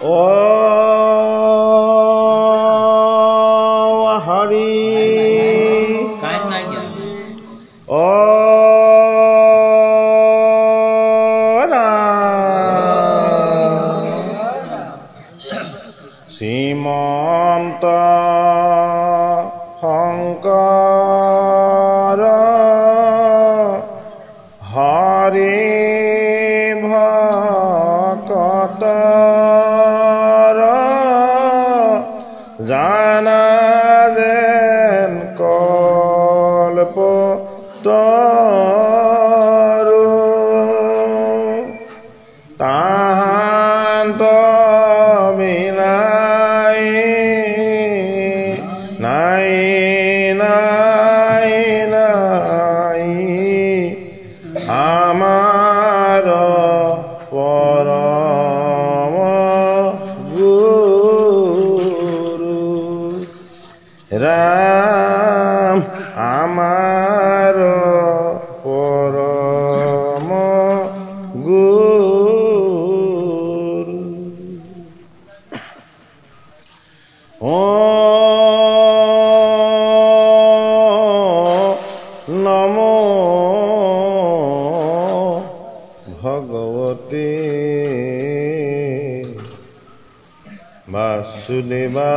ও হৰি ও শ্ৰীমন্ত শংকৰ হৰি ভকতৰ জানা যেন কল্পতৰু তাহান্ত বিনাই নাই নাই নাই আমাৰ পৰম গুৰু ৰাম আমাৰ পৰম গুৰু নমো ভগৱতে বাসুদেবায়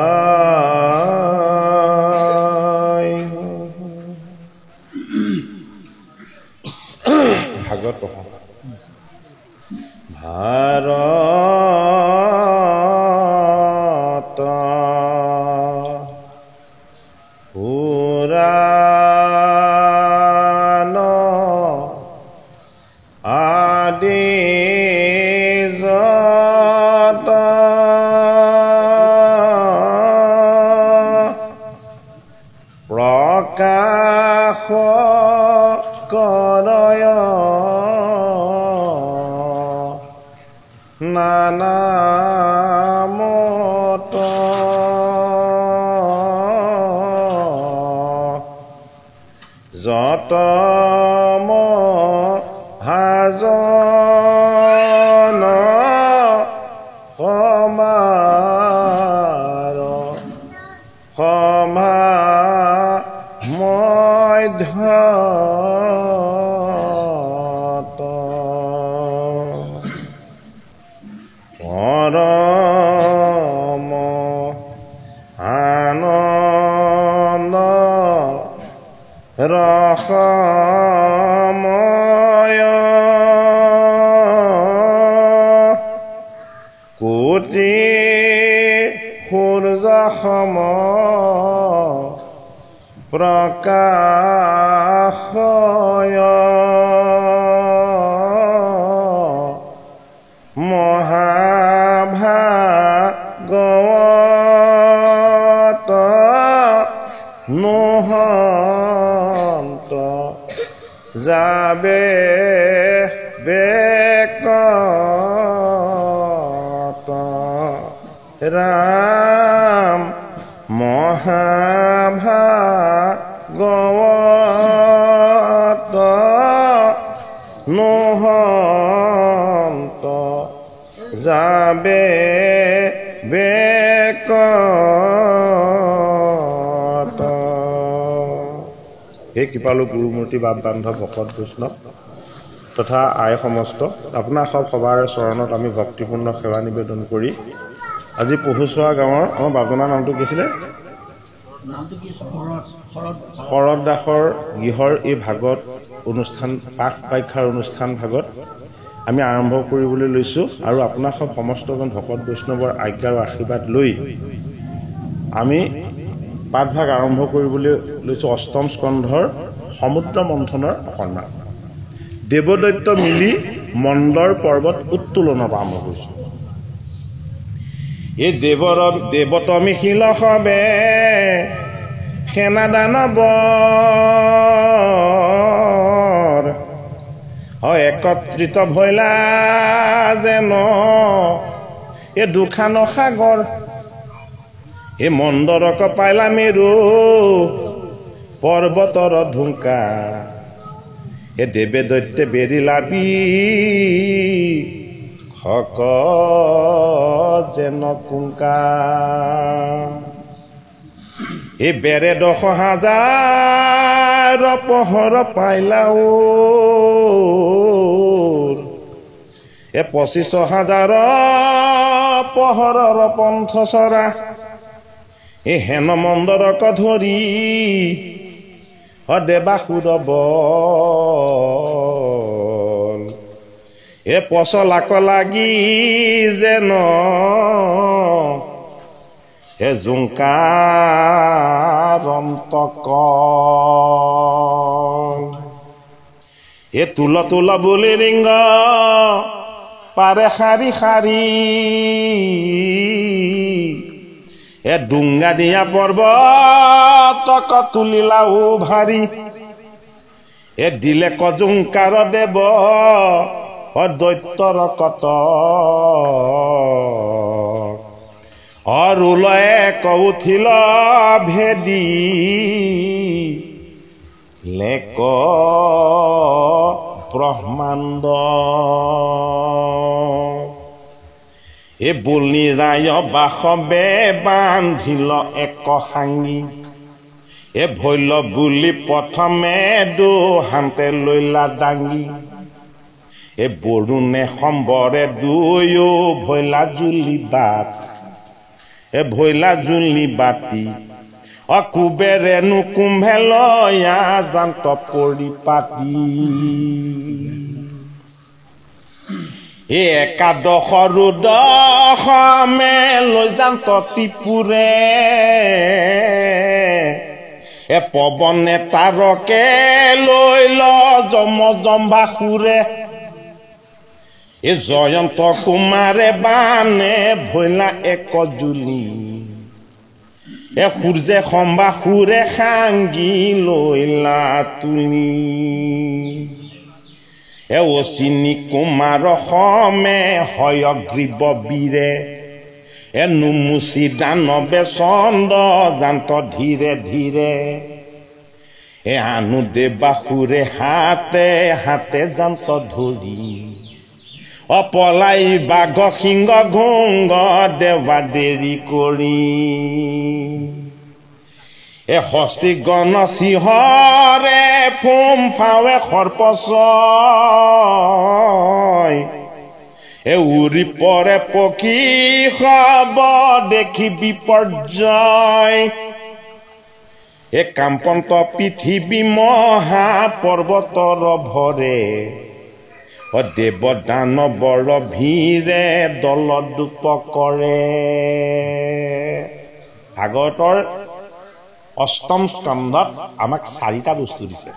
ভাগৱত পঢ়া ভাৰত পুৰাণ আদি যত প্ৰকাশ কৰয় নানা মত যত মহাজন সমাৰ সমা মধ্যত পৰম আনন্দ ৰসময় কোটি সূৰ্য সম প্ৰকাশয় মহাভাগৱত নহন্ত যাবে বেকত ৰাম মহাভাগৱত নহন্ত যাবে বেকত। হে কৃপালু গুৰুমূৰ্তি বাপ বান্ধৱ ভকত বৈষ্ণৱ তথা আই সমস্ত আপোনাৰ সবাৰ চৰণত আমি ভক্তিপূৰ্ণ সেৱা নিবেদন কৰি আজি পহুচোৱা গাঁৱৰ আমাৰ বাজনাৰ নামটো কি আছিলে? শৰৎ দাসৰ গৃহৰ এই ভাগত অনুষ্ঠান পাঠ ব্যাখ্যাৰ অনুষ্ঠান ভাগত আমি আৰম্ভ কৰিবলৈ লৈছোঁ আৰু আপোনাৰ সমস্তজন ভকত বৈষ্ণৱৰ আজ্ঞা আৰু আশীৰ্বাদ লৈ আমি পাঠভাগ আৰম্ভ কৰিবলৈ লৈছোঁ অষ্টম স্কন্ধৰ সমুদ্ৰ মন্থনৰ অকণমান দেৱদৈত্য মিলি মন্দৰ পৰ্বত উত্তোলনৰ পৰা আৰম্ভ কৰিছোঁ। এই দেৱতমী শিল সবে সেনা দানৱৰ একত্ৰিত ভৈলা যেন এই দুখান সাগৰ এই মন্দৰক পাইলা মেৰু পৰ্বতৰ ধুংকা এ দেৱে দৈত্যে বেৰিলাবি হক যেন কুংকা এই বেৰে 10,000 পহৰ পাইলাও এ 25,000 পহৰৰ পন্থ চৰা এই হেন মন্দৰক ধৰি দেবাসুৰ বল এ পচলাক লাগি যেন এ জুংকাৰন্তক এ তুল তুল বুলি ৰিংগ পাৰে শাৰী শাৰী এ ডুংগা দিয়া পৰ্বতক তুলিলাও ভাৰী এ দিলে কজুংকাৰ দেৱ দৈত্যৰ কত অৰুলয়ে কৌঠিল ভেদি লেক ব্ৰহ্মাণ্ড এ বুলনি ৰায় বাসবে বান্ধিল এক সাঙি এ ভৈল বুলি প্ৰথমে দুহান্তে লৈলা দাঙি এ বৰুণে সম্বৰে দুয়ো ভৈলা জুলি বাট এ ভৈলা জুলি বাতি কুবেৰে নুকুম্ভে লয়া জান্ত পৰিপাতি এ 11 ৰুদশমে লৈ জান্ত ত্ৰিপুৰে এ পৱনে তাৰকে লৈ ল জম্বাসুৰে এ জয়ন্ত কুমাৰে বানে ভৈলা এক জুলি এ সূৰ্যে সম্বাসুৰে সাংগি লৈলা তুলি এ অচিনি কুমাৰ সমে হয়গ্ৰীৱ বীৰে এ নুমুচি দানৱে চন্দ্ৰ জান্ত ধীৰে ধীৰে এ আনু দেবাসুৰে হাতে হাতে জান্ত ধৰি অপলাই বাঘ সিংহ ঘুংগ দেৱা দেৰি কৰি এ হস্তি গণ সিংহৰে ফুম ফাৱে সৰ্পচয় এ উৰি পৰে পক্ষী খাব দেখি বিপৰ্যয় এ কাম্পন্ত পৃথিৱী মহা পৰ্বতৰ ভৰে দেৱ দানৱৰ ভিৰে দল দুপ কৰে ভাগৱতৰ 8ম স্কন্ধত আমাক 4টা বস্তু দিছে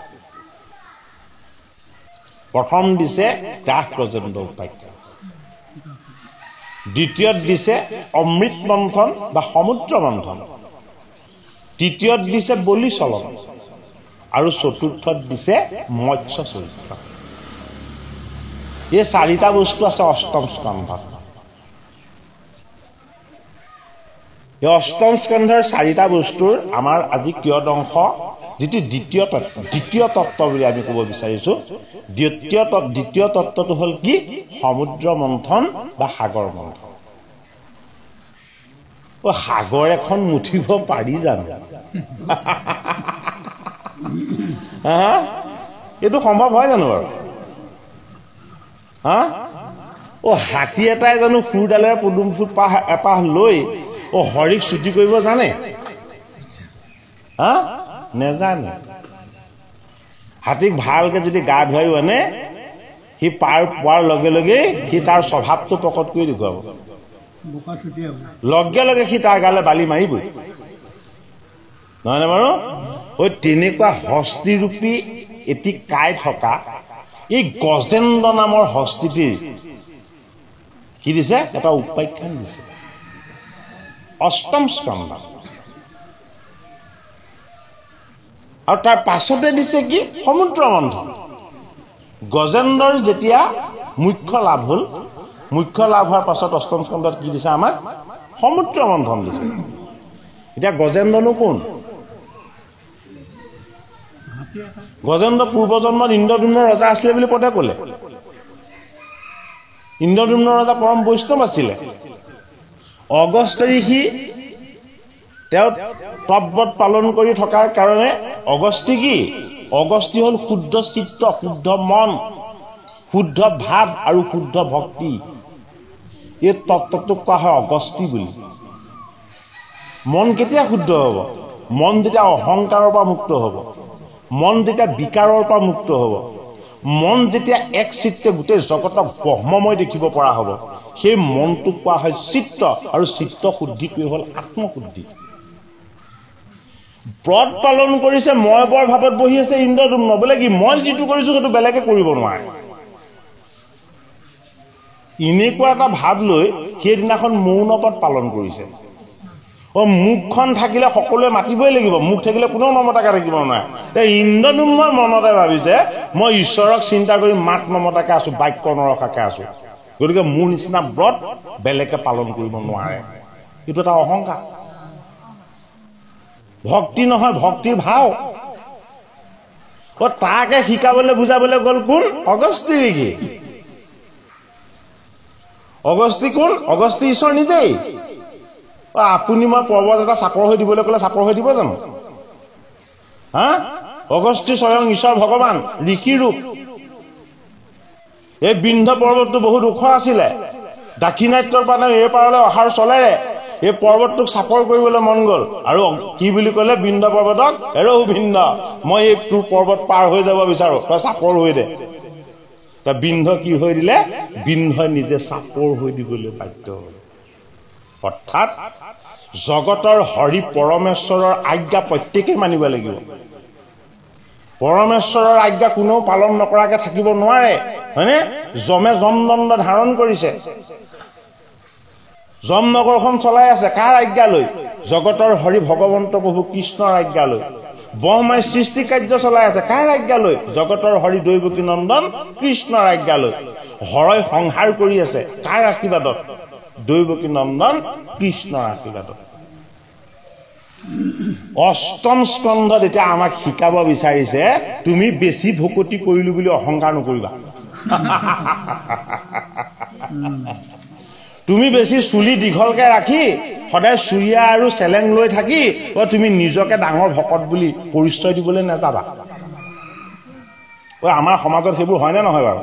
প্ৰথম দিছে দাস গজেন্দ্ৰ উপাখ্যান দ্বিতীয়ত দিছে অমৃত মন্থন বা সমুদ্ৰ মন্থন তৃতীয়ত দিছে বলি চলন আৰু চতুৰ্থত দিছে মৎস্য চৰিত্ৰ এই 4টা বস্তু আছে 8ম স্কন্ধত এই 8ম স্কন্ধৰ 4টা বস্তুৰ আমাৰ আজি কিয়দংশ যেটি দ্বিতীয় তত্ত্ব বুলি আমি ক'ব বিচাৰিছো দ্বিতীয় তত্ত্বটো হ'ল কি সমুদ্ৰ মন্থন বা সাগৰ মন্থন ও সাগৰ এখন মুঠিব পাৰি জানো এইটো সম্ভৱ হয় জানো বাৰু ও হাতী এটাই জানো ফুৰডালেৰে পদুম ফুট এপাহ লৈ ও হৰিক ছুটি কৰিব জানে নেজানে হাতীক ভালকে যদি গা ধুৱাই আনে সি পাৰ পোৱাৰ লগে লগে সি তাৰ স্বভাৱটো প্ৰকট কৰি দেখুৱাব লগে লগে সি তাৰ গালে বালি মাৰিবই নহয়নে বাৰু ওই তেনেকুৱা হস্তিৰূপী এটি কাই থকা এই গজেন্দ্ৰ নামৰ হস্তিটিৰ কি দিছে এটা উপাখ্যান দিছে 8ম স্কন্ধ আৰু তাৰ পাছতে দিছে কি সমুদ্ৰ মন্থন গজেন্দ্ৰৰ যেতিয়া মুখ্য লাভ হল মুখ্য লাভ হোৱাৰ পাছত 8ম স্কন্ধত কি দিছে আমাক সমুদ্ৰ মন্থন দিছে এতিয়া গজেন্দ্ৰনো কোন গজেন্দ্ৰ পূৰ্বজন্মত ইন্দ্ৰদ্যুম্ন ৰজা আছিলে বুলি পদে ক'লে ইন্দ্ৰদ্যুম্ন ৰজা পৰম বৈষ্ণৱ আছিলে। অগস্ত্য ঋষি তেওঁ তপব্ৰত পালন কৰি থকাৰ কাৰণে অগস্ত্য কি? অগস্ত্য হ'ল শুদ্ধ চিত্ত, শুদ্ধ মন, শুদ্ধ ভাৱ আৰু শুদ্ধ ভক্তি। এই তত্ত্বটোক কোৱা হয় অগস্ত্য বুলি। মন কেতিয়া শুদ্ধ হ'ব? মন যেতিয়া অহংকাৰৰ পৰা মুক্ত হ'ব, মন যেতিয়া বিকাৰৰ পৰা মুক্ত হ'ব, মন যেতিয়া এক চিত্তে গোটেই জগতক ব্ৰহ্মময় দেখিব পৰা হ'ব, সেই মনটোক কোৱা হয় চিত্ত। আৰু চিত্ত শুদ্ধিটোৱে হ'ল আত্মশুদ্ধি। ব্ৰত পালন কৰিছে মই বৰ ভাৱত বহি আছে ইন্দ্ৰদ্যুম্ন। বোলে কি? মই যিটো কৰিছো সেইটো বেলেগে কৰিব নোৱাৰে। এনেকুৱা এটা ভাৱ লৈ সেইদিনাখন মৌনব্ৰত পালন কৰিছে। মুখখন থাকিলে সকলোৱে মাতিবই লাগিব, মুখ থাকিলে কোনেও নমতাকে থাকিব নোৱাৰে। ইন্দ্ৰদ্যুম্নই মনতে ভাবিছে মই ঈশ্বৰক চিন্তা কৰি মাত নমতাকে আছো, বাক্য নৰখাকে আছো, গতিকে মোৰ নিচিনা ব্ৰত বেলেগে পালন কৰিব নোৱাৰে। এইটো এটা অহংকাৰ, ভক্তি নহয়, ভক্তিৰ ভাও। তাকে শিকাবলৈ বুজাবলৈ গ'ল কোন? অগস্ত্য ঋষি। অগস্ত্য কোন? অগস্ত্য ঈশ্বৰ নিজেই। আপুনি মই পৰ্বত এটা চাপৰ হৈ দিবলৈ ক'লে চাপৰ হৈ দিব জানো? অগস্ত্য স্বয়ং ঈশ্বৰ ভগৱান, ঋষি ৰূপ। এই বিন্ধ্য পৰ্বতটো বহুত ওখ আছিলে। দাক্ষিণাত্যৰ পৰা এই পাৰলৈ অহাৰ চলেৰে এই পৰ্বতটোক চাপৰ কৰিবলৈ মন গ'ল। আৰু কি বুলি ক'লে বিন্ধ্য পৰ্বতক? হেৰৌ বিন্ধ্য, মই এই তোৰ পৰ্বত পাৰ হৈ যাব বিচাৰো, তই চাপৰ হৈ দে। বিন্ধ্য কি হৈ দিলে? বিন্ধ্যই নিজে চাপৰ হৈ দিবলৈ বাধ্য হ'ল। অৰ্থাৎ জগতৰ হৰি পৰমেশ্বৰৰ আজ্ঞা প্ৰত্যেকেই মানিব লাগিব। পৰমেশ্বৰৰ আজ্ঞা কোনেও পালন নকৰাকে থাকিব নোৱাৰে, হয়নে? যমে যমদণ্ড ধাৰণ কৰিছে, যম নগৰখন চলাই আছে। কাৰ আজ্ঞা লৈ? জগতৰ হৰি ভগৱন্ত প্ৰভু কৃষ্ণৰ আজ্ঞা লৈ। ব্ৰহ্মাই সৃষ্টি কাৰ্য চলাই আছে। কাৰ আজ্ঞা লৈ? জগতৰ হৰি দৈৱকী নন্দন কৃষ্ণৰ আজ্ঞা লৈ। হৰই সংহাৰ কৰি আছে। কাৰ আশীৰ্বাদত? দৈৱকী নন্দন কৃষ্ণৰ আশীৰ্বাদত। অষ্টম স্কন্ধত এতিয়া আমাক শিকাব বিচাৰিছে তুমি বেছি ভকতি কৰিলো বুলি অহংকাৰ নকৰিবা। তুমি বেছি চুলি দীঘলকে ৰাখি সদায় চুৰিয়া আৰু চেলেং লৈ থাকি তুমি নিজকে ডাঙৰ ভকত বুলি পৰিচয় দিবলৈ নাযাবা। আমাৰ সমাজত সেইবোৰ হয়নে নহয় বাৰু?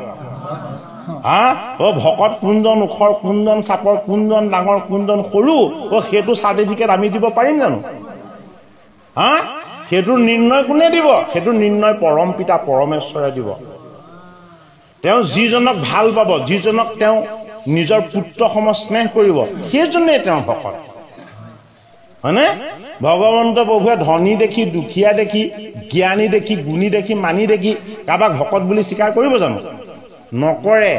ভকত কোনজন ওখৰ, কোনজন চাপৰ, কোনজন ডাঙৰ, কোনজন সৰু, সেইটো চাৰ্টিফিকেট আমি দিব পাৰিম জানো? সেইটো নিৰ্ণয় কোনে দিব? সেইটো নিৰ্ণয় পৰম পিতা পৰমেশ্বৰে দিব। তেওঁ যিজনক ভাল পাব, যিজনক তেওঁ নিজৰ পুত্ৰ সম স্নেহ কৰিব, সেইজনেই তেওঁৰ ভকত, হয়নে? ভগৱন্ত প্ৰভুৱে ধনী দেখি, দুখীয়া দেখি, জ্ঞানী দেখি, গুণী দেখি, মানি দেখি কাৰোবাক ভকত বুলি স্বীকাৰ কৰিব জানো? নকৰে।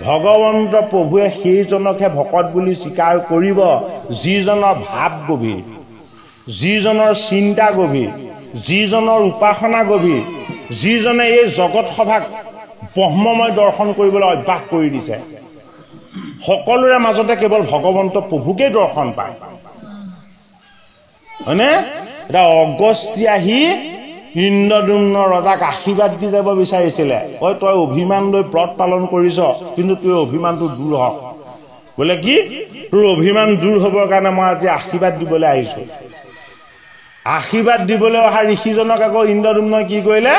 ভগৱন্ত প্ৰভুৱে সেইজনকহে ভকত বুলি স্বীকাৰ কৰিব যিজনৰ ভাৱ গভীৰ, যিজনৰ চিন্তা গভীৰ, যিজনৰ উপাসনা গভীৰ, যিজনে এই জগত সভাক ব্ৰহ্মময় দৰ্শন কৰিবলৈ অভ্যাস কৰি দিছে। সকলোৰে মাজতে কেৱল ভগৱন্ত প্ৰভুকেই দৰ্শন পায়, হয়নে? এতিয়া অগস্ত্য আহি ইন্দ্ৰদ্যুম্ন ৰজাক আশীৰ্বাদ দি যাব বিচাৰিছিলে। তই অভিমান লৈ ব্ৰত পালন কৰিছ, কিন্তু তোৰ অভিমানটো দূৰ হওক। বোলে কি? তোৰ অভিমান দূৰ হ'বৰ কাৰণে মই আজি আশীৰ্বাদ দিবলৈ আহিছো। আশীৰ্বাদ দিবলৈ অহা ঋষিজনক আকৌ ইন্দ্ৰদ্যুম্নই কি কৰিলে?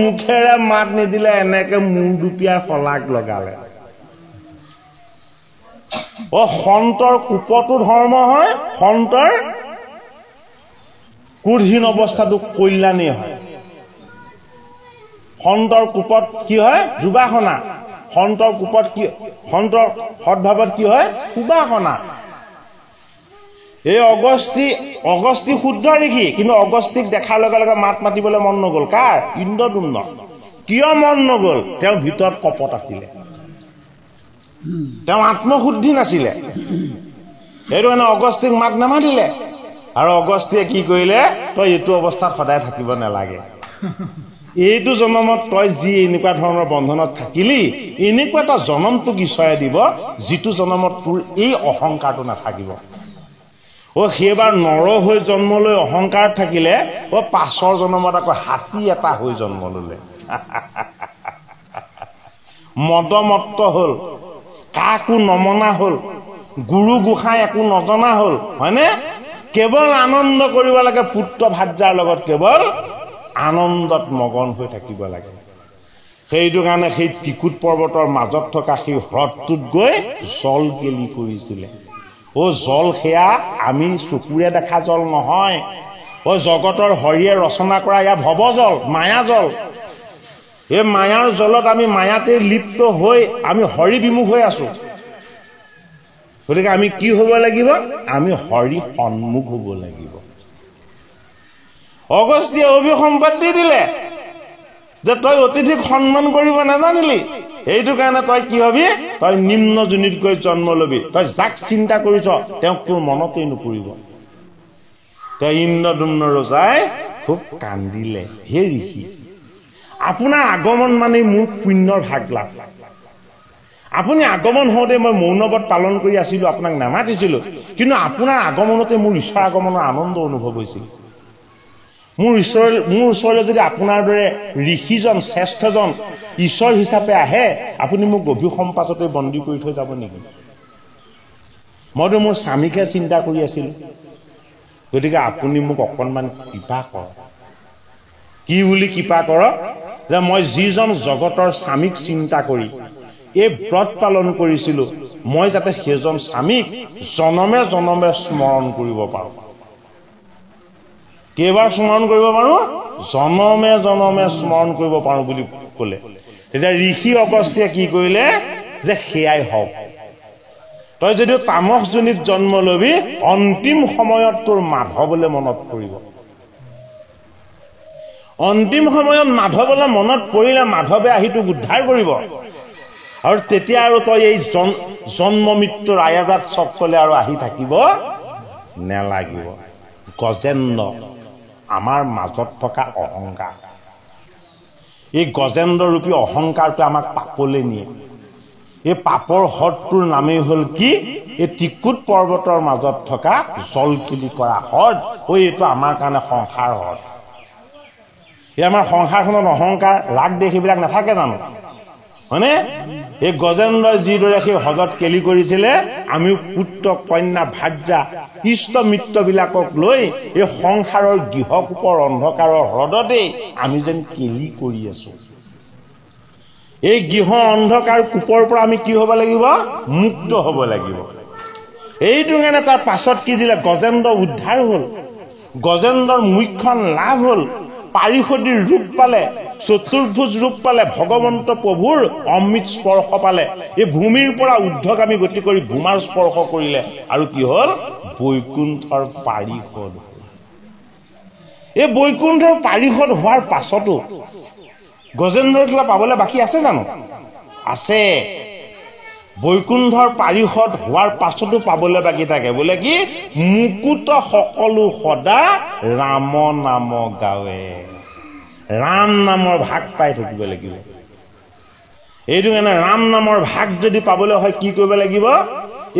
মুখেৰে মাত নিদিলে, এনেকে মূৰ দুপিয়াই শলাগ লগালে। সন্তৰ কোপতো ধৰ্ম হয়, সন্তৰ ক্ৰোধহীন অৱস্থাটো কল্যাণেই হয়। সন্তৰ কোপত কি হয়? যোগাসনা। সন্তৰ কোপত কি? সন্তৰ সদ্ভাৱত কি হয়? সুবাসনা। এই অগস্ত্য শুদ্ধ ঋষি, কিন্তু অগস্ত্যক দেখাৰ লগে লগে মাত মাতিবলৈ মন নগ'ল। কাৰ? ইন্দ্ৰদ্যুম্ন। কিয় মন নগ'ল? তেওঁৰ ভিতৰত কপট আছিলে, তেওঁ আত্মশুদ্ধি নাছিলে। সেইটো কাৰণে অগস্ত্যক মাত নামাতিলে। আৰু অগস্ত্যে কি কৰিলে? তই এইটো অৱস্থাত সদায় থাকিব নালাগে। এইটো জনমত তই যি এনেকুৱা ধৰণৰ বন্ধনত থাকিলি, এনেকুৱা এটা জনম তোক ঈশ্বৰে দিব যিটো জনমত তোৰ এই অহংকাৰটো নাথাকিব। সেইবাৰ নৰ হৈ জন্ম লৈ অহংকাৰ থাকিলে, পাছৰ জন্মত আকৌ হাতী এটা হৈ জন্ম ললে। মদমত্ত হ'ল। কাকো নমনা হ'ল, গুৰু গোসাঁই একো নজনা হ'ল, হয়নে? কেৱল আনন্দ কৰিব লাগে, পুত্ৰ ভাৰ্যাৰ লগত কেৱল আনন্দত মগন হৈ থাকিব লাগে। সেইটো কাৰণে সেই ত্ৰিকুট পৰ্বতৰ মাজত থকা সেই হ্ৰদটোত গৈ জল গেলি কৰিছিলে। জল সেয়া আমি চকুৰে দেখা জল নহয়। জগতৰ হৰিয়ে ৰচনা কৰা এয়া ভৱজল, মায়াজল। এই মায়াৰ জলত আমি মায়াতে লিপ্ত হৈ আমি হৰি বিমুখ হৈ আছো। গতিকে আমি কি হ'ব লাগিব? আমি হৰি সন্মুখ হ'ব লাগিব। অগস্ত্যই অভিসম্পাদ দি দিলে যে তই অতিথিক সন্মান কৰিব নাজানিলি, এইটো কাৰণে তই কি হবি? তই নিম্ন যোনিত গৈ জন্ম লবি। তই যাক চিন্তা কৰিছ তেওঁক তোৰ মনতেই নপৰিব। তই ইন্দ্ৰদুম্ন ৰজাই খুব কান্দিলে, হে ঋষি, আপোনাৰ আগমন মানে মোৰ পুণ্যৰ ভাগ লাভ। আপুনি আগমন হওঁতে মই মৌনব্ৰত পালন কৰি আছিলো, আপোনাক নামাতিছিলো, কিন্তু আপোনাৰ আগমনতে মোৰ ঈশ্বৰ আগমনৰ আনন্দ অনুভৱ হৈছিল। মোৰ ওচৰলৈ যদি আপোনাৰ দৰে ঋষিজন, শ্ৰেষ্ঠজন ঈশ্বৰ হিচাপে আহে, আপুনি মোক অভিসম্পাততে বন্দী কৰি থৈ যাব নেকি? মইতো মোৰ স্বামীকে চিন্তা কৰি আছিলো। গতিকে আপুনি মোক অকণমান কৃপা কৰক। কি বুলি কৃপা কৰক? যে মই যিজন জগতৰ স্বামীক চিন্তা কৰি এই ব্ৰত পালন কৰিছিলো, মই যাতে সেইজন স্বামীক জনমে জনমে স্মৰণ কৰিব পাৰো। কেইবাৰ স্মৰণ কৰিব পাৰো? জনমে জনমে স্মৰণ কৰিব পাৰো বুলি ক'লে। তেতিয়া ঋষি অগস্ত্যই কি কৰিলে? যে সেয়াই হওক। তই যদিও তামস যোনিত জন্ম লবি, অন্তিম সময়ত তোৰ মাধৱলৈ মনত পৰিব। অন্তিম সময়ত মাধৱলৈ মনত পৰিলে মাধৱে আহি তোক উদ্ধাৰ কৰিব। আৰু তেতিয়া আৰু তই এই জন্ম মৃত্যুৰ আয়াজাত চক্ৰলৈ আৰু আহি থাকিব নেলাগিব। গজেন্দ্ৰ, আমাৰ মাজত থকা অহংকাৰ, এই গজেন্দ্ৰ ৰূপী অহংকাৰটো আমাক পাপলৈ নিয়ে। এই পাপৰ হ্ৰদটোৰ নামেই হ'ল কি? এই ত্ৰিকুট পৰ্বতৰ মাজত থকা জলকিলি কৰা হ্ৰদ। এইটো আমাৰ কাৰণে সংসাৰ হ্ৰদ। এই আমাৰ সংসাৰখনত অহংকাৰ, ৰাগ দেশ এইবিলাক নাথাকে জানো? হয়নে? এই গজেন্দ্ৰই যিদৰে সেই হ্ৰদত কেলি কৰিছিলে, আমিও পুত্ৰ, কন্যা, ভাৰ্যা, ইষ্ট মিত্ৰবিলাকক লৈ এই সংসাৰৰ গৃহকূপৰ অন্ধকাৰৰ হ্ৰদতেই আমি যেন কেলি কৰি আছো। এই গৃহ অন্ধকাৰ কূপৰ পৰা আমি কি হ'ব লাগিব? মুক্ত হ'ব লাগিব। এইটো কাৰণে তাৰ পাছত কি দিলে? গজেন্দ্ৰ উদ্ধাৰ হ'ল, গজেন্দ্ৰৰ মুখ্যন লাভ হ'ল, পাৰিষদীৰ ৰূপ পালে, চতুৰ্ভুজ ৰূপ পালে, ভগৱন্ত প্ৰভুৰ অমৃত স্পৰ্শ পালে। এই ভূমিৰ পৰা ঊৰ্ধ্বগামী গতি কৰি ভূমাৰ স্পৰ্শ কৰিলে, আৰু কি হ'ল? বৈকুণ্ঠৰ পাৰিষদ হ'ল। এই বৈকুণ্ঠৰ পাৰিষদ হোৱাৰ পাছতো গজেন্দ্ৰৰ কিবা পাবলৈ বাকী আছে জানো? আছে। বৈকুণ্ঠৰ পাৰিষদ হোৱাৰ পাছতো পাবলৈ বাকী থাকে। বোলে কি? মুকুত সকলো সদা ৰাম নাম গাৱে। ৰাম নামৰ ভাগ পাই থাকিব লাগিব। এইটো কাৰণে ৰাম নামৰ ভাগ যদি পাবলৈ হয় কি কৰিব লাগিব?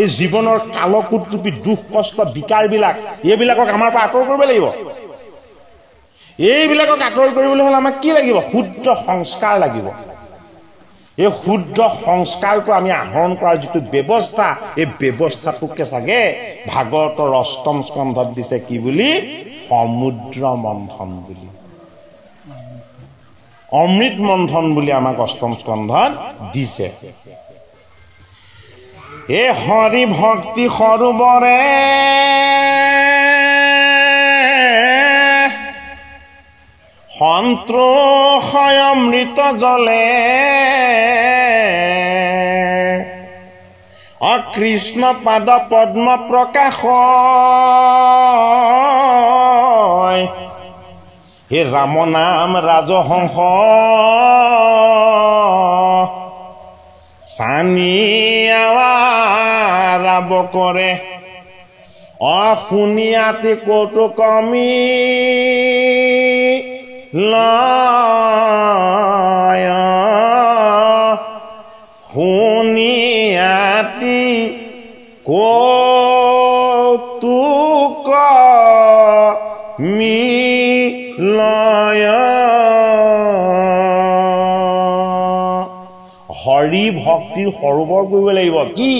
এই জীৱনৰ কালকূটৰূপী দুখ কষ্ট বিকাৰবিলাক, এইবিলাকক আমাৰ পৰা আঁতৰ কৰিব লাগিব। এইবিলাকক আঁতৰ কৰিবলৈ হ'লে আমাক কি লাগিব? শুদ্ধ সংস্কাৰ লাগিব। এই শুদ্ধ সংস্কাৰটো আমি আহৰণ কৰাৰ যিটো ব্যৱস্থা, এই ব্যৱস্থাটোকে চাগে ভাগৱতৰ অষ্টম স্কন্ধত দিছে কি বুলি? সমুদ্ৰ মন্থন বুলি, অমৃত মন্থন বুলি আমাক অষ্টম স্কন্ধত দিছে। এই হৰি ভক্তি সৰোবৰে সন্তোষয় অমৃত জলে, অকৃষ্ণ পাদ পদ্ম প্ৰকাশ, হে ৰাম নাম ৰাজহংস চানি আৰাব কৰে, অশুনিয়াতি কৌতুকমি লয়, শুনিয়াতি কৌতুক মিলয়। হৰি ভক্তিৰ সৰোবৰ কৰিব লাগিব কি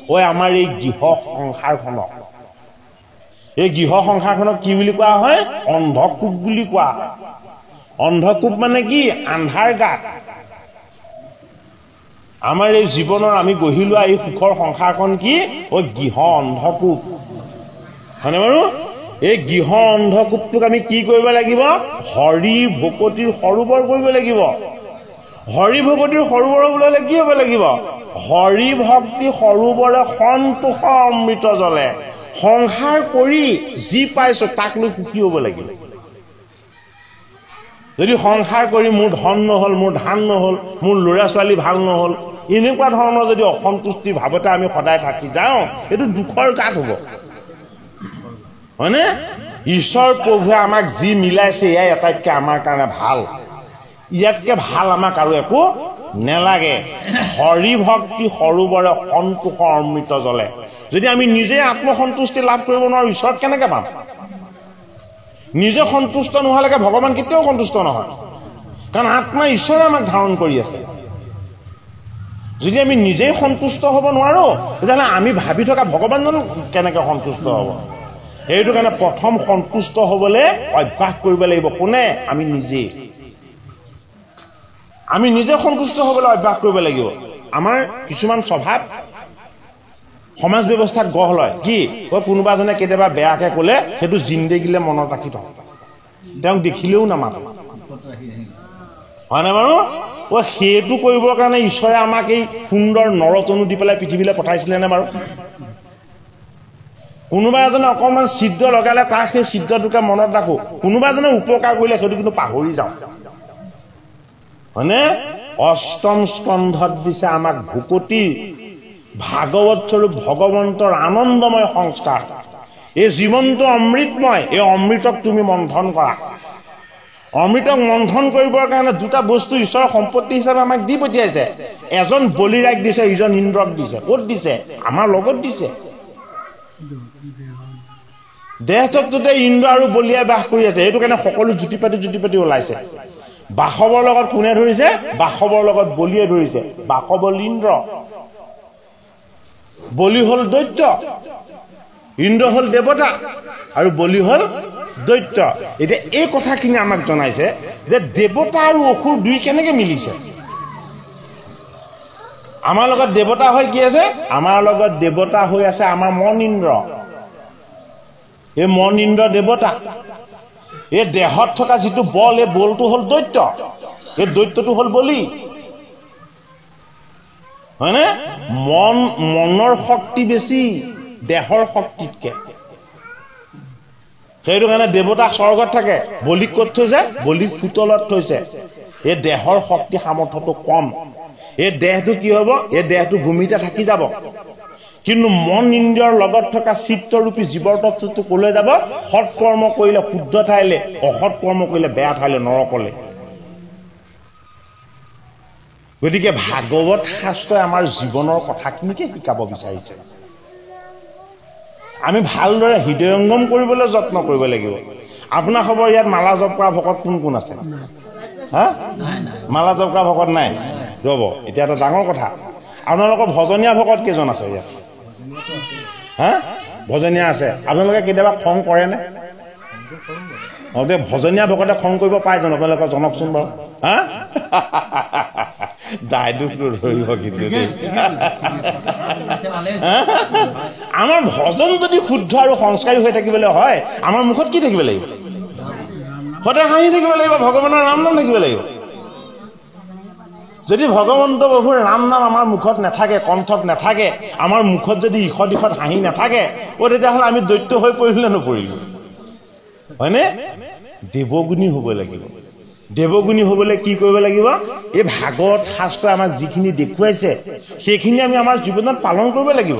ঐ আমাৰ এই গৃহ সংসাৰখনক এই গৃহ সংসাৰখনক কি বুলি কোৱা হয় অন্ধকূপ বুলি কোৱা হয় অন্ধকূপ মানে কি আন্ধাৰ গাত আমাৰ এই জীৱনৰ আমি গঢ়ি লোৱা এই সুখৰ সংসাৰখন কি ঐ গৃহ অন্ধকূপ হয়নে বাৰু এই গৃহ অন্ধকূপটোক আমি কি কৰিব লাগিব হৰি ভকতিৰ সৰোবৰ কৰিব লাগিব হৰি ভকতিৰ সৰোবৰ হ'বলৈ কি হ'ব লাগিব হৰি ভক্তি সৰোবৰে সন্তোষ অমৃত জলে সংসাৰ কৰি যি পাইছো তাক লৈ সুখী হ'ব লাগিব যদি সংসাৰ কৰি মোৰ ধন নহল মোৰ ধান নহল মোৰ ল'ৰা ছোৱালী ভাল নহল এনেকুৱা ধৰণৰ যদি অসন্তুষ্টি ভাৱতে আমি সদায় থাকি যাওঁ এইটো দুখৰ গাত হ'ব হয়নে ঈশ্বৰ প্ৰভুৱে আমাক যি মিলাইছে এয়াই আটাইতকৈ আমাৰ কাৰণে ভাল ইয়াতকে ভাল আমাক আৰু একো নেলাগে হৰি ভক্তি সৰোবৰে সন্তোষ অমৃত জলে যদি আমি নিজে আত্মসন্তুষ্টি লাভ কৰিব নোৱাৰো ঈশ্বৰ কেনেকৈ পাম নিজে সন্তুষ্ট নোহোৱালৈকে ভগৱান কেতিয়াও সন্তুষ্ট নহয় কাৰণ আত্মা ঈশ্বৰে আমাক ধাৰণ কৰি আছে যদি আমি নিজেই সন্তুষ্ট হ'ব নোৱাৰো তেতিয়াহ'লে আমি ভাবি থকা ভগৱান জানো কেনেকৈ সন্তুষ্ট হ'ব সেইটো কাৰণে প্ৰথম সন্তুষ্ট হ'বলৈ অভ্যাস কৰিব লাগিব কোনে আমি নিজে সন্তুষ্ট হ'বলৈ অভ্যাস কৰিব লাগিব আমাৰ কিছুমান স্বভাৱ সমাজ ব্যৱস্থাত গঢ় লয় কি কোনোবা এজনে কেতিয়াবা বেয়াকে ক'লে সেইটো জিন্দেগীলে মনত ৰাখি থওঁ তেওঁক দেখিলেও নামাতো হয়নে বাৰু সেইটো কৰিবৰ কাৰণে ঈশ্বৰে আমাক এই সুন্দৰ নৰতনু দি পেলাই পৃথিৱীলৈ পঠাইছিলে নে বাৰু কোনোবা এজনে অকণমান ছিদ্ৰ লগালে তাৰ সেই ছিদ্ৰটোকে মনত ৰাখো কোনোবা এজনে উপকাৰ কৰিলে সেইটো কিন্তু পাহৰি যাওঁ হয়নে অষ্টম স্কন্ধত দিছে আমাক ভকতি ভাগৱত স্বৰূপ ভগৱন্তৰ আনন্দময় সংস্কাৰ এই জীৱনটো অমৃতময় এই অমৃতক তুমি মন্থন কৰা অমৃতক মন্থন কৰিবৰ কাৰণে দুটা বস্তু ঈশ্বৰৰ সম্পত্তি হিচাপে আমাক দি পঠিয়াইছে এজন বলিৰাক দিছে ইজন ইন্দ্ৰক দিছে ক'ত দিছে আমাৰ লগত দিছে দেহতত্বতে ইন্দ্ৰ আৰু বলিয়াই বাস কৰি আছে সেইটো কাৰণে সকলো জুতি পাতি ওলাইছে বাসৱৰ লগত কোনে ধৰিছে বাসৱৰ লগত বলিয়ে ধৰিছে বাসৱ ইন্দ্ৰ বলি হল দৈত্য ইন্দ্ৰ হল দেৱতা আৰু বলি হল দৈত্য এতিয়া এই কথাখিনি আমাক জনাইছে যে দেৱতা আৰু অসুৰ দুই কেনেকৈ মিলিছে আমাৰ লগত দেৱতা হৈ কি আছে আমাৰ লগত দেৱতা হৈ আছে আমাৰ মন ইন্দ্ৰ এই মন ইন্দ্ৰ দেৱতা এই দেহত থকা যিটো বল এই বলটো হল দৈত্য এই দৈত্যটো হল বলি হয়নে মনৰ শক্তি বেছি দেহৰ শক্তিতকে সেইটো কাৰণে দেৱতা স্বৰ্গত থাকে বলিক ক'ত থৈছে বলিক পুতলত থৈছে এই দেহৰ শক্তি সামৰ্থ্যটো কম এই দেহটো কি হ'ব এই দেহটো ভূমিতে থাকি যাব কিন্তু মন ইন্দ্ৰিয়ৰ লগত থকা চিত্তৰূপী জীৱৰ তত্ত্বটো কলৈ যাব সৎ কৰ্ম কৰিলে শুদ্ধ ঠাইলে অসৎ কৰ্ম কৰিলে বেয়া ঠাইলে নৰকলে গতিকে ভাগৱত শাস্ত্ৰই আমাৰ জীৱনৰ কথাখিনিকে শিকাব বিচাৰিছে আমি ভালদৰে হৃদয়ংগম কৰিবলৈ যত্ন কৰিব লাগিব আপোনাৰ খবৰ ইয়াত মালা জপ কৰা ভকত কোন আছে হা মালা জপ কৰা ভকত নাই ৰ'ব এতিয়া এটা ডাঙৰ কথা আপোনালোকৰ ভজনীয়া ভকত কেইজন আছে ইয়াত হা ভজনীয়া আছে আপোনালোকে কেতিয়াবা খং কৰেনে ভজনীয়া ভকতে খং কৰিব পাৰে জানো আপোনালোকে জনকচোন বাৰু হা দায়দোষটো ধৰিব কিন্তু আমাৰ ভজন যদি শুদ্ধ আৰু সংস্কাৰী হৈ থাকিবলৈ হয় আমাৰ মুখত কি থাকিব লাগিব সদায় হাঁহি থাকিব লাগিব ভগৱানৰ নাম থাকিব লাগিব যদি ভগৱন্ত প্ৰভুৰ নাম আমাৰ মুখত নাথাকে কণ্ঠত নাথাকে আমাৰ মুখত যদি ইশ দিশত হাঁহি নাথাকে তেতিয়াহ'লে আমি দৈত্য হৈ পৰিলে নপৰিলো হয়নে দেৱগুণী হ'ব লাগিব দেৱগুণী হ'বলৈ কি কৰিব লাগিব এই ভাগৱত শাস্ত্ৰই আমাক যিখিনি দেখুৱাইছে সেইখিনি আমি আমাৰ জীৱনত পালন কৰিব লাগিব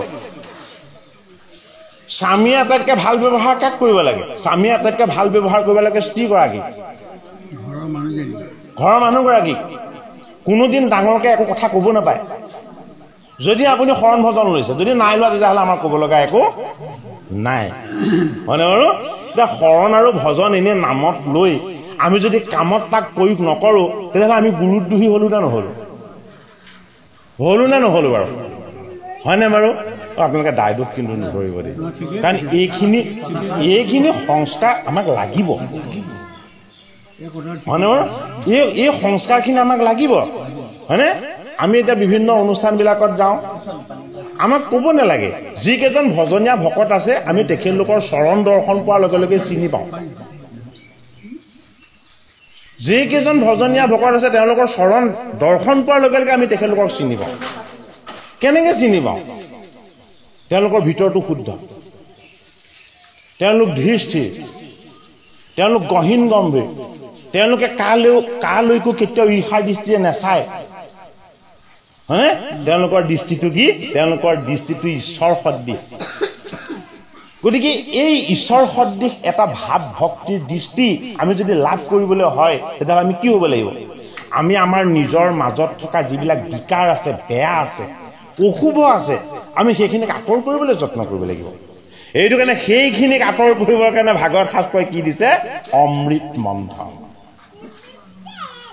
স্বামীয়ে আটাইতকৈ ভাল ব্যৱহাৰ কাক কৰিব লাগে স্বামীয়ে আটাইতকৈ ভাল ব্যৱহাৰ কৰিব লাগে স্ত্ৰীগৰাকী ঘৰৰ মানুহগৰাকী কোনোদিন ডাঙৰকৈ একো কথা ক'ব নাপায় যদি আপুনি শৰণ ভজন লৈছে যদি নাই লোৱা তেতিয়াহ'লে আমাৰ ক'ব লগা একো নাই হয়নে বাৰু এতিয়া শৰণ আৰু ভজন এনে নামত লৈ আমি যদি কামত তাক প্ৰয়োগ নকৰো তেতিয়াহ'লে আমি গুৰুদ্ৰোহী হলো নে নহলো হলো নে নহ'লো বাৰু হয়নে বাৰু আপোনালোকে দায়দোষ কিন্তু নধৰিব দেই কাৰণ এইখিনি সংস্কাৰ আমাক লাগিব হয়নে বাৰু এই সংস্কাৰখিনি আমাক লাগিব হয়নে আমি এতিয়া বিভিন্ন অনুষ্ঠানবিলাকত যাওঁ আমাক ক'ব নালাগে যিকেইজন ভজনীয়া ভকত আছে আমি তেখেতলোকৰ চৰণ দৰ্শন পোৱাৰ লগে লগে চিনি পাওঁ যিকেইজন ভজনীয়া ভকত আছে তেওঁলোকৰ চৰণ দৰ্শন পোৱাৰ লগে লগে আমি তেখেতলোকক চিনি পাওঁ কেনেকৈ চিনি পাওঁ তেওঁলোকৰ ভিতৰটো শুদ্ধ তেওঁলোক ধীৰ স্থিৰ তেওঁলোক গহীন গম্ভীৰ তেওঁলোকে কালৈকো কেতিয়াও ঈৰ্ষাৰ দৃষ্টিৰে নাচায় হয়নে তেওঁলোকৰ দৃষ্টিটো কি তেওঁলোকৰ দৃষ্টিটো ঈশ্বৰ সদৃশ গতিকে এই ঈশ্বৰ সদৃশ এটা ভাৱ ভক্তিৰ দৃষ্টি আমি যদি লাভ কৰিবলৈ হয় তেতিয়াহ'লে আমি কি হ'ব লাগিব আমি আমাৰ নিজৰ মাজত থকা যিবিলাক বিকাৰ আছে বেয়া আছে অশুভ আছে আমি সেইখিনিক আঁতৰ কৰিবলৈ যত্ন কৰিব লাগিব এইটো কাৰণে সেইখিনিক আঁতৰ কৰিবৰ কাৰণে ভাগৱত শাস্ত্ৰই কি দিছে অমৃত মন্থন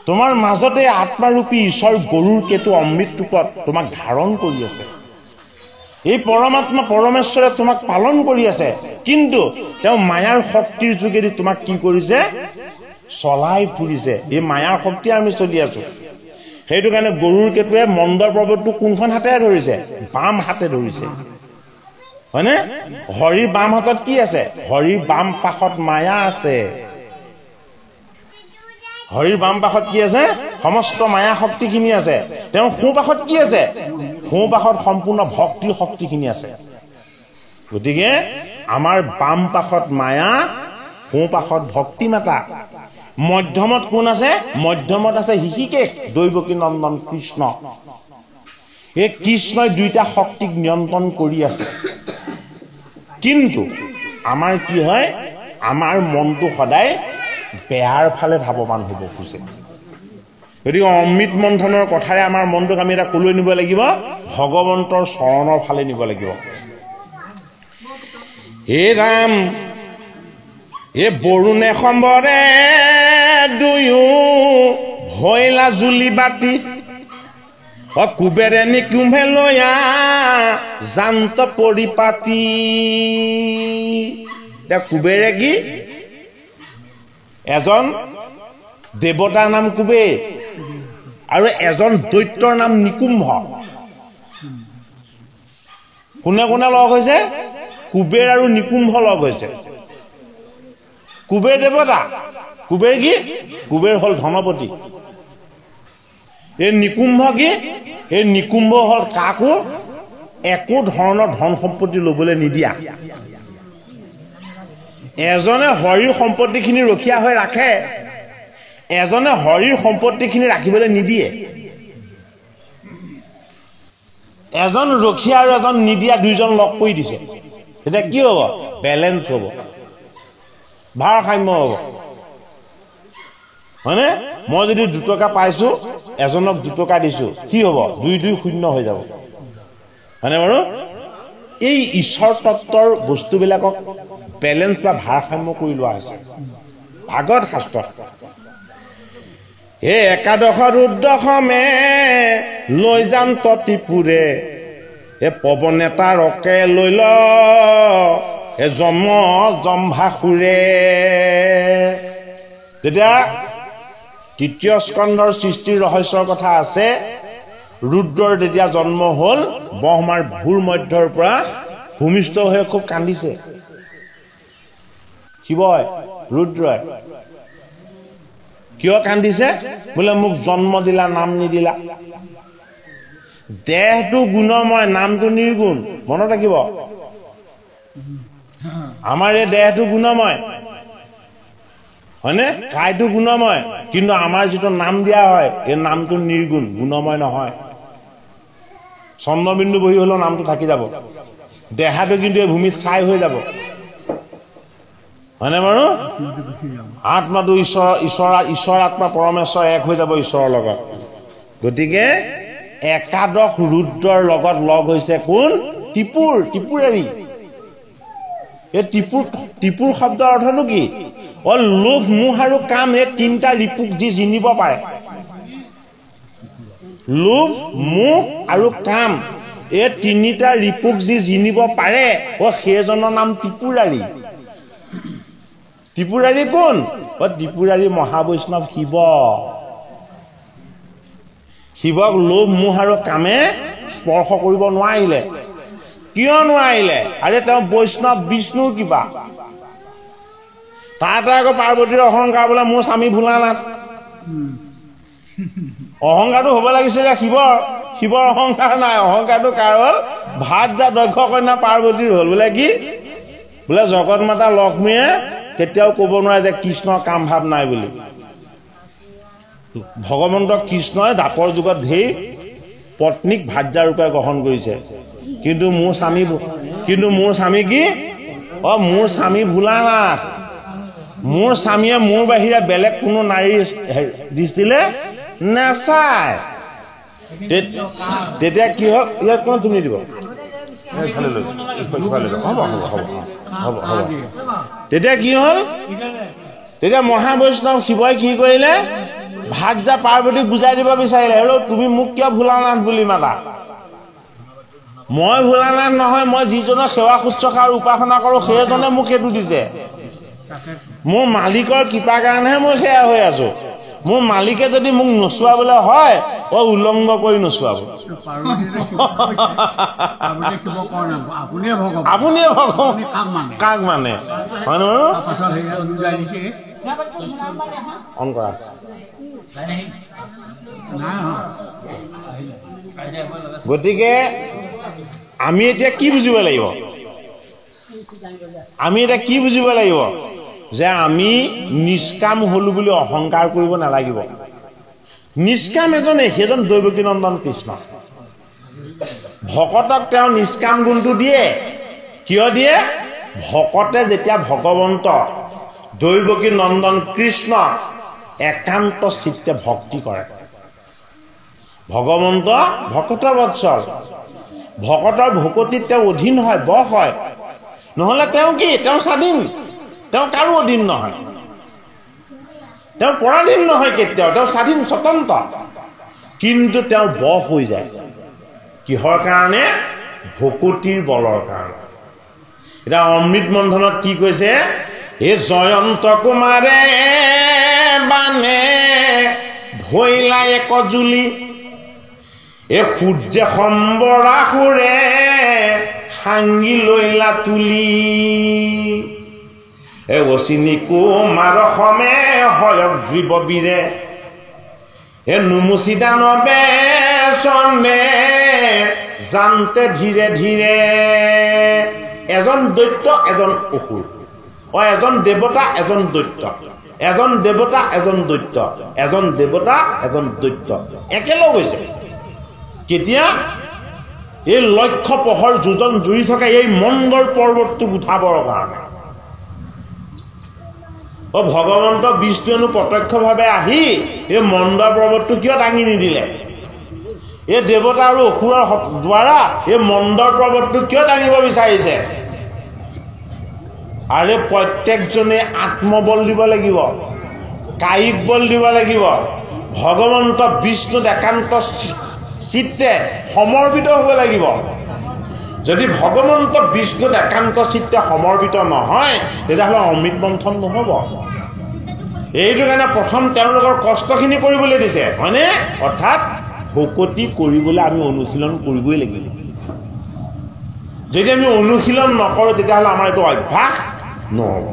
তোমাৰ মাজতে আত্মাৰূপী ঈশ্বৰ গৰুৰ কেতু অমৃত ৰূপত তোমাক ধাৰণ কৰি আছে এই পৰমাত্মা পৰমেশ্বৰে তোমাক পালন কৰি আছে কিন্তু তেওঁ মায়াৰ শক্তিৰ যোগেদি তোমাক কি কৰিছে চলাই ফুৰিছে এই মায়াৰ শক্তি আমি চলি আছো সেইটো কাৰণে গৰুৰ কেতুৱে মন্দৰ পৰ্বতটো কোনখন হাতেৰে ধৰিছে বাম হাতে ধৰিছে হয়নে হৰিৰ বাম হাতত কি আছে হৰিৰ বাম পাশত মায়া আছে হৰিৰ বাম পাশত কি আছে সমস্ত মায়া শক্তিখিনি আছে তেওঁৰ সোঁ পাশত কি আছে সোঁ পাশত সম্পূৰ্ণ ভক্তিৰ শক্তিখিনি আছে গতিকে আমাৰ বাম পাশত মায়া সোঁ পাশত ভক্তি মাতা মধ্যমত কোন আছে মধ্যমত আছে হৃষিকেশ দৈৱকী নন্দন কৃষ্ণ এই কৃষ্ণই দুইটা শক্তিক নিয়ন্ত্ৰণ কৰি আছে কিন্তু আমাৰ কি হয় আমাৰ মনটো সদায় বেয়াৰ ফালে ধাৱমান হ'ব খোজে গতিকে অমৃত মন্থনৰ কথাৰে আমাৰ মনটোক আমি এটা কলৈ নিব লাগিব ভগৱন্তৰ চৰণৰ ফালে নিব লাগিব হে ৰাম এ বৰুণে সম্বৰে দুয়ো ভৈলা জুলি বাতি কুবেৰে নিকুম্ভে লয়া জান্ত পৰিপাতি কুবেৰে কি এজন দেৱতাৰ নাম কুবেৰ আৰু এজন দৈত্যৰ নাম নিকুম্ভ কোনে কোনে লগ হৈছে কুবেৰ আৰু নিকুম্ভ লগ হৈছে কুবেৰ দেৱতা কুবেৰ কি কুবেৰ হল ধনপতি এই নিকুম্ভ কি এই নিকুম্ভ হল কাকো একো ধৰণৰ ধন সম্পত্তি ল'বলৈ নিদিয়া এজনে হৰিৰ সম্পত্তিখিনি ৰক্ষা হৈ ৰাখে এজনে হৰিৰ সম্পত্তিখিনি ৰাখিবলৈ নিদিয়ে এজন ৰক্ষা আৰু এজন নিদিয়া দুইজন লগ কৰি দিছে তেতিয়া কি হ'ব বেলেঞ্চ হ'ব ভাৰসাম্য হ'ব হয়নে মই যদি 2 টকা পাইছো এজনক 2 টকা দিছো কি হ'ব 2 শূন্য হৈ যাব হয়নে বাৰু এই ঈশ্বৰ তত্ত্বৰ বস্তুবিলাকক বেলেঞ্চ বা ভাৰসাম্য কৰি লোৱা হৈছে ভাগৱত শাস্ত্ৰত হে একাদশ ৰুদ্ৰসমে লৈ যাম ত্ৰিপুৰে এ পৱনেতা ৰকে লৈ ল এ জম্ভাসুৰে যেতিয়া তৃতীয় স্কন্ধৰ সৃষ্টিৰ ৰহস্যৰ কথা আছে ৰুদ্ৰৰ যেতিয়া জন্ম হ'ল ব্ৰহ্মাৰ ভূৰ মধ্যৰ পৰা ভূমিষ্ঠ হৈ খুব কান্দিছে শিৱই ৰুদ্ৰই কিয় কান্দিছে বোলে মোক জন্ম দিলা নাম নিদিলা দেহটো গুণময় নামটো নিৰ্গুণ মনত ৰাখিব আমাৰ এই দেহটো গুণময় হয়নে কাইটো গুণময় কিন্তু আমাৰ যিটো নাম দিয়া হয় এই নামটো নিৰ্গুণ গুণময় নহয় চন্দ্ৰবিন্দু বহি হলেও নামটো থাকি যাব দেহাটো কিন্তু এই ভূমিত ছাই হৈ যাব হয়নে বাৰু আত্মাটো ঈশ্বৰ আত্মা পৰমেশ্বৰ এক হৈ যাব ঈশ্বৰৰ লগত গতিকে একাদশ ৰুদ্ৰৰ লগত লগ হৈছে কোন ত্ৰিপুৰাৰী এই ত্ৰিপুৰ শব্দৰ অৰ্থটো কি লোভ মোহ আৰু কাম এই 3টা ৰিপুক যি জিনিব পাৰে লোভ, মোহ আৰু কাম, এই তিনিটা ৰিপুক যি জিনিব পাৰে সেইজনৰ নাম ত্ৰিপুৰাৰী। ত্ৰিপুৰাৰী কোন? ত্ৰিপুৰাৰী মহাবৈষ্ণৱ শিৱ। শিৱক লোভ, মোহ আৰু কামে স্পৰ্শ কৰিব নোৱাৰিলে। কিয় নোৱাৰিলে? আৰে তেওঁ বৈষ্ণৱ, বিষ্ণুৰ কিবা। তাতে আকৌ পাৰ্বতীৰ অহংকাৰ বোলে মোৰ স্বামী ভোলানাথ। অহংকাৰটো হ'ব লাগিছিলে শিৱৰ। শিৱৰ অহংকাৰ নাই। অহংকাৰটো কাৰ হ'ল? ভাত যা দক্ষ কন্যা পাৰ্বতীৰ হ'ল। বোলে কি? বোলে জগত মাতা লক্ষ্মীয়ে কেতিয়াও ক'ব নোৱাৰে যে কৃষ্ণৰ কাম ভাৱ নাই বুলি। ভগৱন্ত কৃষ্ণই দাপৰ যুগত ধেৰ পত্নীক ভাৰ্যা ৰূপে গ্ৰহণ কৰিছে। কিন্তু মোৰ স্বামী কি? মোৰ স্বামী ভোলানাথ। মোৰ স্বামীয়ে মোৰ বাহিৰে বেলেগ কোনো নাৰীৰ দৃষ্টিলে নাচায়। তেতিয়া কি হ'ল? ইয়াত কোন তুমি দিব? তেতিয়া কি হ'ল? তেতিয়া মহাবৈষ্ণৱ শিৱই কি কৰিলে? ভাৰ্যা পাৰ্বতীক বুজাই দিব বিচাৰিলে, তুমি মোক কিয় ভোলানাথ বুলি মাতা? মই ভোলানাথ নহয়, মই যিজনক সেৱা শুশ্ৰূষা আৰু উপাসনা কৰোঁ সেইজনে মোক সেইটো দিছে। মোৰ মালিকৰ কৃপাৰ কাৰণেহে মই সেয়া হৈ আছো। মোৰ মালিকে যদি মোক নচুৱাবলৈ হয় উলংগ কৰি নচুৱাব। আপুনিয়ে ভগৱান, কাক মানে? হয় নহয়? অন কৰা। গতিকে আমি এতিয়া কি বুজিব লাগিব? যে আমি নিষ্কাম হলো বুলি অহংকাৰ কৰিব নালাগিব। নিষ্কাম এজনে, সেইজন দৈৱকী নন্দন কৃষ্ণ। ভকতক তেওঁ নিষ্কাম গুণটো দিয়ে। কিয় দিয়ে? ভকতে যেতিয়া ভগৱন্ত দৈৱকী নন্দন কৃষ্ণ একান্ত চিত্তে ভক্তি কৰে। ভগৱন্ত ভকত বৎসল। ভকতৰ ভকতিত তেওঁ অধীন হয়, বশ হয়। নহলে তেওঁ কি? তেওঁ স্বাধীন। তেওঁ কাৰো অধীন নহয়। তেওঁ পৰাধীন নহয় কেতিয়াও। তেওঁ স্বাধীন, স্বতন্ত্ৰ। কিন্তু তেওঁ বশ হৈ যায়। কিহৰ কাৰণে? ভকতিৰ বলৰ কাৰণে। এতিয়া অমৃত মন্থনত কি কৈছে? এই জয়ন্ত কুমাৰে বানে ভৈলা এক জুলি, এই সূৰ্য সম্বৰাসুৰে সাংগি লৈলা তুলি, এই অচিনি কুমাৰ সমে হয়গ্ৰীৱ বীৰে, এই নুমুচি দানৱে চনে জানতে ধীৰে ধীৰে। এজন দৈত্য, এজন অসুৰ। এজন দেৱতা, এজন দৈত্য। এজন দেৱতা, এজন দৈত্য। এজন দেৱতা, এজন দৈত্য একেলগ হৈছে। কেতিয়া? এই লক্ষ্য পোহৰ যোজন জুৰি থকা এই মন্দৰ পৰ্বতটোক উঠাবৰ কাৰণে। ভগৱন্ত বিষ্ণুৱেনো প্ৰত্যক্ষভাৱে আহি এই মন্দৰ পৰ্বতটো কিয় দাঙি নিদিলে? এই দেৱতা আৰু অসুৰৰ দ্বাৰা এই মন্দৰ পৰ্বতটো কিয় দাঙিব বিচাৰিছে? আৰে প্ৰত্যেকজনে আত্মবল দিব লাগিব, কায়িক বল দিব লাগিব। ভগৱন্ত বিষ্ণুত একান্ত চিত্তে সমৰ্পিত হ'ব লাগিব। যদি ভগৱন্ত বিষ্ণুত একান্ত চিত্তে সমৰ্পিত নহয় তেতিয়াহ'লে অমৃত মন্থন নহ'ব। এইটো কাৰণে প্ৰথম তেওঁলোকৰ কষ্টখিনি কৰিবলৈ দিছে, হয়নে? অৰ্থাৎ ভকতি কৰিবলৈ আমি অনুশীলন কৰিবই লাগিব। যদি আমি অনুশীলন নকৰোঁ তেতিয়াহ'লে আমাৰ এইটো অভ্যাস নহ'ব।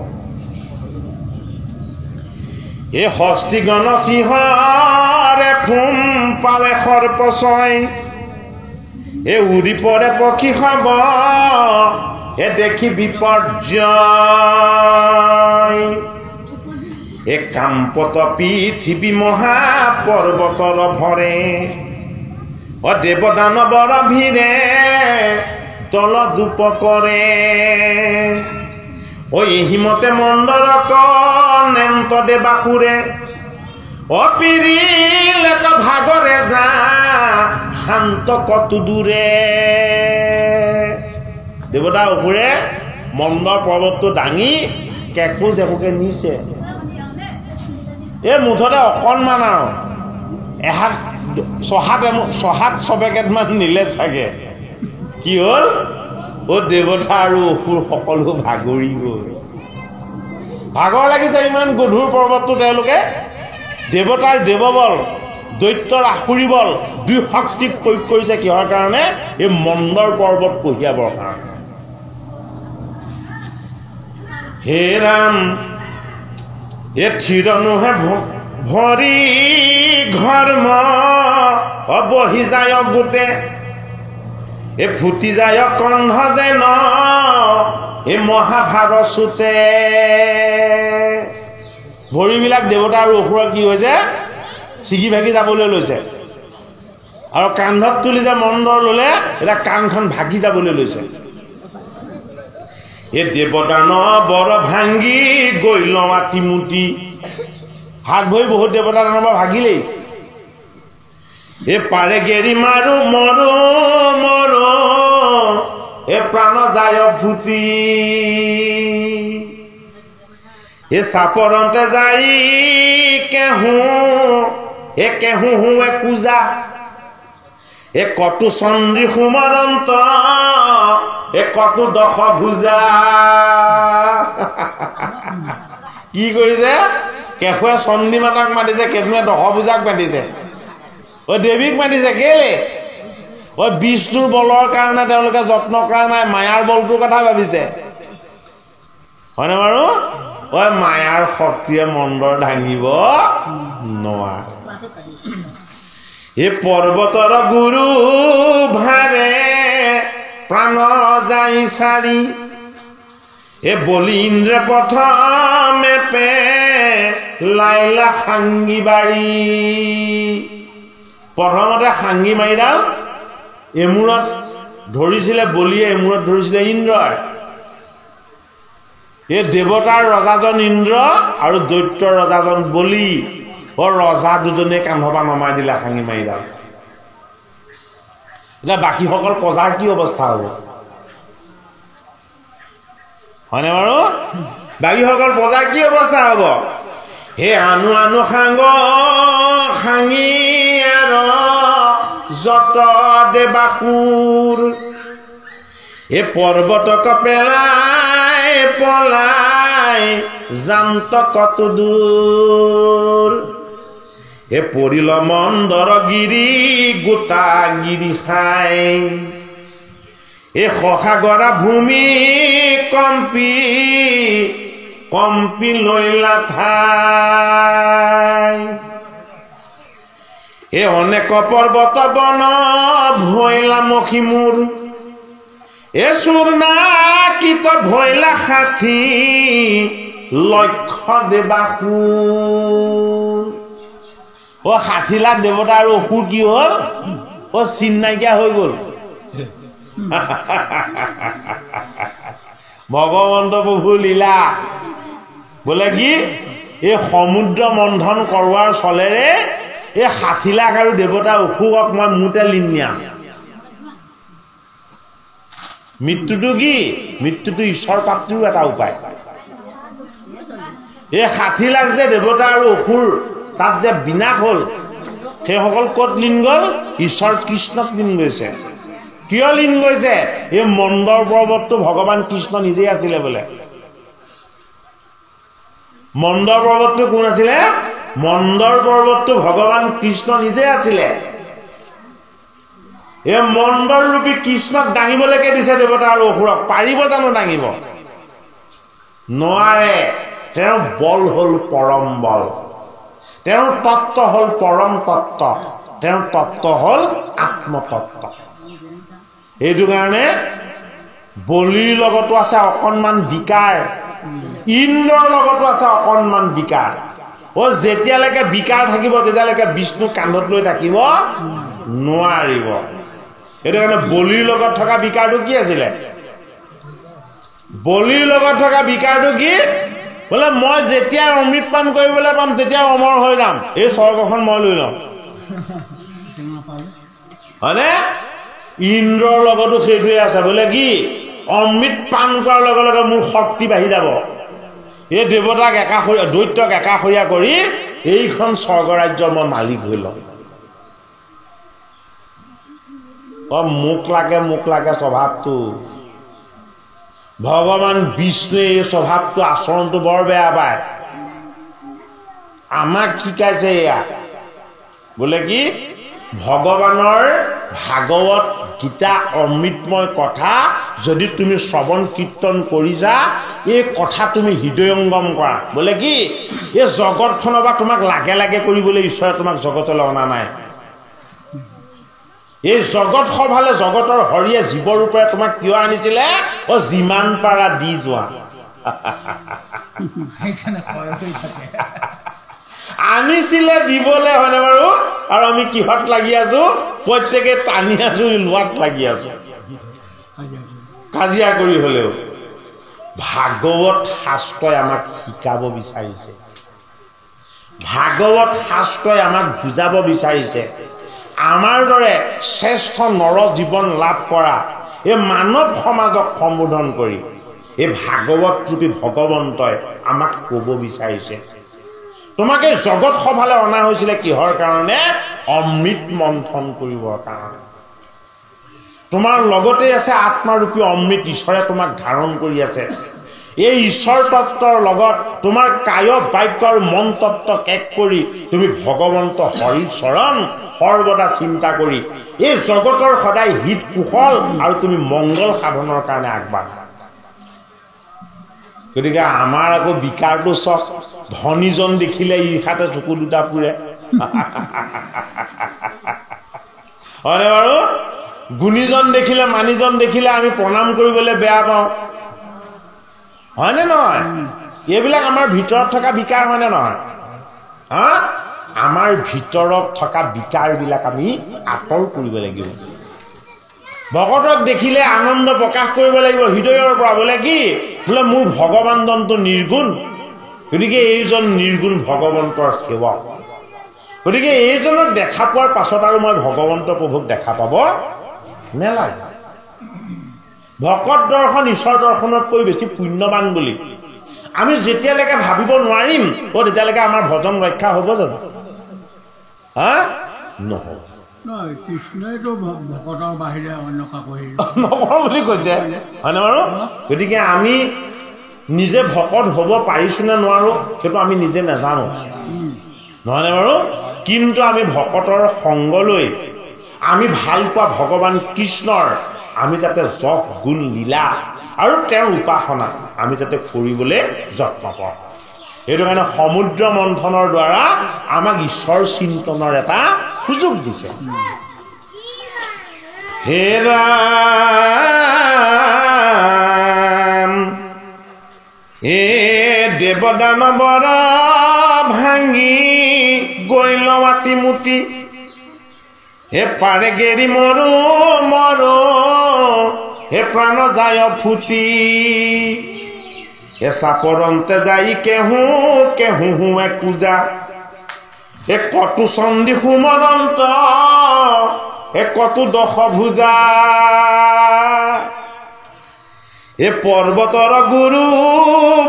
এই হস্তি গণ সিংহৰে ফুম পাৱে সৰ্পচয়, এই উৰি পৰে পক্ষী খাব, এ দেখি বিপৰ্যয়, এ কাম্পত পৃথিৱী মহাপৰ্বতৰ ভৰে, দেৱদানৱৰ ভিৰে তলদূপ কৰে, হিমতে মন্দৰক নেন্ত দেৱাসুৰে, অপিৰিলেক ভাগৰে যা শান্ত কতু দূৰে। দেৱতা অসুৰে মন্দৰ পৰ্বতটো দাঙি কেকু জেকুকে নিছে। এই মুঠতে অকণমান আৰু এহাত চহাত চবেকেটমান নিলে চাগে কি হ'ল দেৱতা আৰু অসুৰ সকলো ভাগৰি গ'ল ভাগৰ লাগিছে ইমান গধুৰ পৰ্বতটো তেওঁলোকে দেৱতাৰ দেৱবল দৈত্যৰ আসুৰী বল দুই শক্তিক প্ৰয়োগ কৰিছে কিহৰ কাৰণে এই মন্দৰ পৰ্বত কঢ়িয়াবৰ কাৰণে হে ৰাম এ থিৰনুহে ভৰি ঘৰ্ম বহি যায় গোটে এ ফুটি যায় কন্ধ যেন এই মহাভাৰততে ভৰিবিলাক দেৱতা আৰু অসুৰৰ কি হৈছে ছিগি ভাগি যাবলৈ লৈছে আৰু কান্ধত তুলি যে মন্দৰ ললে এটা কাণখন ভাগি যাবলৈ লৈছে এই দেৱদান বৰ ভাঙি গৈল মাতিমুটি হাত ভৰি বহুত দেৱদানৰ পৰা ভাগিলেই এই পাৰে গেৰি মাৰো মৰো মৰো এ প্ৰাণ যায় ফুটি এ চাপৰতে যাই কেহু এ কুজা এ কটু চন্দ্ৰী সুমৰন্ত এ কটু দশ ভুজা কি কৰিছে কেহুৱে চন্দ্ৰী মাতাক মাতিছে কেহুৱে দশ ভুজাক মাতিছে দেৱীক মাতিছে কেলে বিষ্ণুৰ বলৰ কাৰণে তেওঁলোকে যত্ন কৰা নাই মায়াৰ বলটোৰ কথা ভাবিছে হয়নে বাৰু মায়াৰ শক্তিয়ে মন্দৰ দাঙিব নোৱাৰে এই পৰ্বতৰ গুৰু ভাৰে প্ৰাণ যাই চাৰি এই বলি ইন্দ্ৰ প্ৰথমে পে লাইলা সাংগী বাৰী প্ৰথমতে সাংগী মাৰিডাল এমূৰত ধৰিছিলে বলিয়ে এমূৰত ধৰিছিলে ইন্দ্ৰই এই দেৱতাৰ ৰজাজন ইন্দ্ৰ আৰু দৈত্যৰ ৰজাজন বলি ৰজা দুজনে কান্ধৰ পৰা নমাই দিলে সাংগী মাৰিডাল এতিয়া বাকীসকল প্ৰজাৰ কি অৱস্থা হ'ব হয়নে বাৰু বাকীসকল প্ৰজাৰ কি অৱস্থা হ'ব হে আনু আনু সাংগ সাঙি আৰু যত দেৱাসুৰ এ পৰ্বতক পেলাই পলাই জান্ত কত দূৰ এ পৰিল মন্দৰ গিৰি গোটা গিৰি খাই এ সসাগৰা ভূমি কম্পি লৈলা ঠাই এ অনেক পৰ্বত বন ভৈলা মখি মূৰ এ চূৰ্ণাকিত ভৈলা ষাঠি লক্ষ্য দেৱাসুৰ 60 লাখ দেৱতা আৰু অসুৰ কি হ'ল চিন নাইকিয়া হৈ গ'ল ভগৱন্ত প্ৰভু লীলা বোলে কি এই সমুদ্ৰ মন্থন কৰোৱাৰ চলেৰে এই 60 লাখ আৰু দেৱতা অসুৰক মই মুতে লিন নিয়াম মৃত্যুটো কি মৃত্যুটো ঈশ্বৰ প্ৰাপ্তিৰো এটা উপায় এই 60 লাখ যে দেৱতা আৰু অসুৰ তাত যে বিনাশ হ'ল সেইসকল ক'ত লিন গ'ল ঈশ্বৰ কৃষ্ণক লিন গৈছে কিয় লিন গৈছে এই মন্দৰ পৰ্বতটো ভগৱান কৃষ্ণ নিজেই আছিলে বোলে মন্দৰ পৰ্বতটো কোন আছিলে মন্দৰ পৰ্বতটো ভগৱান কৃষ্ণ নিজে আছিলে এই মন্দৰ ৰূপী কৃষ্ণক দাঙিবলৈকে দিছে দেৱতা আৰু অসুৰক পাৰিব জানো দাঙিব নোৱাৰে তেওঁৰ বল হ'ল পৰম বল তেওঁৰ তত্ত্ব হ'ল পৰম তত্ত্ব তেওঁৰ তত্ত্ব হ'ল আত্মতত্ত্ব এইটো কাৰণে বলিৰ লগতো আছে অকণমান বিকাৰ ইন্দ্ৰৰ লগতো আছে অকণমান বিকাৰ যেতিয়ালৈকে বিকাৰ থাকিব তেতিয়ালৈকে বিষ্ণু কান্ধত লৈ থাকিব নোৱাৰিব এইটো কাৰণে বলিৰ লগত থকা বিকাৰটো কি আছিলে বলিৰ লগত থকা বিকাৰটো কি বোলে মই যেতিয়া অমৃত পান কৰিবলৈ পাম তেতিয়া অমৰ হৈ যাম এই স্বৰ্গখন মই লৈ লম হয়নে ইন্দ্ৰৰ লগতো সেইটোৱে আছে বোলে কি অমৃত পান কৰাৰ লগে লগে মোৰ শক্তি বাঢ়ি যাব এই দেৱতাক একাষৰীয়া দৈত্যক একাষৰীয়া কৰি এইখন স্বৰ্গ ৰাজ্যৰ মই মালিক হৈ লম মোক লাগে স্বভাৱটো ভগৱান বিষ্ণুৱে এই স্বভাৱটো আচৰণটো বৰ বেয়া পায় আমাক শিকাইছে এয়া বোলে কি ভগৱানৰ ভাগৱত গীতা অমৃতময় কথা যদি তুমি শ্ৰৱণ কীৰ্তন কৰিছা এই কথা তুমি হৃদয়ংগম কৰা বোলে কি এই জগতখনৰ পৰা তোমাক লাগে কৰিবলৈ ঈশ্বৰে তোমাক জগতলৈ অনা নাই এই জগত সভালে জগতৰ হৰিয়ে জীৱৰ ৰূপে তোমাক কিয় আনিছিলে যিমান পাৰা দি যোৱা আনিছিলে দিবলে হয়নে বাৰু আৰু আমি কিহত লাগি আছো প্ৰত্যেকে টানি আছো লোৱাত লাগি আছো কাজিয়া কৰি হলেও ভাগৱত শাস্ত্ৰই আমাক শিকাব বিচাৰিছে ভাগৱত শাস্ত্ৰই আমাক বুজাব বিচাৰিছে আমাৰ দৰে শ্ৰেষ্ঠ নৰ জীৱন লাভ কৰা এই মানৱ সমাজক সম্বোধন কৰি এই ভাগৱত ৰূপী ভগৱন্তই আমাক ক'ব বিচাৰিছে তোমাকে জগত সভালে অনা হৈছিলে কিহৰ কাৰণে অমৃত মন্থন কৰিবৰ কাৰণে তোমাৰ লগতে আছে আত্মাৰূপী অমৃত ঈশ্বৰে তোমাক ধাৰণ কৰি আছে এই ঈশ্বৰ তত্ত্বৰ লগত তোমাৰ কায় বাক্য আৰু মন তত্ত্বক এক কৰি তুমি ভগৱন্ত হৰিৰ চৰণ সৰ্বদা চিন্তা কৰি এই জগতৰ সদায় হিত কুশল আৰু তুমি মংগল সাধনৰ কাৰণে আগবাঢ়া গতিকে আমাৰ আকৌ বিকাৰটো চক ধনীজন দেখিলে ইহাতে চকু দুটা পুৰে হয়নে বাৰু গুণীজন দেখিলে মানিজন দেখিলে আমি প্ৰণাম কৰিবলৈ বেয়া পাওঁ হয়নে নহয় এইবিলাক আমাৰ ভিতৰত থকা বিকাৰ হয়নে নহয় হা আমাৰ ভিতৰত থকা বিকাৰবিলাক আমি আঁতৰ কৰিব লাগিব ভগতক দেখিলে আনন্দ প্ৰকাশ কৰিব লাগিব হৃদয়ৰ পৰা বোলে কি বোলে মোৰ ভগৱানজনটো নিৰ্গুণ গতিকে এইজন নিৰ্গুণ ভগৱন্তৰ সেৱক গতিকে এইজনক দেখা পোৱাৰ পাছত আৰু মই ভগৱন্ত প্ৰভুক দেখা পাব নেলাগে ভকত দৰ্শন ঈশ্বৰ দৰ্শনতকৈ বেছি পুণ্যৱান বুলি আমি যেতিয়ালৈকে ভাবিব নোৱাৰিম তেতিয়ালৈকে আমাৰ ভজন ৰক্ষা হ'ব জানো হা নহ'ব কৃষ্ণইতো ভকতৰ বাহিৰে অন্য কাকো নকৰোঁ বুলি কৈছে হয়নে বাৰু গতিকে আমি নিজে ভকত হ'ব পাৰিছো নে নোৱাৰো সেইটো আমি নিজে নাজানো নহয়নে বাৰু কিন্তু আমি ভকতৰ সংগ লৈ আমি ভাল পোৱা ভগৱান কৃষ্ণৰ আমি যাতে যশ গুণ লীলা আৰু তেওঁৰ উপাসনা আমি যাতে কৰিবলৈ যত্ন কৰোঁ এইটো কাৰণে সমুদ্ৰ মন্থনৰ দ্বাৰা আমাক ঈশ্বৰ চিন্তনৰ এটা সুযোগ দিছে হে ৰাম এ দেৱদানৱৰ ভাঙি গৈল মাতি মুতি হে পাৰে গেৰি মৰো মৰো হে প্ৰাণ যায় ফুটি এ চাপৰন্তে যাই কেহু কেহু হুৱে কুজা এ কটু চন্দী সুমৰন্ত এ কটু দশ ভুজা এ পৰ্বতৰ গুৰু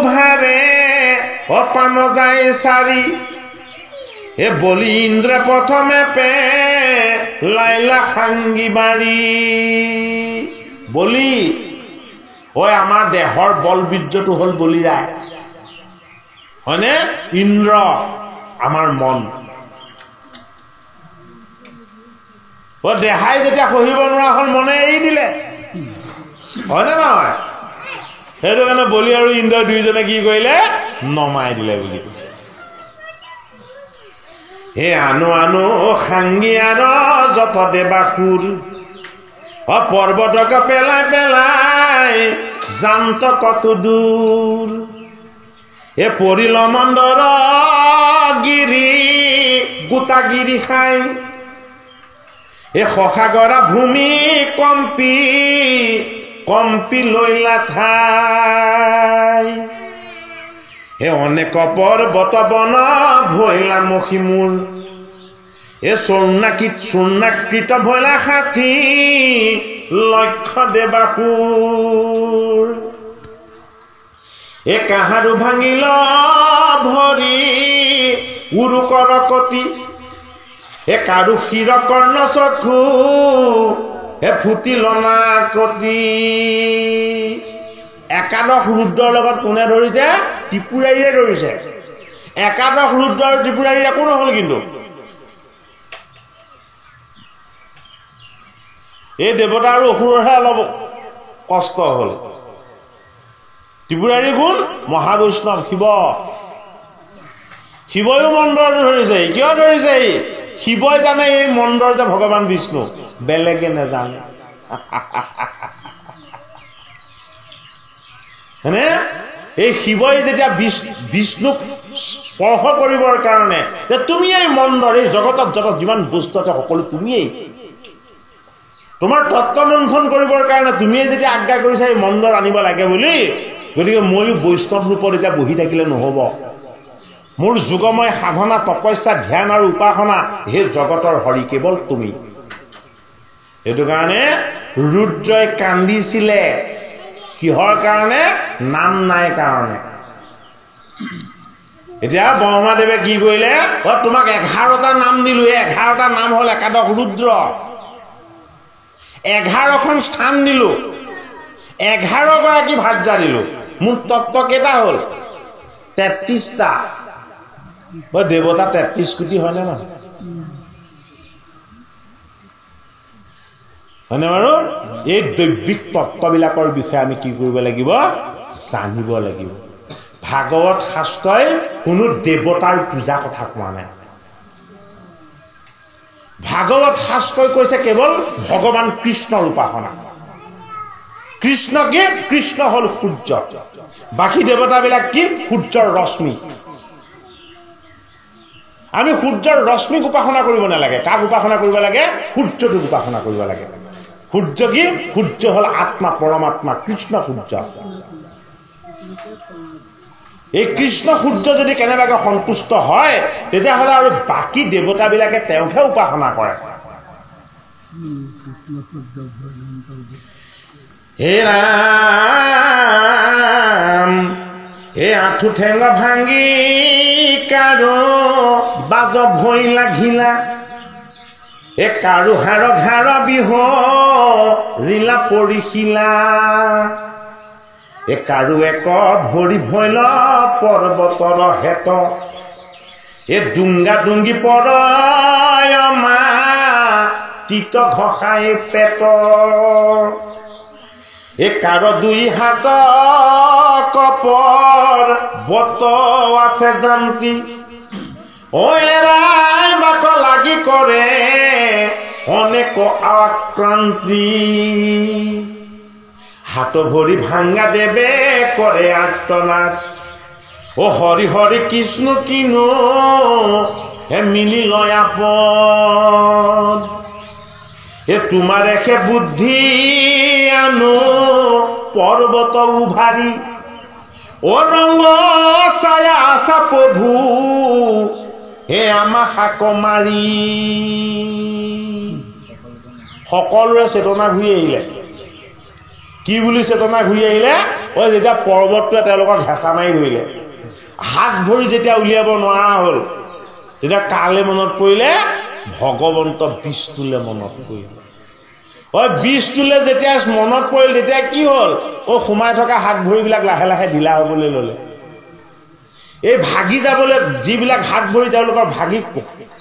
ভাৰে অপান যায় চাৰি এ বলি ইন্দ্ৰে প্ৰথমে পে লাইলা সাংগী বাৰী বলি আমাৰ দেহৰ বল বীৰ্যটো হ'ল বলিৰাই হয়নে ইন্দ্ৰ আমাৰ মন দেহাই যেতিয়া সহিব নোৱাৰা হ'ল মনে এৰি দিলে হয়নে নহয় সেইটো কাৰণে বলি আৰু ইন্দ্ৰ দুইজনে কি কৰিলে নমাই দিলে বুলি কৈছে হে আনো আনো সাংগী আনো যত দেৱাসুৰ পৰ্বতক পেলাই পেলাই জান্ত কত দূৰ এ পৰিল মন্দৰ গিৰি গোটা গিৰি খাই এ সসাগৰা ভূমি কম্পি কম্পি লৈলা ঠাই হে অনেক পৰ্বত বন ভৈলা মখি মূৰ এ চূৰ্ণাকৃত ভৈলা ষাঠি লক্ষ্য দেৱাসুৰ এ কাহাৰো ভাঙিল ভৰি উৰুকৰ কতি এ কাৰো শিৰ কৰ্ণ চক্ষু হে ফুটিলনা কতি একাদশ ৰুদ্ৰৰ লগত কোনে ধৰিছে? ত্ৰিপুৰাৰীয়ে ধৰিছে। একাদশ ৰুদ্ৰ আৰু ত্ৰিপুৰাৰীৰ একো নহল, কিন্তু এই দেৱতা আৰু অসুৰৰহে অলপ কষ্ট হল। ত্ৰিপুৰাৰী কোন? মহাবৈষ্ণৱ শিৱ। শিৱয়ো মন্দৰ ধৰিছে। কিয় ধৰিছে? শিৱই জানে এই মন্দৰ যে ভগৱান বিষ্ণু, বেলেগে নেজানে। হয়নে? এই শিৱই যেতিয়া বিষ্ণুক স্পৰ্শ কৰিবৰ কাৰণে যে তুমিয়েই মন্দৰ, এই জগতত যত যিমান বস্তু আছে সকলো তুমিয়েই, তোমাৰ তত্ত্ব মন্থন কৰিবৰ কাৰণে তুমিয়েই যেতিয়া আজ্ঞা কৰিছা এই মন্দৰ আনিব লাগে বুলি, গতিকে ময়ো বৈষ্ণৱ ৰূপত এতিয়া বহি থাকিলে নহব। মোৰ যোগময় সাধনা, তপস্যা, ধ্যান আৰু উপাসনা, সেই জগতৰ হৰি কেৱল তুমি। সেইটো কাৰণে ৰুদ্ৰই কান্দিছিলে। কিহৰ কাৰণে? নাম নাই কাৰণে। এতিয়া ব্ৰহ্মাদেৱে কি কৰিলে? তোমাক 11টা নাম দিলো। এই 11টা নাম হল একাদশ ৰুদ্ৰ। 11খন স্থান দিলো, 11 গৰাকী ভাৰ্যা দিলো। মোৰ তত্ত্ব কেইটা হল? 33টা। দেৱতা 33 কোটি হয়নে নহয়? হয়নে বাৰু? এই দৈবিক তত্ত্ববিলাকৰ বিষয়ে আমি কি কৰিব লাগিব? জানিব লাগিব। ভাগৱত শাস্ত্ৰই কোনো দেৱতাৰ পূজা কথা কোৱা নাই। ভাগৱত শাস্ত্ৰই কৈছে কেৱল ভগৱান কৃষ্ণৰ উপাসনা। কৃষ্ণ কি? কৃষ্ণ হল সূৰ্য। বাকী দেৱতাবিলাক কি? সূৰ্যৰ ৰশ্মি। আমি সূৰ্যৰ ৰশ্মিক উপাসনা কৰিব নালাগে। কাক উপাসনা কৰিব লাগে? সূৰ্যটোক উপাসনা কৰিব লাগে। সূৰ্য কি? সূৰ্য হল আত্মা, পৰমাত্মা, কৃষ্ণ সূৰ্য। এই কৃষ্ণ সূৰ্য যদি কেনেবাকৈ সন্তুষ্ট হয়, তেতিয়াহ'লে আৰু বাকী দেৱতাবিলাকে তেওঁকহে উপাসনা কৰে। হে ৰাম, হে আঁঠু ঠেঙ ভাঙি কাৰো বাজ ভৈ লাগিলা, এ কাৰো হাড় ঘাড় বিহ ৰিলা পৰিশিলা, এ কাৰো এক ভৰি ভৈল পৰ্বতৰ হেত, এ ডুংগা ডুংগি পৰমা তিত ঘষাই পেট, এ কাৰ 2 হাত কপৰ বত আছে জান্তি, ও এৰাই বাক লাগি কৰে অনেক আক্ৰান্তি, হাত ভৰি ভাঙ্গা দেবে করে আর্তনাদ, ও হরি হরি কৃষ্ণ কিনো হে মিলি লয় আপদ, এ তোমার একে বুদ্ধি আনো পর্বত উভারি, ও রঙ্গ ছায়া আসা প্রভু হে আমা হাক মারি। সকলোৰে চেতনা ঘূৰি আহিলে। কি বুলি চেতনা ঘূৰি আহিলে? যেতিয়া পৰ্বতটোৱে তেওঁলোকক হেঁচা মাৰি ধৰিলে, হাত ভৰি যেতিয়া উলিয়াব নোৱাৰা হ'ল, তেতিয়া কালে মনত পৰিলে? ভগৱন্ত বিষ্ণুলে মনত পৰিলে। বিষ্ণুলে যেতিয়া মনত পৰিল, তেতিয়া কি হ'ল? সোমাই থকা হাত ভৰিবিলাক লাহে লাহে ঢিলা হ'বলৈ ল'লে। এই ভাগি যাবলৈ যিবিলাক হাত ভৰি তেওঁলোকৰ ভাগি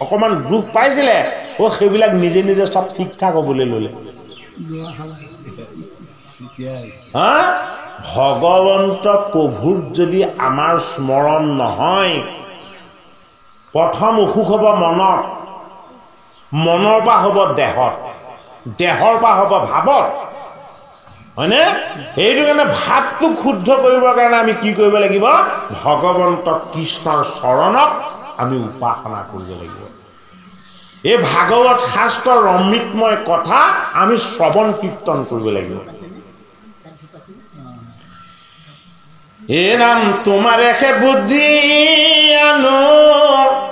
অকণমান দুখ পাইছিলে, সেইবিলাক নিজে নিজে চব ঠিক ঠাক হ'বলৈ ল'লে। ভগৱন্ত প্ৰভুক যদি আমাৰ স্মৰণ নহয়, প্ৰথম অসুখ হ'ব মনত, মনৰ পৰা হ'ব দেহত, দেহৰ পৰা হ'ব ভাৱত, হয়নে? সেইটো কাৰণে ভাৱটোক শুদ্ধ কৰিবৰ কাৰণে আমি কি কৰিব লাগিব? ভগৱন্ত কৃষ্ণৰ চৰণক আমি উপাসনা কৰিব লাগিব। এই ভাগৱত শাস্ত্ৰৰ অমৃতময় কথা আমি শ্ৰৱণ কীৰ্তন কৰিব লাগিব। হে ৰাম তোমাৰ একে বুদ্ধি আনো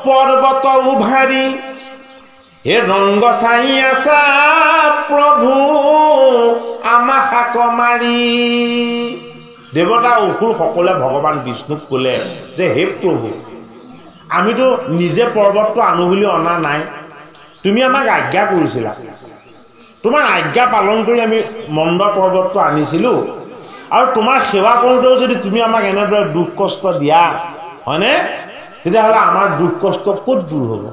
পৰ্বত উভাৰি, হে ৰঙ্গ চাই আসা প্ৰভু আমা হাক মাৰি। দেৱতা অসুৰ সকলে ভগৱান বিষ্ণুক ক'লে যে হে প্ৰভু, আমিতো নিজে পৰ্বতটো আনো বুলি অনা নাই, তুমি আমাক আজ্ঞা কৰিছিলা, তোমাৰ আজ্ঞা পালন কৰি আমি মন্দ পৰ্বতটো আনিছিলোঁ আৰু তোমাৰ সেৱা কৰোঁতেও যদি তুমি আমাক এনেদৰে দুখ কষ্ট দিয়া হয়নে তেতিয়াহ'লে আমাৰ দুখ কষ্ট ক'ত দূৰ হ'ব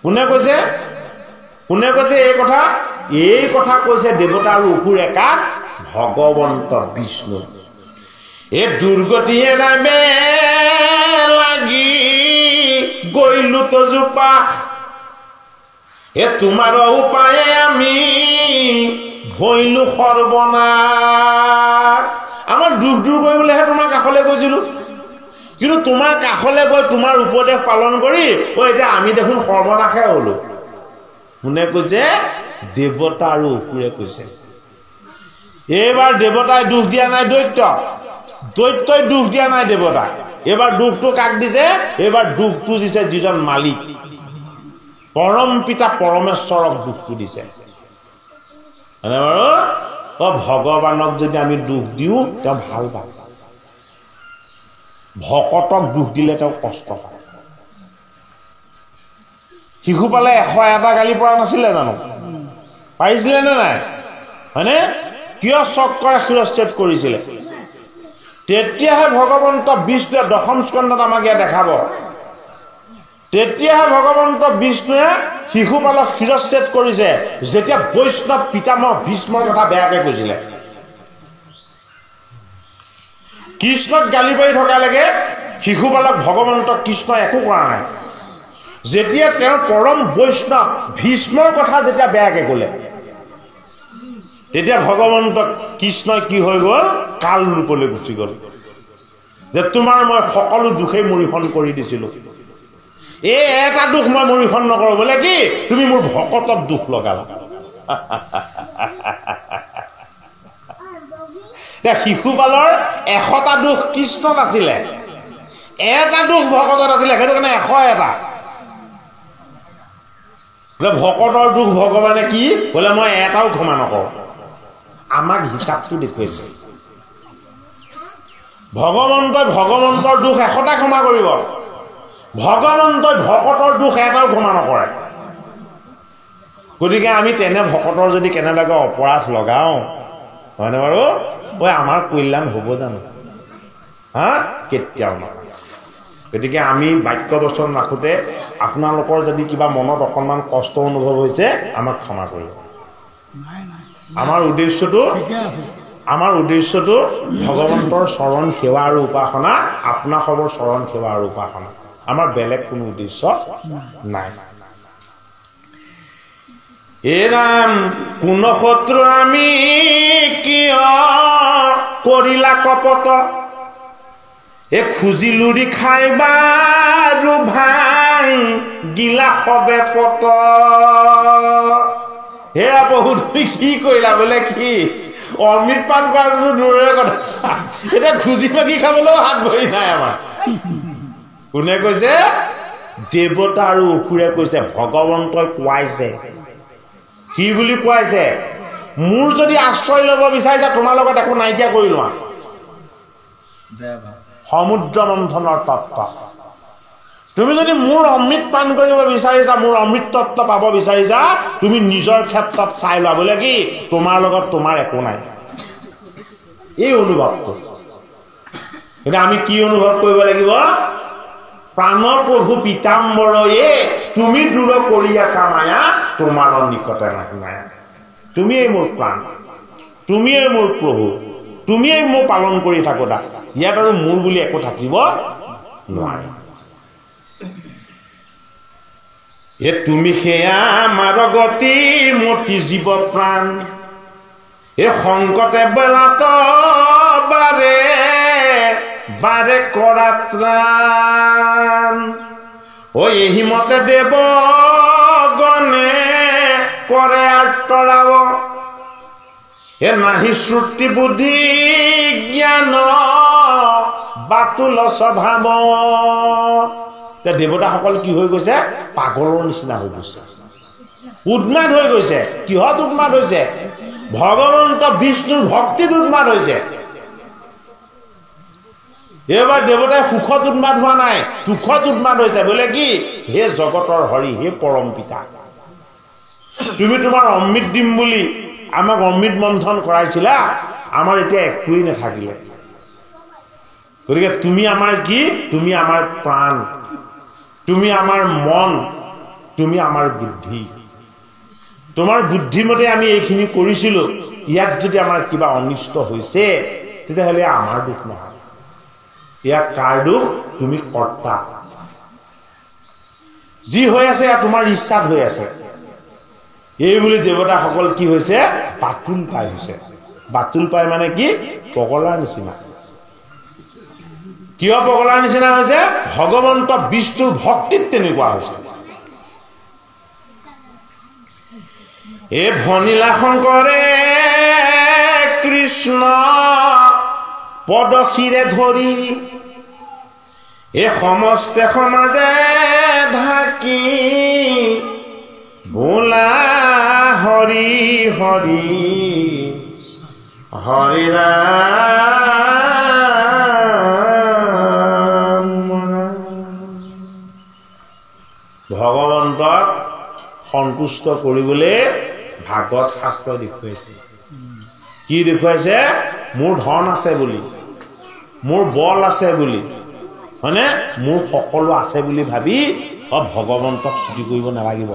কোনে কৈছে এই কথা কৈছে দেৱতা আৰু অসুৰ একাক ভগৱন্ত বিষ্ণু এই দুৰ্গতিয়ে নামে লাগি গৈলো তজোপা এ তোমাৰ উপায়ে আমি ভৈলো সৰ্বনাশ আমাৰ দুখ দূৰ কৰিবলৈহে তোমাৰ কাষলৈ গৈছিলোঁ কিন্তু তোমাৰ কাষলৈ গৈ তোমাৰ উপদেশ পালন কৰি এতিয়া আমি দেখোন সৰ্বনাশে হলো কোনে কৈছে দেৱতা আৰু অসুৰে কৈছে এইবাৰ দেৱতাই দুখ দিয়া নাই দৈত্যই দুখ দিয়া নাই দেৱতাক এইবাৰ দুখটো কাক দিছে এইবাৰ দুখটো দিছে যিজন মালিক পৰম পিতা পৰমেশ্বৰক দুখটো দিছে মানে বাৰু ভগৱানক যদি আমি দুখ দিওঁ তেওঁ ভাল পায় ভকতক দুখ দিলে তেওঁ কষ্ট পায় শিশুপালে 101টা গালি পৰা নাছিলে জানো পাৰিছিলে নে নাই হয়নে কিয় চক্ৰে শিৰচ্ছেদ কৰিছিলে তেতিয়াহে ভগৱন্ত বিষ্ণুৱে দশম স্কন্ধত আমাক ইয়াত দেখাব তেতিয়াহে ভগৱন্ত বিষ্ণুৱে শিশুপালক শিৰচ্ছেদ কৰিছে যেতিয়া বৈষ্ণৱ পিতামহ ভীষ্মৰ কথা বেয়াকে কৈছিলে কৃষ্ণক গালি পাৰি থকালৈকে শিশুপালক ভগৱন্ত কৃষ্ণ একো কৰা নাই যেতিয়া তেওঁৰ পৰম বৈষ্ণৱ ভীষ্মৰ কথা যেতিয়া বেয়াকে ক'লে তেতিয়া ভগৱন্ত কৃষ্ণই কি হৈ গ'ল কাল ৰূপলৈ গুচি গ'ল যে তোমাৰ মই সকলো দুখেই মৰিহন কৰি দিছিলোঁ এই এটা দুখ মই মৰিহন নকৰোঁ বোলে কি তুমি মোৰ ভকতক দুখ লগালা শিশুপালৰ 100টা দুখ কৃষ্ণত আছিলে এটা দুখ ভকতত আছিলে সেইটো কাৰণে 101টা বোলে ভকতৰ দুখ ভগৱানে কি বোলে মই এটাও ক্ষমা নকৰোঁ আমাক হিচাপটো দেখুৱাইছে ভগৱন্তই ভগৱন্তৰ দুখ 100টা ক্ষমা কৰিব ভগৱন্তই ভকতৰ দুখ এটাও ক্ষমা নকৰে গতিকে আমি তেনে ভকতৰ যদি কেনেবাকৈ অপৰাধ লগাওঁ হয়নে বাৰু আমাৰ কল্যাণ হ'ব জানো কেতিয়াও নহয় গতিকে আমি বাক্য বচন ৰাখোঁতে আপোনালোকৰ যদি কিবা মনত অকণমান কষ্ট অনুভৱ হৈছে আমাক ক্ষমা কৰিব আমাৰ উদ্দেশ্যটো ভগৱন্তৰ চৰণ সেৱা আৰু উপাসনা আপোনাৰ সবৰ চৰণ সেৱা আৰু উপাসনা আমাৰ বেলেগ কোনো উদ্দেশ্য নাই এৰাম কোন শত্ৰু আমি কিয় কৰিলা কপট খুজি লুৰি খাইবা আৰু ভাং গিলা সবে পত হেৰা বহু তুমি কি কৰিলা বোলে কি অমৃত পান কৰাটো দূৰৰে কথা এতিয়া খুজি মাগি খাবলৈও হাত ভৰি নাই আমাৰ কোনে কৈছে দেৱতা আৰু অসুৰে কৈছে ভগৱন্তই কোৱাইছে কি বুলি কোৱাইছে মোৰ যদি আশ্ৰয় ল'ব বিচাৰিছা তোমাৰ লগত একো নাইকিয়া কৰি লোৱা সমুদ্ৰ মন্থনৰ তত্ত্ব তুমি যদি মোৰ অমৃত পান কৰিব বিচাৰিছা মোৰ অমৃত তত্ত্ব পাব বিচাৰিছা তুমি নিজৰ ক্ষেত্ৰত চাই লোৱা বোলে কি তোমাৰ লগত তোমাৰ একো নাই এই অনুভৱটো এতিয়া আমি কি অনুভৱ কৰিব লাগিব প্ৰাণপ্ৰভু পীতাম্বৰয়ে তুমি দূৰ কৰি আছা মায়া তোমাৰ নিকটে নাহি মায়া তুমিয়েই মোৰ প্ৰাণ তুমিয়েই মোৰ প্ৰভু তুমিয়েই মোক পালন কৰি থাকোঁতা ইয়াত আৰু মোৰ বুলি একো থাকিব নোৱাৰে তুমি সেয়া আমাৰ গতি মতি জীৱ প্ৰাণ এই সংকটে বেলাত বাৰে বাৰে কৰা ত্ৰাণ এহিমতে দেৱ গণে কৰে আৰ্তৰাব নাহি শ্ৰুতি বুদ্ধি জ্ঞান বাতুল স্বভাৱ দেৱতাসকল কি হৈ গৈছে পাগলৰ নিচিনা হৈ গৈছে উন্মাদ হৈ গৈছে কিহত উন্মাদ হৈছে ভগৱন্ত বিষ্ণুৰ ভক্তিত উন্মাদ হৈছে এইবাৰ দেৱতাই সুখত উন্মাদ হোৱা নাই দুখত উন্মাদ হৈছে বোলে কি হে জগতৰ হৰি হে পৰম পিতা তুমি তোমাৰ অমৃত দিম বুলি আমাক অমৃত মন্থন কৰাইছিলা, আমাৰ এতিয়া একোৱেই নাথাকিলে। গতিকে তুমি আমাৰ কি? তুমি আমাৰ প্ৰাণ, তুমি আমাৰ মন, তুমি আমাৰ বুদ্ধি। তোমাৰ বুদ্ধিমতে আমি এইখিনি কৰিছিলো, ইয়াত যদি আমাৰ কিবা অনিষ্ট হৈছে তেতিয়াহ'লে আমাৰ দুখ নহয়। ইয়াত কাৰ দুখ? তুমি কৰ্তা। যি হৈ আছে ইয়াত তোমাৰ ইচ্ছাত হৈ আছে। এই বুলি দেৱতাসকল কি হৈছে? বাতুল পাই হৈছে। বাতুল পাই মানে কি? পগলাৰ নিচিনা। কিয় পগলাৰ নিচিনা হৈছে? ভগৱন্ত বিষ্ণুৰ ভক্তিত তেনেকুৱা হৈছে। এ ভনিলা শংকৰে কৃষ্ণ পদশিৰে ধৰি, এ সমস্তে সমাজে ঢাকি, বোলা হৰি হৰি হৰি ৰাম। ভগৱন্তক সন্তুষ্ট কৰিবলৈ ভাগৱত শাস্ত্ৰ দেখুৱাইছে। কি দেখুৱাইছে? মোৰ ধন আছে বুলি, মোৰ বল আছে বুলি, হয়নে? মোৰ সকলো আছে বুলি ভাবি ভগৱন্তক স্তুতি কৰিব নালাগিব।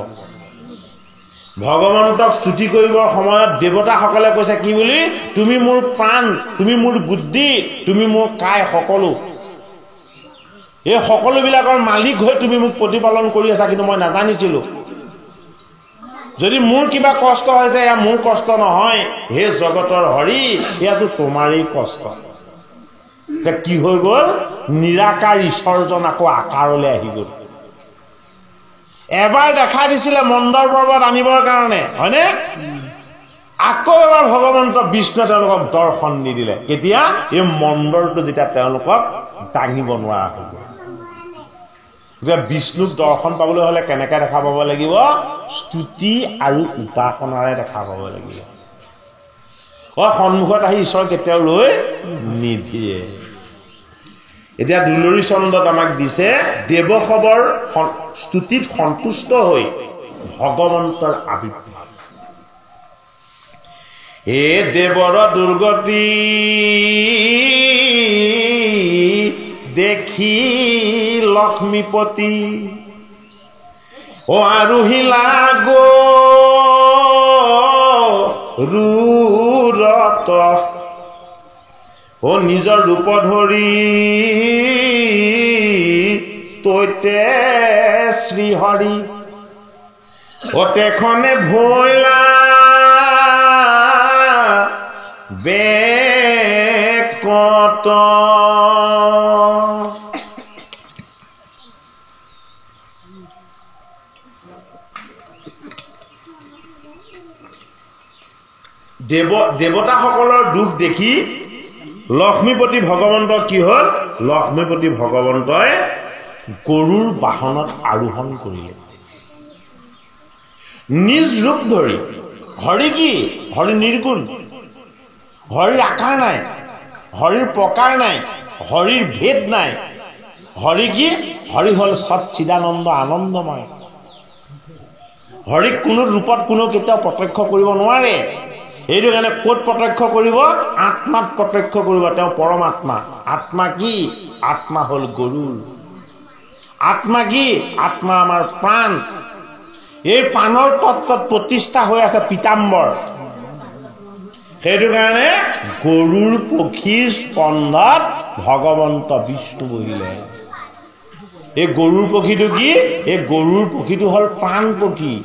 ভগৱন্তক স্তুতি কৰিবৰ সময়ত দেৱতাসকলে কৈছে কি বুলি? তুমি মোৰ প্ৰাণ, তুমি মোৰ বুদ্ধি, তুমি মোৰ কায়, সকলো। এই সকলোবিলাকৰ মালিক হৈ তুমি মোক প্ৰতিপালন কৰি আছা, কিন্তু মই নাজানিছিলো। যদি মোৰ কিবা কষ্ট হৈছে, এয়া মোৰ কষ্ট নহয়, হে জগতৰ হৰি, এয়াতো তোমাৰেই কষ্ট। এতিয়া কি হৈ গ'ল? নিৰাকাৰ ঈশ্বৰজন আকৌ আকাৰলৈ আহি গ'ল। এবাৰ দেখা দিছিলে মন্দৰ পৰ্বত আনিবৰ কাৰণে, হয়নে? আকৌ এবাৰ ভগৱন্ত বিষ্ণুৱে তেওঁলোকক দৰ্শন নিদিলে। কেতিয়া? এই মন্দৰটো যেতিয়া তেওঁলোকক দাঙিব নোৱাৰা হৈ গ'ল। গতিকে বিষ্ণুক দৰ্শন পাবলৈ হলে কেনেকে দেখা পাব লাগিব? স্তুতি আৰু উপাসনাৰে দেখা পাব লাগিব। সন্মুখত আহি ঈশ্বৰ কেতিয়াও ৰৈ নিদিয়ে। এতিয়া দুলৰী চন্দত আমাক দিছে, দেৱসৱৰ স্তুতিত সন্তুষ্ট হৈ ভগৱন্তৰ আবিৰ্ভাৱ। হে দেৱৰ দুৰ্গতি দেখি লক্ষ্মীপতি, আৰোহিলা গৰুৰত, নিজৰ ৰূপ ধৰি তৈতে শ্ৰীহৰি, তেখনে ভৈলা বেকত। দেৱতাসকলৰ দুখ দেখি লক্ষ্মীপতি ভগৱন্ত কি হ'ল? লক্ষ্মীপতি ভগৱন্তই গৰুৰ বাহনত আৰোহণ কৰিলে, নিজ ৰূপ ধৰি। হৰি কি? হৰি নিৰ্গুণ, হৰিৰ আকাৰ নাই, হৰিৰ প্ৰকাৰ নাই, হৰিৰ ভেদ নাই। হৰি কি? হৰি হ'ল সচ্চিদানন্দ, আনন্দময়। হৰিক কোনো ৰূপত কোনো কেতিয়াও প্ৰত্যক্ষ কৰিব নোৱাৰে। এইটো কাৰণে ক'ত প্ৰত্যক্ষ কৰিব? আত্মাত প্ৰত্যক্ষ কৰিব। তেওঁ পৰমাত্মা। আত্মা কি? আত্মা হ'ল গৰুৰ। আত্মা কি? আত্মা আমাৰ প্ৰাণ। এই প্ৰাণৰ তত্ত্বত প্ৰতিষ্ঠা হৈ আছে পীতাম্বৰ। সেইটো কাৰণে গৰুৰ পক্ষীৰ স্পন্দত ভগৱন্ত বিষ্ণু বহিলে। এই গৰুৰ পক্ষীটো কি? এই গৰুৰ পক্ষীটো হ'ল প্ৰাণ পক্ষী।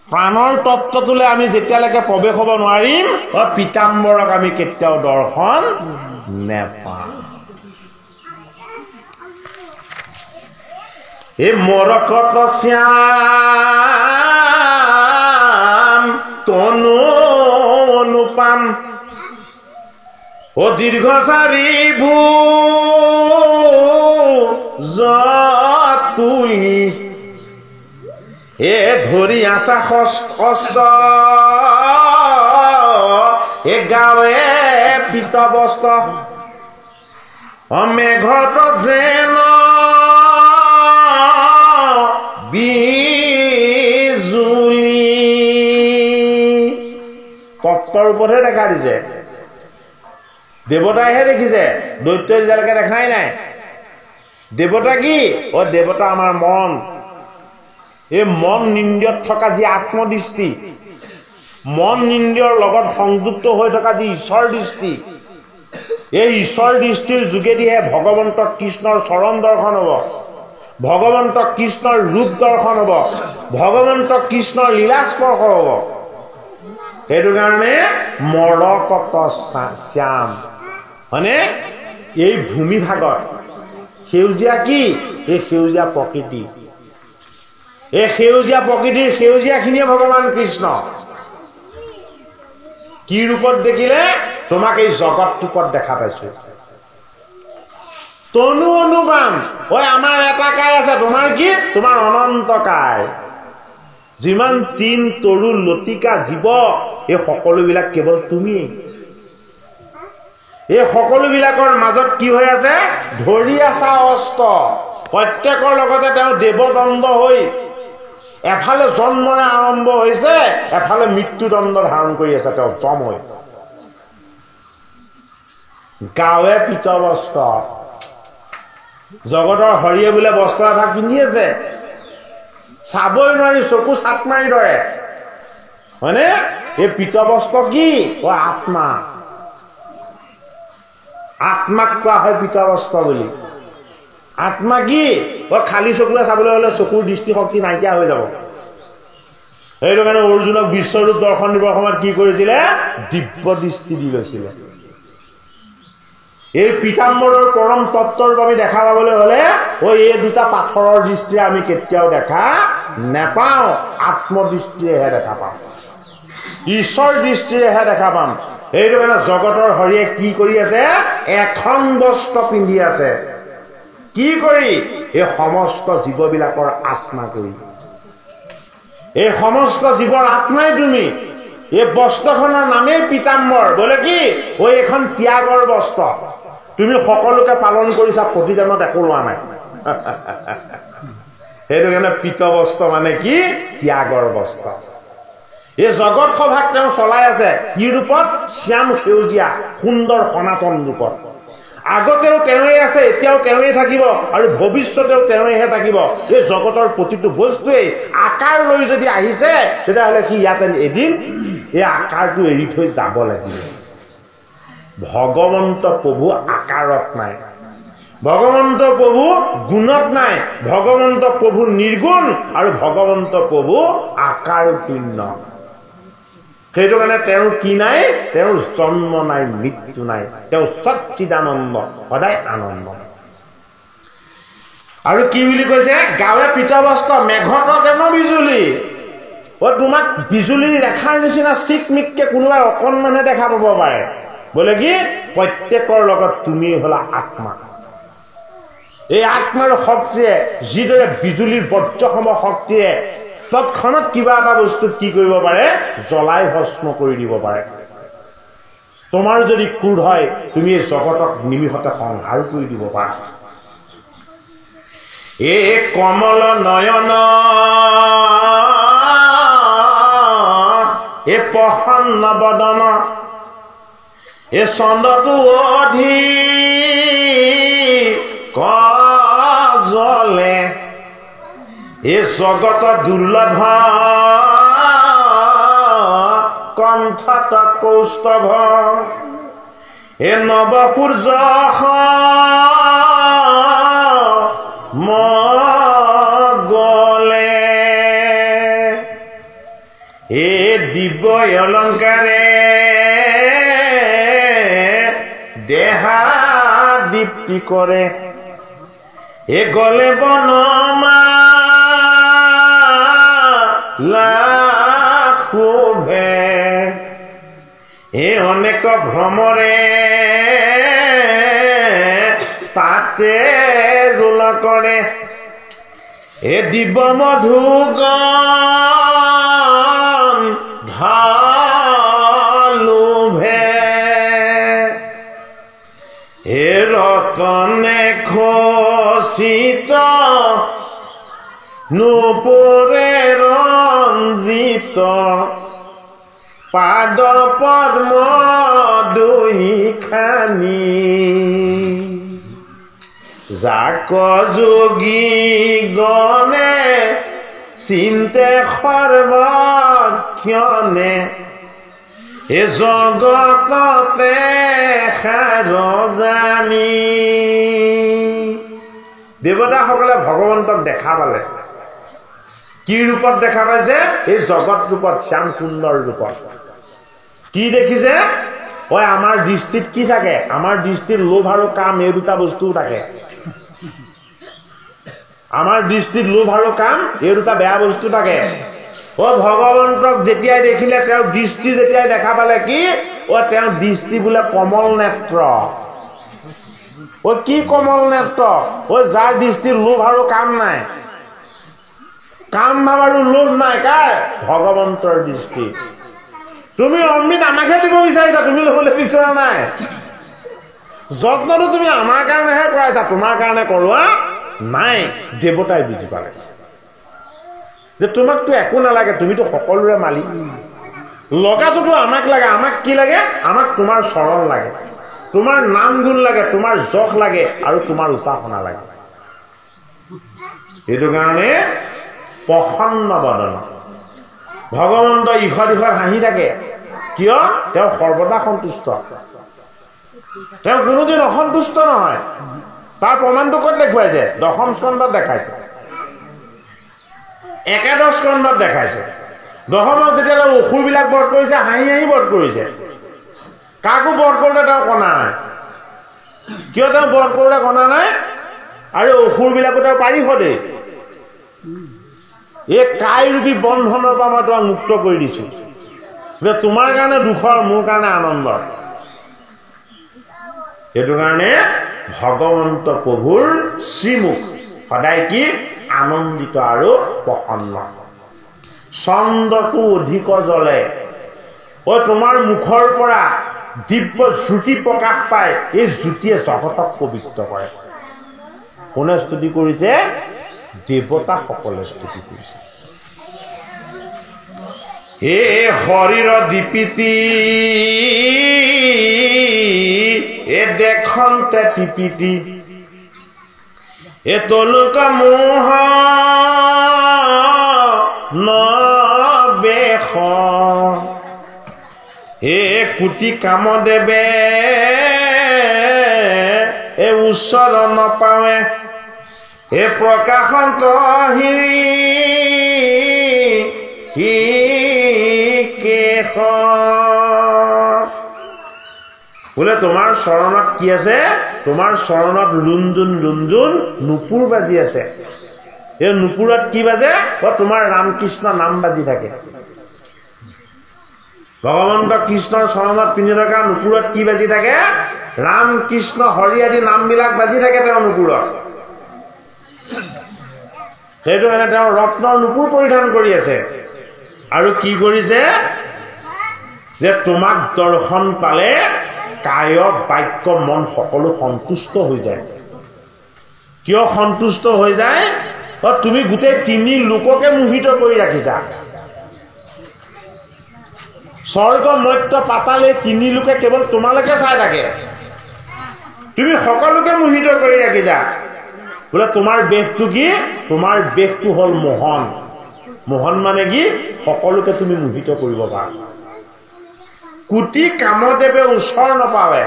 প্ৰাণৰ তত্ত্বটোলৈ আমি যেতিয়ালৈকে প্ৰৱেশ হ'ব নোৱাৰিম, পীতাম্বৰক আমি কেতিয়াও দৰ্শন নেপাম। এই মৰকত শ্যাম তনু অনুপাম, দীৰ্ঘ চাৰি ভুজতুলি, ধৰি আছা কষ্ট, গাৱে পিত বস্ত্ৰ, মেঘত যেন বিজুলি, তত্ত্বৰ ৰূপতহে দেখা দিছে দেৱতাইহে দেখিছে দৈত্যই যেতিয়ালৈকে দেখাই নাই দেৱতা কি দেৱতা আমাৰ মন এই মন নিন্দ্ৰিয়ত থকা যি আত্মদৃষ্টি মন নিন্দ্ৰিয়ৰ লগত সংযুক্ত হৈ থকা যি ঈশ্বৰ দৃষ্টি এই ঈশ্বৰ দৃষ্টিৰ যোগেদিহে ভগৱন্ত কৃষ্ণৰ চৰণ দৰ্শন হ'ব ভগৱন্ত কৃষ্ণৰ ৰূপ দৰ্শন হ'ব ভগৱন্ত কৃষ্ণৰ লীলা স্পৰ্শ হ'ব সেইটো কাৰণে মৰকত শ্যাম মানে এই ভূমিভাগত সেউজীয়া কি এই সেউজীয়া প্ৰকৃতি এই সেউজীয়া প্ৰকৃতিৰ সেউজীয়াখিনিয়ে ভগৱান কৃষ্ণ কি ৰূপত দেখিলে তোমাক এই জগত ৰূপত দেখা পাইছো তনু অনুপাম আমাৰ এটা কাই আছে তোমাৰ কি তোমাৰ অনন্ত কাই যিমান তিন তৰু লতিকা জীৱ এই সকলোবিলাক কেৱল তুমি এই সকলোবিলাকৰ মাজত কি হৈ আছে ধৰি আছা অস্ত প্ৰত্যেকৰ লগতে তেওঁ দেৱদণ্ড হৈ এফালে জন্মৰে আৰম্ভ হৈছে এফালে মৃত্যুদণ্ড ধাৰণ কৰি আছে তেওঁ জম হৈ গাৱে পীতবস্ত্ৰ জগতৰ হৰিয়ে বোলে বস্ত্ৰ এভাগ পিন্ধি আছে চাবই নোৱাৰি চকু চাট মাৰি ধৰে হয়নে এই পীতবস্ত্ৰ কি আত্মা আত্মাক কোৱা হয় পীতবস্ত্ৰ বুলি আত্মা কি খালী চকুৰে চাবলৈ হলে চকুৰ দৃষ্টিশক্তি নাইকিয়া হৈ যাব সেইটো কাৰণে অৰ্জুনক বিশ্বৰূপ দৰ্শন দিবৰ সময়ত কি কৰিছিলে দিব্য দৃষ্টি দি লৈছিলে এই পীতাম্বৰৰ পৰম তত্ত্বৰ বাবে দেখা পাবলৈ হলে এই দুটা পাথৰৰ দৃষ্টিৰে আমি কেতিয়াও দেখা নেপাওঁ আত্মদৃষ্টিৰেহে দেখা পাওঁ ঈশ্বৰ দৃষ্টিৰেহে দেখা পাম সেইটো কাৰণে জগতৰ হৰিয়ে কি কৰি আছে এখন বস্ত্ৰ পিন্ধি আছে কি কৰি এই সমস্ত জীৱবিলাকৰ আত্মা কৰি এই সমস্ত জীৱৰ আত্মাই তুমি এই বস্ত্ৰখনৰ নামেই পীতাম্বৰ বোলে কি এইখন ত্যাগৰ বস্ত্ৰ তুমি সকলোকে পালন কৰিছা প্ৰতিজনত একো লোৱা নাই সেইটো কাৰণে পীতবস্ত্ৰ মানে কি ত্যাগৰ বস্ত্ৰ এই জগত সভাক তেওঁ চলাই আছে কি ৰূপত শ্যাম সেউজীয়া সুন্দৰ সনাতন ৰূপত আগতেও তেওঁৱেই আছে এতিয়াও তেওঁৱেই থাকিব আৰু ভৱিষ্যতেও তেওঁৱেইহে থাকিব এই জগতৰ প্ৰতিটো বস্তুৱেই আকাৰ লৈ যদি আহিছে তেতিয়াহ'লে কি ইয়াতে এদিন এই আকাৰটো এৰি থৈ যাব লাগিব ভগৱন্ত প্ৰভু আকাৰত নাই ভগৱন্ত প্ৰভু গুণত নাই ভগৱন্ত প্ৰভু নিৰ্গুণ আৰু ভগৱন্ত প্ৰভু আকাৰ শূন্য সেইটো কাৰণে তেওঁৰ কি নাই তেওঁৰ জন্ম নাই মৃত্যু নাই তেওঁ সচ্চিদানন্দ সদায় আনন্দ আৰু কি বুলি কৈছে গাৱে পীতবস্ত্ৰ মেঘত যেন বিজুলী তোমাক বিজুলীৰ ৰেখাৰ নিচিনা চিকমিককে কোনোবাই অকণমানহে দেখা পাব পাৰে বোলে কি প্ৰত্যেকৰ লগত তুমি হলা আত্মা এই আত্মাৰ শক্তিয়ে যিদৰে বিজুলীৰ বজ্ৰসম শক্তিয়ে তৎক্ষণত কিবা এটা বস্তুত কি কৰিব পাৰে জ্বলাই ভস্ম কৰি দিব পাৰে তোমাৰ যদি ক্ৰোধ হয় তুমি এই জগতক নিমিষতে সংহাৰ কৰি দিব পাৰা এই কমল নয়ন এই প্ৰসন্ন বদন এই চন্দ্ৰটো কজলে এই জগত দুৰ্লভ কণ্ঠত কৌস্তভ এই নৱসূৰ্য মগলে এই দিব্য অলংকাৰে দেহা দীপ্তি কৰে এ গলে বনমা লাখোভে এ অনেক ভ্ৰমৰে তাতে ৰোল কৰে এ দিব মধুগন ঢালোভে এ ৰতনে খচিত নূপুৰে ৰঞ্জিত পাদ পদ্ম দুই খানি যাক যোগী গণে চিন্তে সৰ্বক্ষণে এ জগততে সাৰজানি। দেৱতাসকলে ভগৱন্তক দেখা পালে। কি ৰূপত দেখা পাইছে? এই জগত ৰূপত, শ্যাম সুন্দৰ ৰূপত। কি দেখিছে? আমাৰ দৃষ্টিত কি থাকে? আমাৰ দৃষ্টিত লোভ আৰু কাম এই দুটা বস্তুও থাকে। আমাৰ দৃষ্টিত লোভ আৰু কাম এই দুটা বেয়া বস্তু থাকে। ভগৱন্তক যেতিয়াই দেখিলে, তেওঁৰ দৃষ্টি যেতিয়াই দেখা পালে, কি তেওঁৰ দৃষ্টি বোলে কমল নেত্ৰ। কি কমল নেত্ৰ? যাৰ দৃষ্টিত লোভ আৰু কাম নাই, কাম ভাৱ আৰু লোভ নাই। কাৰ? ভগৱন্তৰ দৃষ্টি। তুমি অমৃত আমাকহে দিব বিচাৰিছা, তুমি ল'বলৈ বিচৰা নাই। যত্নটো তুমি আমাৰ কাৰণেহে কৰাইছা, তোমাৰ কাৰণে কৰোৱা নাই। দেৱতাই বুজি পালে যে তোমাকতো একো নালাগে, তুমিতো সকলোৰে মালিক। লগাটোতো আমাক লাগে। আমাক কি লাগে? আমাক তোমাৰ চৰণ লাগে, তোমাৰ নাম গুণ লাগে, তোমাৰ যশ লাগে আৰু তোমাৰ উপাসনা লাগে। সেইটো কাৰণে প্ৰসন্ন বদন ভগৱন্ত ইষত ইষত হাঁহি থাকে। কিয়? তেওঁ সৰ্বদা সন্তুষ্ট। তেওঁ কোনোদিন অসন্তুষ্ট নহয়। তাৰ প্ৰমাণটো ক'ত দেখুৱাইছে? দশম স্কন্ধত দেখাইছে, একাদশ স্কন্ধত দেখাইছে। দশমত যেতিয়া অসুৰবিলাক বধ কৰিছে, হাঁহি হাঁহি বধ কৰিছে। কাকো বধ কৰোঁতে তেওঁ কণা নাই। কিয় তেওঁ বধ কৰোঁতে কণা নাই? আৰু অসুৰবিলাকো তেওঁ পাৰিষদেই। এই কাইৰূপী বন্ধনৰ পৰা মই তোমাক মুক্ত কৰি দিছো। তোমাৰ কাৰণে দুখৰ, মোৰ কাৰণে আনন্দৰ। সেইটো কাৰণে ভগৱন্ত প্ৰভুৰ শ্ৰীমুখ সদায় কি? আনন্দিত আৰু প্ৰসন্ন। চন্দ্ৰটো অধিক জ্বলে। তোমাৰ মুখৰ পৰা দিব্য জ্যোতি প্ৰকাশ পায়। এই জ্যোতিয়ে জগতক পবিত্ৰ কৰে। কোনে স্তুতি কৰিছে? দেৱতাসকলে স্তুতি কৰিছে। হে শৰীৰ দীপিতি এ দেখন্তে টিপিতি এ তলুক মোহ নবেশ হে কুটি কাম দেবে এ উচ্চৰ নপাৱে হে প্ৰকাশন্ত কেশ বোলে তোমাৰ চৰণত কি আছে? তোমাৰ চৰণত ৰুঞ্জুন ৰুঞ্জুন নুপুৰ বাজি আছে। এই নুপুৰত কি বাজে? তোমাৰ ৰামকৃষ্ণ নাম বাজি থাকে। ভগৱন্ত কৃষ্ণৰ চৰণত পিন্ধি থকা নুপুৰত কি বাজি থাকে? ৰাম কৃষ্ণ হৰি আদি নামবিলাক বাজি থাকে তেওঁৰ নুপুৰত। সেইটো কাৰণে তেওঁ ৰত্নৰ নুপুৰ পৰিধান কৰি আছে। আৰু কি কৰিছে? যে তোমাক দৰ্শন পালে কায় বাক্য মন সকলো সন্তুষ্ট হৈ যায়। কিয় সন্তুষ্ট হৈ যায়? তুমি গোটেই তিনি লোককে মোহিত কৰি ৰাখিছা। স্বৰ্গ মৰ্ত্য পাতাল এই তিনি লোকে কেৱল তোমালৈকে চাই থাকে। তুমি সকলোকে মোহিত কৰি ৰাখিছা। বোলে তোমাৰ বেশটো কি? তোমাৰ বেশটো হ'ল মোহন। মোহন মানে কি? সকলোকে তুমি মোহিত কৰিব পাৰা। কুটি কামদেৱে ওচৰ নপাৱে।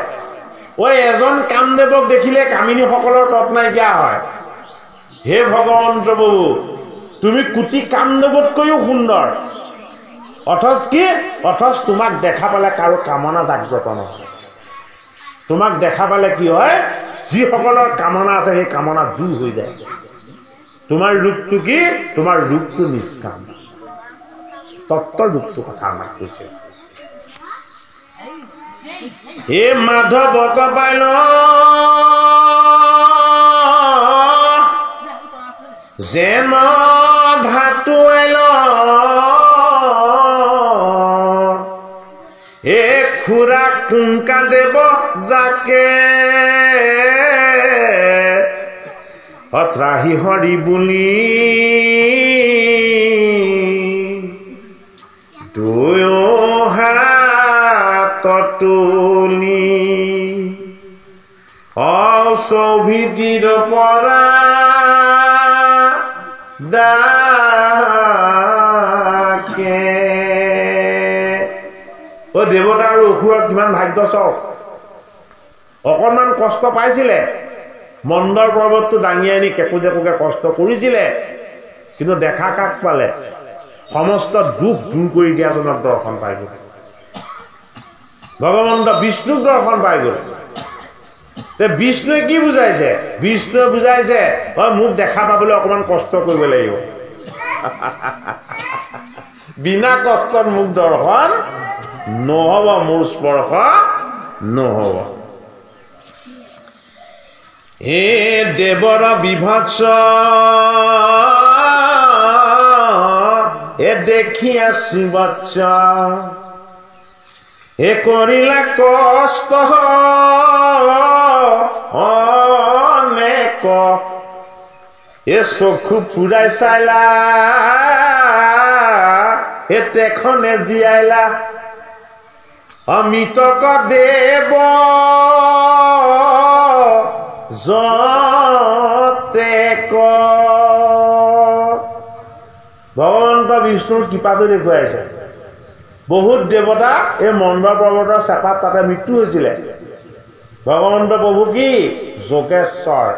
এজন কামদেৱক দেখিলে কামিনীসকলৰ তৎ নাইকিয়া হয়। হে ভগৱন্ত প্ৰভু, তুমি কোটি কামদেৱতকৈও সুন্দৰ। অথচ কি? অথচ তোমাক দেখা পালে কাৰো কামনা জাগ্ৰত নহয়। তোমাক দেখা পালে কি হয়? যিসকলৰ কামনা আছে সেই কামনা দূৰ হৈ যায়। তোমাৰ ৰূপটো কি? তোমাৰ ৰূপটো নিষ্কাম। তত্ত্বৰ ৰূপটো কথা আমাক কৈছে। হে মাধৱক পাইল যেন ধাতু আইল হে খুৰা কুংকা দেৱ যাকে অত্ৰাহি হৰি বুলি দুয়ো হা হাত তুলি অসৌভিতিৰ পৰা ডাকে। দেৱতা আৰু অসুৰৰ কিমান ভাগ্য চাওক। অকণমান কষ্ট পাইছিলে, মন্দৰ পৰ্বতটো দাঙি আনি কেকু জেকুকে কষ্ট কৰিছিলে, কিন্তু দেখা কাক পালে? সমস্ত দুখ দূৰ কৰি দিয়াজনক দৰ্শন পাই গ'ল। ভগৱন্ত বিষ্ণুক দৰ্শন পাই গ'ল। বিষ্ণুৱে কি বুজাইছে? বিষ্ণুৱে বুজাইছে মোক দেখা পাবলৈ অকণমান কষ্ট কৰিব লাগিব। বিনা কষ্টত মোক দৰ্শন নহ'ব, মোৰ স্পৰ্শ নহ'ব। হে দেৱৰ বিভৎস এ দেখি আছি বৎস, এ কৰিলা কষ্ট অনেক, এ চকু ফুৰাই চাইলা এ তেখনে জীয়াইলা, অমৃতক দেৱ যতে ক। ভগৱন্ত বিষ্ণুৰ কৃপাটো দেখুৱাইছে। বহুত দেৱতা এই মন্দৰ পৰ্বতৰ চেপাত তাতে মৃত্যু হৈছিলে। ভগৱন্ত প্ৰভু কি যোগেশ্বৰ।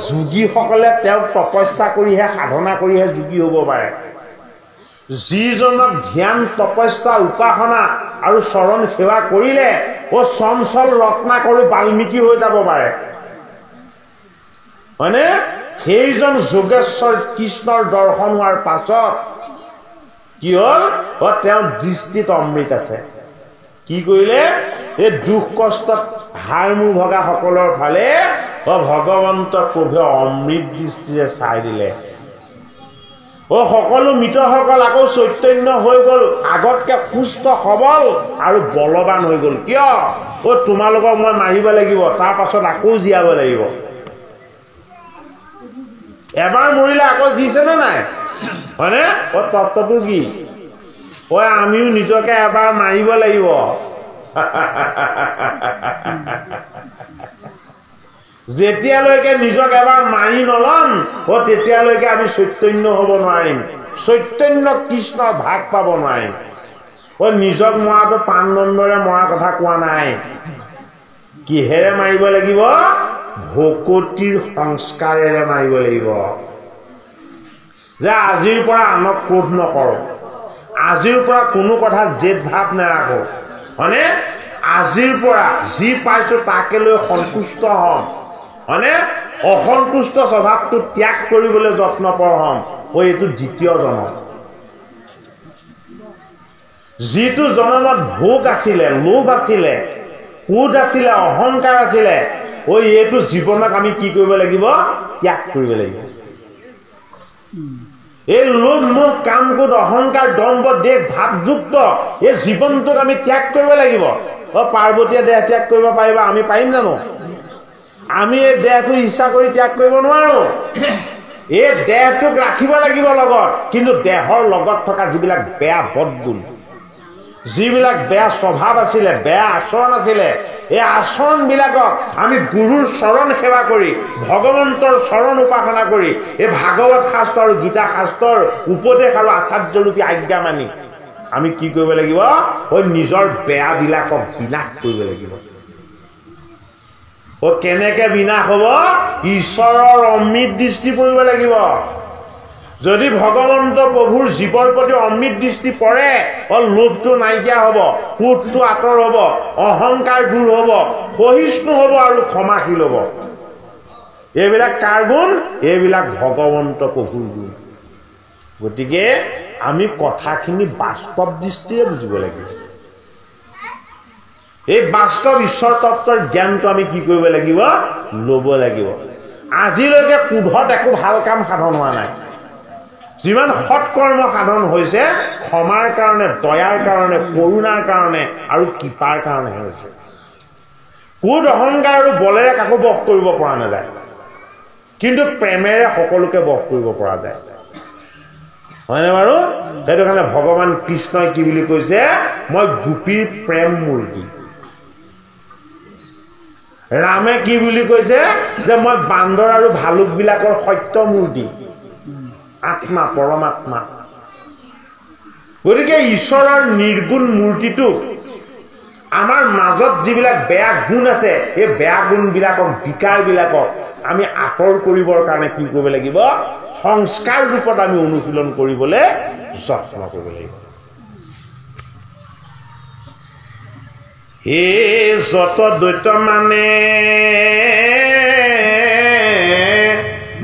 যোগীসকলে তেওঁক তপস্যা কৰিহে, সাধনা কৰিহে যোগী হ'ব পাৰে। যিজনক ধ্যান, তপস্যা, উপাসনা আৰু চৰণ সেৱা কৰিলে চঞ্চল ৰত্নাকৰো বাল্মীকি হৈ যাব পাৰে, হয়নে? সেইজন যোগেশ্বৰ কৃষ্ণৰ দৰ্শন হোৱাৰ পাছত কি হ'ল? তেওঁৰ দৃষ্টিত অমৃত আছে। কি কৰিলে? এই দুখ কষ্টত হাৰ মূৰ ভগা সকলৰ ফালে ভগৱন্ত প্ৰভুৱে অমৃত দৃষ্টিৰে চাই দিলে। সকলো মৃতসকল আকৌ চৈতন্য হৈ গ'ল, আগতকে সুস্থ সবল আৰু বলৱান হৈ গ'ল। কিয়? তোমালোকক মই মাৰিব লাগিব, তাৰ পাছত আকৌ জীয়াব লাগিব। এবাৰ মৰিলে আকৌ দিছে নে নাই? হয়নে? তত্ত্বটো কি? আমিও নিজকে এবাৰ মাৰিব লাগিব। যেতিয়ালৈকে নিজক এবাৰ মাৰি নলম তেতিয়ালৈকে আমি চৈতন্য হ'ব নোৱাৰিম, চৈতন্য কৃষ্ণৰ ভাগ পাব নোৱাৰিম। নিজক মৰাটো পাণদণ্ডৰে মৰা কথা কোৱা নাই। কিহেৰে মাৰিব লাগিব? ভকতিৰ সংস্কাৰেৰে মাৰিব লাগিব। যে আজিৰ পৰা আনক ক্ৰোধ নকৰোঁ, আজিৰ পৰা কোনো কথা জেদ ভাৱ নেৰাখোঁ, হয়নে? আজিৰ পৰা যি পাইছোঁ তাকে লৈ সন্তুষ্ট হ'ম, হয়নে? অসন্তুষ্ট স্বভাৱটো ত্যাগ কৰিবলৈ যত্নপৰ হ'ম। এইটো দ্বিতীয় জন্ম। যিটো জন্মত ভোগ আছিলে, লোভ আছিলে, ক্ৰোধ আছিলে, অহংকাৰ আছিলে, এইটো জীৱনক আমি কি কৰিব লাগিব? ত্যাগ কৰিব লাগিব। এই লোভ, মোহ, কাম, ক্ৰোধ, অহংকাৰ, দম্ভ, দেহ ভাৱযুক্ত এই জীৱনটোক আমি ত্যাগ কৰিব লাগিব। পাৰ্বতীয়ে দেহ ত্যাগ কৰিব পাৰিবা, আমি পাৰিম জানো? আমি এই দেহটো ইচ্ছা কৰি ত্যাগ কৰিব নোৱাৰো। এই দেহটোক ৰাখিব লাগিব লগত, কিন্তু দেহৰ লগত থকা যিবিলাক বেয়া বদগুণ, যিবিলাক বেয়া স্বভাৱ আছিলে, বেয়া আচৰণ আছিলে, এই আচৰণবিলাকক আমি গুৰুৰ চৰণ সেৱা কৰি, ভগৱন্তৰ চৰণ উপাসনা কৰি, এই ভাগৱত শাস্ত্ৰ আৰু গীতা শাস্ত্ৰৰ উপদেশ আৰু আচাৰ্যৰূপী আজ্ঞা মানি আমি কি কৰিব লাগিব? নিজৰ বেয়াবিলাকক বিনাশ কৰিব লাগিব। কেনেকে বিনাশ হ'ব? ঈশ্বৰৰ অমৃত দৃষ্টি পৰিব লাগিব। যদি ভগৱন্ত প্ৰভুৰ জীৱৰ প্ৰতি অমৃত দৃষ্টি পৰে, লোভটো নাইকিয়া হ'ব, ক্ৰোধটো আঁতৰ হ'ব, অহংকাৰ দূৰ হ'ব, সহিষ্ণু হ'ব আৰু ক্ষমাশীল হ'ব। এইবিলাক কাৰ গুণ? এইবিলাক ভগৱন্ত প্ৰভুৰ গুণ। গতিকে আমি কথাখিনি বাস্তৱ দৃষ্টিৰে বুজিব লাগিব। এই বাস্তৱ ঈশ্বৰ তত্ত্বৰ জ্ঞানটো আমি কি কৰিব লাগিব? ল'ব লাগিব। আজিলৈকে ক্ৰোধত একো ভাল কাম সাধন হোৱা নাই। যিমান সৎকৰ্ম সাধন হৈছে ক্ষমাৰ কাৰণে, দয়াৰ কাৰণে, কৰুণাৰ কাৰণে আৰু কৃপাৰ কাৰণেহে হৈছে। ক্ৰোধ, অহংকাৰ আৰু বলেৰে কাকো বশ কৰিব পৰা নাযায়, কিন্তু প্ৰেমেৰে সকলোকে বশ কৰিব পৰা যায়। হয়নে বাৰু সেইটো কাৰণে ভগৱান কৃষ্ণই কি বুলি কৈছে মই গোপীৰ প্ৰেম মূৰ্তি ৰামে কি বুলি কৈছে যে মই বান্দৰ আৰু ভালুক বিলাকৰ সত্য মূৰ্তি আত্মা পৰমাত্মা গতিকে ঈশ্বৰৰ নিৰ্গুণ মূৰ্তিটো আমাৰ মাজত যিবিলাক বেয়া গুণ আছে এই বেয়া গুণবিলাকক বিকাৰবিলাকক আমি আঁতৰ কৰিবৰ কাৰণে কি কৰিব লাগিব সংস্কাৰ ৰূপত আমি অনুশীলন কৰিবলৈ যত্ন কৰিব লাগিব হে যত দৈত্য মানে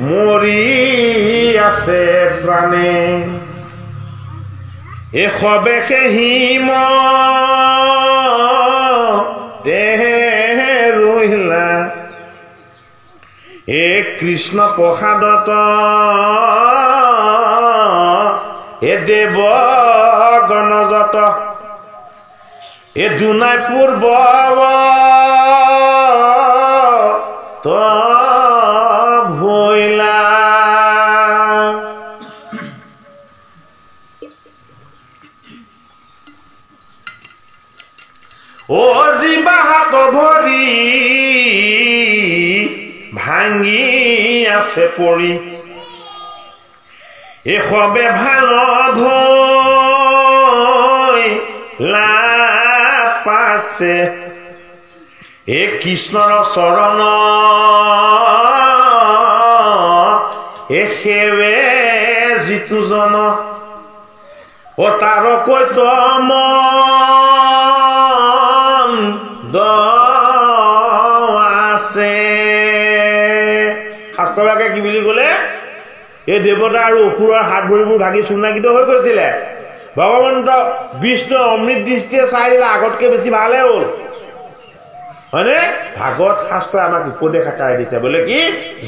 মৰি আছে প্ৰাণে এ সবেশে হিম ৰহিলা এ কৃষ্ণ প্ৰসাদত এ দেৱ গণজত এ দুনাই পূৰ্ব ত ভৈলা ও জীৱা হাত ভৰি ভাঙি আছে পৰি এ সবে ভাল ভৈ পাছে এ কৃষ্ণৰ চৰণ এ সেৱে যিটো জন ও তাৰ কৈত আছে শাস্ত্ৰভাগে কি বুলি কলে এই দেৱতা আৰু অসুৰৰ হাত ভৰিবোৰ ভাগি চূৰ্ণাকৃত হৈ গৈছিলে ভগৱন্ত বিষ্ণু অমৃত দৃষ্টিয়ে চাই দিলে আগতকে বেছি ভালে হ'ল হয়নে ভাগৱত শাস্ত্ৰই আমাক উপদেশ আকাৰে দিছে বোলে কি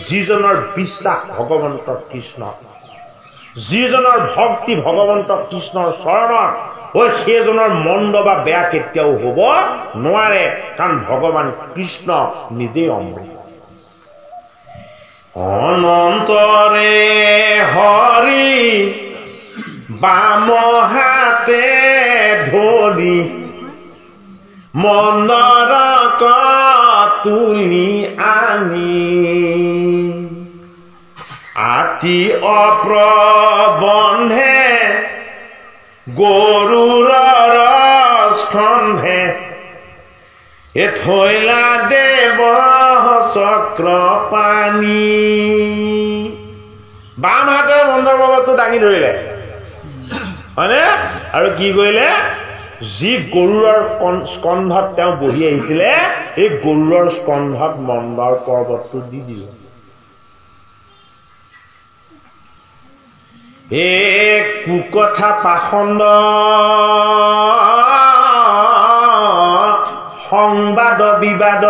যিজনৰ বিশ্বাস ভগৱন্ত কৃষ্ণ যিজনৰ ভক্তি ভগৱন্ত কৃষ্ণৰ চৰণত সেইজনৰ মন্দ বা বেয়া কেতিয়াও হ'ব নোৱাৰে কাৰণ ভগৱান কৃষ্ণ নিজেই অমৃত অনন্তৰে হৰি বাম হাতে ধৰি মন্দৰ তুলি আনি আতি অপ্ৰবন্ধে গৰুৰ ৰসখন্ধে এ থৈলা দেৱ চক্ৰ পানী বাম হাতে মন্দৰ বাবতটো দাঙি ধৰিলে হয়নে আৰু কি কৰিলে যি গৰুৰৰ স্কন্ধত তেওঁ বহি আহিছিলে এই গৰুৰৰ স্কন্ধত মন্দৰ পৰ্বতটো দি দিলে এ কুকথা পাখণ্ড সংবাদ বিবাদ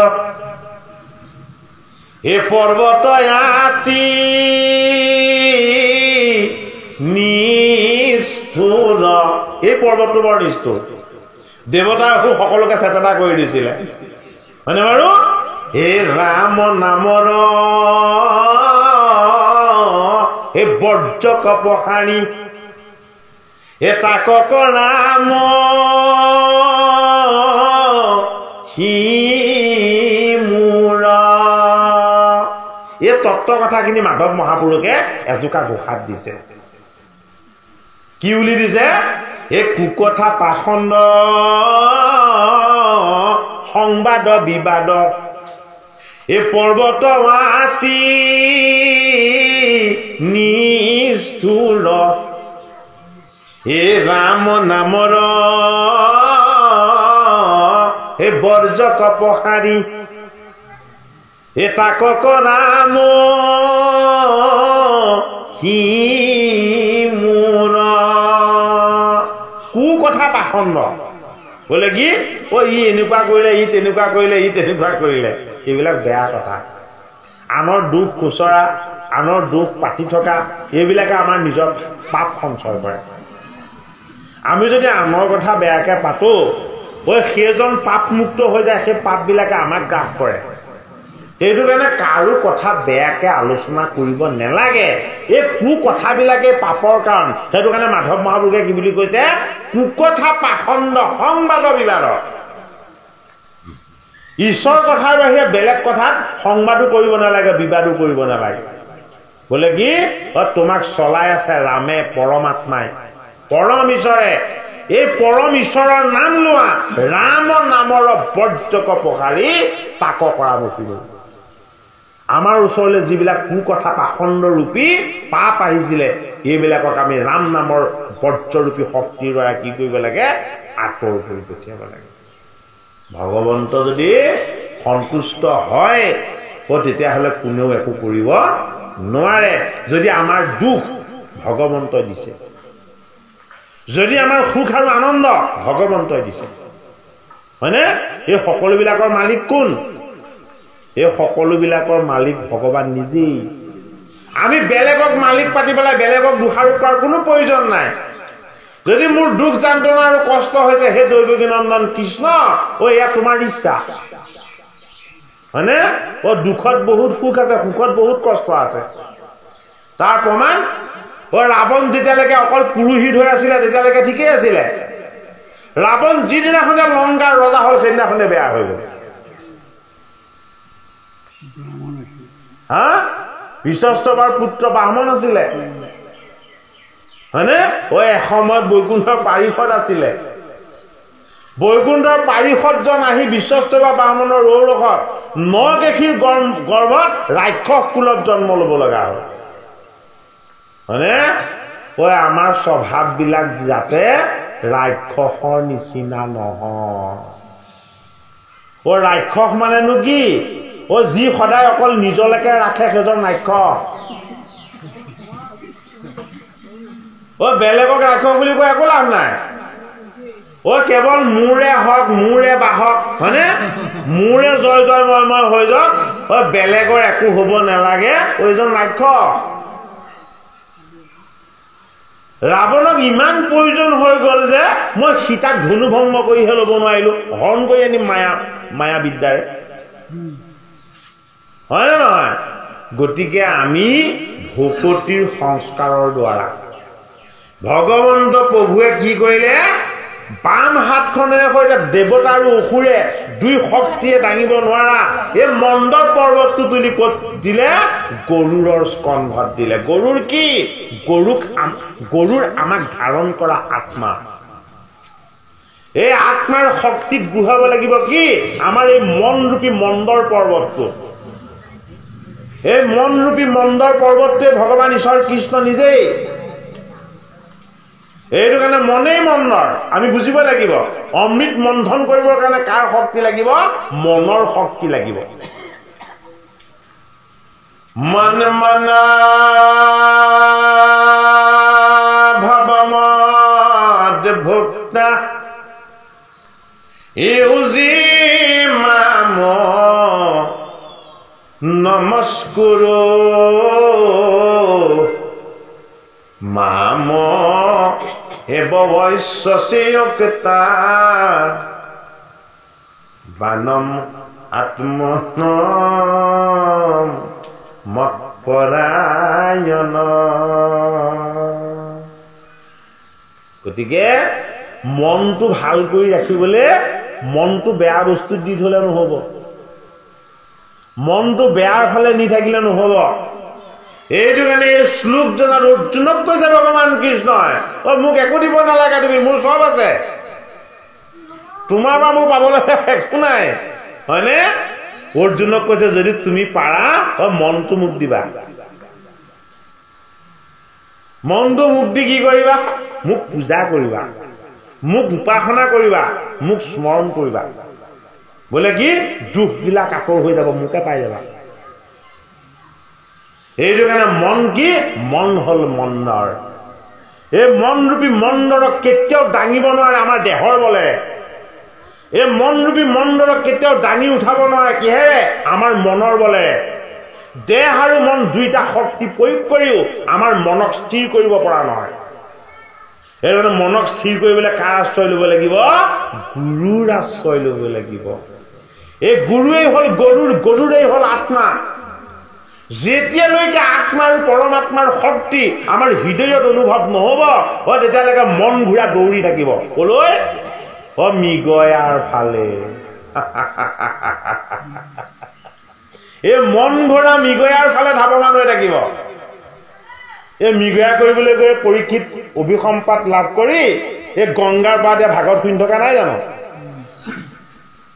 এ পৰ্বত আতি নিষ্ঠুৰ এই পৰ্বতটো বৰ নিষ্ঠুৰ দেৱতাই সকলোকে চেতনা কৰি দিছিলে হয়নে বাৰু এই ৰাম নামৰ এই বৰ্জক পখাৰী এ তাকক ৰাম সি মোৰ এই তত্ত্ব কথাখিনি মাধৱ মহাপুৰুষে এজোকা ঘোষাত দিছে কি বুলি দিছে এই কুকথা পাখণ্ড সংবাদ বিবাদ এই পৰ্বত আতি নিষ্ঠুৰ এই ৰাম নামৰ এই বৰ্জক পখাৰী এ তাকক ৰাম সি মোৰ কু কথা পাখণ্ড বোলে কি ই এনেকুৱা কৰিলে ই তেনেকুৱা কৰিলে ই তেনেকুৱা কৰিলে এইবিলাক বেয়া কথা আনৰ দুখ খুচৰা আনৰ দুখ পাতি থকা এইবিলাকে আমাৰ নিজৰ পাপ সঞ্চয় কৰে আমি যদি আনৰ কথা বেয়াকে পাতো সেইজন পাপ মুক্ত হৈ যায় সেই পাপবিলাকে আমাক গ্ৰাস কৰে সেইটো কাৰণে কাৰো কথা বেয়াকে আলোচনা কৰিব নালাগে। এই কুকথাবিলাকে পাপৰ কাৰণ। সেইটো কাৰণে মাধৱ মহাপুৰুষে কি বুলি কৈছে? কুকথা পাখণ্ড সংবাদ বিবাদ। ঈশ্বৰ কথাৰ বাহিৰে বেলেগ কথাত সংবাদো কৰিব নালাগে, বিবাদো কৰিব নালাগে। বোলে কি তোমাক চলাই আছে ৰামে, পৰমাত্মাই, পৰম ঈশ্বৰে। এই পৰম ঈশ্বৰৰ নাম লোৱা, ৰাম নামৰ বৰ্জক পকাৰী তাক কৰা বকিব। আমাৰ ওচৰলৈ যিবিলাক কুকথা পাখণ্ড ৰূপী পাপ আহিছিলে, এইবিলাকক আমি ৰাম নামৰ বৰ্জৰূপী শক্তিৰ দ্বাৰা কি কৰিব লাগে? আঁতৰ কৰি পঠিয়াব লাগে। ভগৱন্ত যদি সন্তুষ্ট হয় তেতিয়াহ'লে কোনেও একো কৰিব নোৱাৰে। যদি আমাৰ দুখ ভগৱন্তই দিছে, যদি আমাৰ সুখ আৰু আনন্দ ভগৱন্তই দিছে, হয়নে? এই সকলোবিলাকৰ মালিক কোন? এই সকলোবিলাকৰ মালিক ভগৱান নিজেই। আমি বেলেগক মালিক পাতি পেলাই বেলেগক দোষাৰোপ কৰাৰ কোনো প্ৰয়োজন নাই। যদি মোৰ দুখ যন্ত্ৰণা আৰু কষ্ট হৈছে, হে দৈৱকী নন্দন কৃষ্ণ, এয়া তোমাৰ ইচ্ছা, হয়নে? দুখত বহুত সুখ আছে, সুখত বহুত কষ্ট আছে। তাৰ প্ৰমাণ ৰাৱণ যেতিয়ালৈকে অকল পুৰোহিত হৈ আছিলে তেতিয়ালৈকে ঠিকেই আছিলে। ৰাৱণ যিদিনাখনে লংকাৰ ৰজা হ'ল সেইদিনাখনে বেয়া হৈ গ'ল। বিশ্বস্তবাৰ পুত্ৰ ব্ৰাহ্মণ আছিলে, হয়নে? এসময়ত বৈকুণ্ঠৰ পাৰিষদ আছিলে। বৈকুণ্ঠৰ পাৰিষদজন আহি বিশ্বস্তবাৰ ব্ৰাহ্মণৰ ঔৰসত ন কেশীৰ গৰ্ভত ৰাক্ষস কুলত জন্ম ল'ব লগা হ'ল, হয়নে? আমাৰ স্বভাৱবিলাক যাতে ৰাক্ষসৰ নিচিনা নহয়। ৰাক্ষস মানেনো কি? যি সদায় অকল নিজলৈকে ৰাখে সেইজন ৰাক্ষস। বেলেগক ৰাক্ষস বুলি কৈ একো লাভ নাই। কেৱল মোৰে হওক, মোৰে বাহক, হয়নে? মোৰে জয় জয় ময় হৈ যাওক, বেলেগৰ একো হ'ব নালাগে, এইজন ৰাক্ষস। ৰাৱণক ইমান প্ৰয়োজন হৈ গ'ল যে মই সীতাক ধনুভংগ কৰিহে ল'ব নোৱাৰিলো, হৰণ কৰি আনিম মায়া বিদ্যাৰে, হয় নে নহয়? গতিকে আমি ভকতিৰ সংস্কাৰৰ দ্বাৰা ভগৱন্ত প্ৰভুৱে কি কৰিলে? বাম হাতখনেৰে সৈতে দেৱতা আৰু অসুৰে দুই শক্তিয়ে দাঙিব নোৱাৰা এই মন্দৰ পৰ্বতটো তুলি ক'ত দিলে? গৰুৰৰ স্কন্ধত দিলে। গৰুৰ কি? গৰুৰ আমাক ধাৰণ কৰা আত্মা। এই আত্মাৰ শক্তিক বুঢ়াব লাগিব কি? আমাৰ এই মনৰূপী মন্দৰ পৰ্বতটো। এই মনৰূপী মন্দৰ পৰ্বতটোৱে ভগৱান ঈশ্বৰ কৃষ্ণ নিজেই। এইটো কাৰণে মনেই মন্দৰ। আমি বুজিব লাগিব, অমৃত মন্থন কৰিবৰ কাৰণে কাৰ শক্তি লাগিব? মনৰ শক্তি লাগিব। মন মনা ভৱমদ ভুক্তা ইউজি মাম নমস্কুৰো মাম এব বৈশ্বসিয়কতা বানম আত্মনম মৎপৰায়ণ। গতিকে মনটো ভাল কৰি ৰাখিবলৈ মনটো বেয়া বস্তুত দি থলে নহব, মনটো বেয়াৰ ফালে নি থাকিলে নহব। এইটো কাৰণে এই শ্লোক জনাত অৰ্জুনক কৈছে ভগৱান কৃষ্ণই, মোক একো দিব নালাগে, তুমি মোৰ চব আছে, তোমাৰ পৰা মোৰ পাবলৈ একো নাই, হয়নে? অৰ্জুনক কৈছে যদি তুমি পাৰা মনটো মোক দিবা। মনটো মোক দি কি কৰিবা? মোক পূজা কৰিবা, মোক উপাসনা কৰিবা, মোক স্মৰণ কৰিবা। বোলে কি? দুখবিলাক আঁতৰ হৈ যাব, মোকে পাই যাবা। এইটো কাৰণে মন কি? মন হল মন্দৰ। এই মনৰূপী মন্দৰক কেতিয়াও দাঙিব নোৱাৰে আমাৰ দেহৰ বলেৰে। এই মনৰূপী মন্দৰক কেতিয়াও দাঙি উঠাব নোৱাৰে কিহেৰে? আমাৰ মনৰ বলেৰে। দেহ আৰু মন দুইটা শক্তি প্ৰয়োগ কৰিও আমাৰ মনক স্থিৰ কৰিব পৰা নহয়। সেইকাৰণে মনক স্থিৰ কৰিবলৈ কাৰ আশ্ৰয় ল'ব লাগিব? গুৰুৰ আশ্ৰয় ল'ব লাগিব। এই গুৰুৱেই হ'ল গৰুৰ, গৰুৰেই হ'ল আত্মা। যেতিয়ালৈকে আত্মা আৰু পৰমাত্মাৰ শক্তি আমাৰ হৃদয়ত অনুভৱ নহব, তেতিয়ালৈকে মন ঘূৰা দৌৰি থাকিব। কলৈ? মৃগয়াৰ ফালে। এই মন ঘূৰা মৃগয়াৰ ফালে ধাৱমান হৈ থাকিব। এই মৃগয়া কৰিবলৈ গৈ পৰীক্ষিত অভিসম্পাত লাভ কৰি এই গংগাৰ পাতে ভাগত শুনি থকা নাই জানো?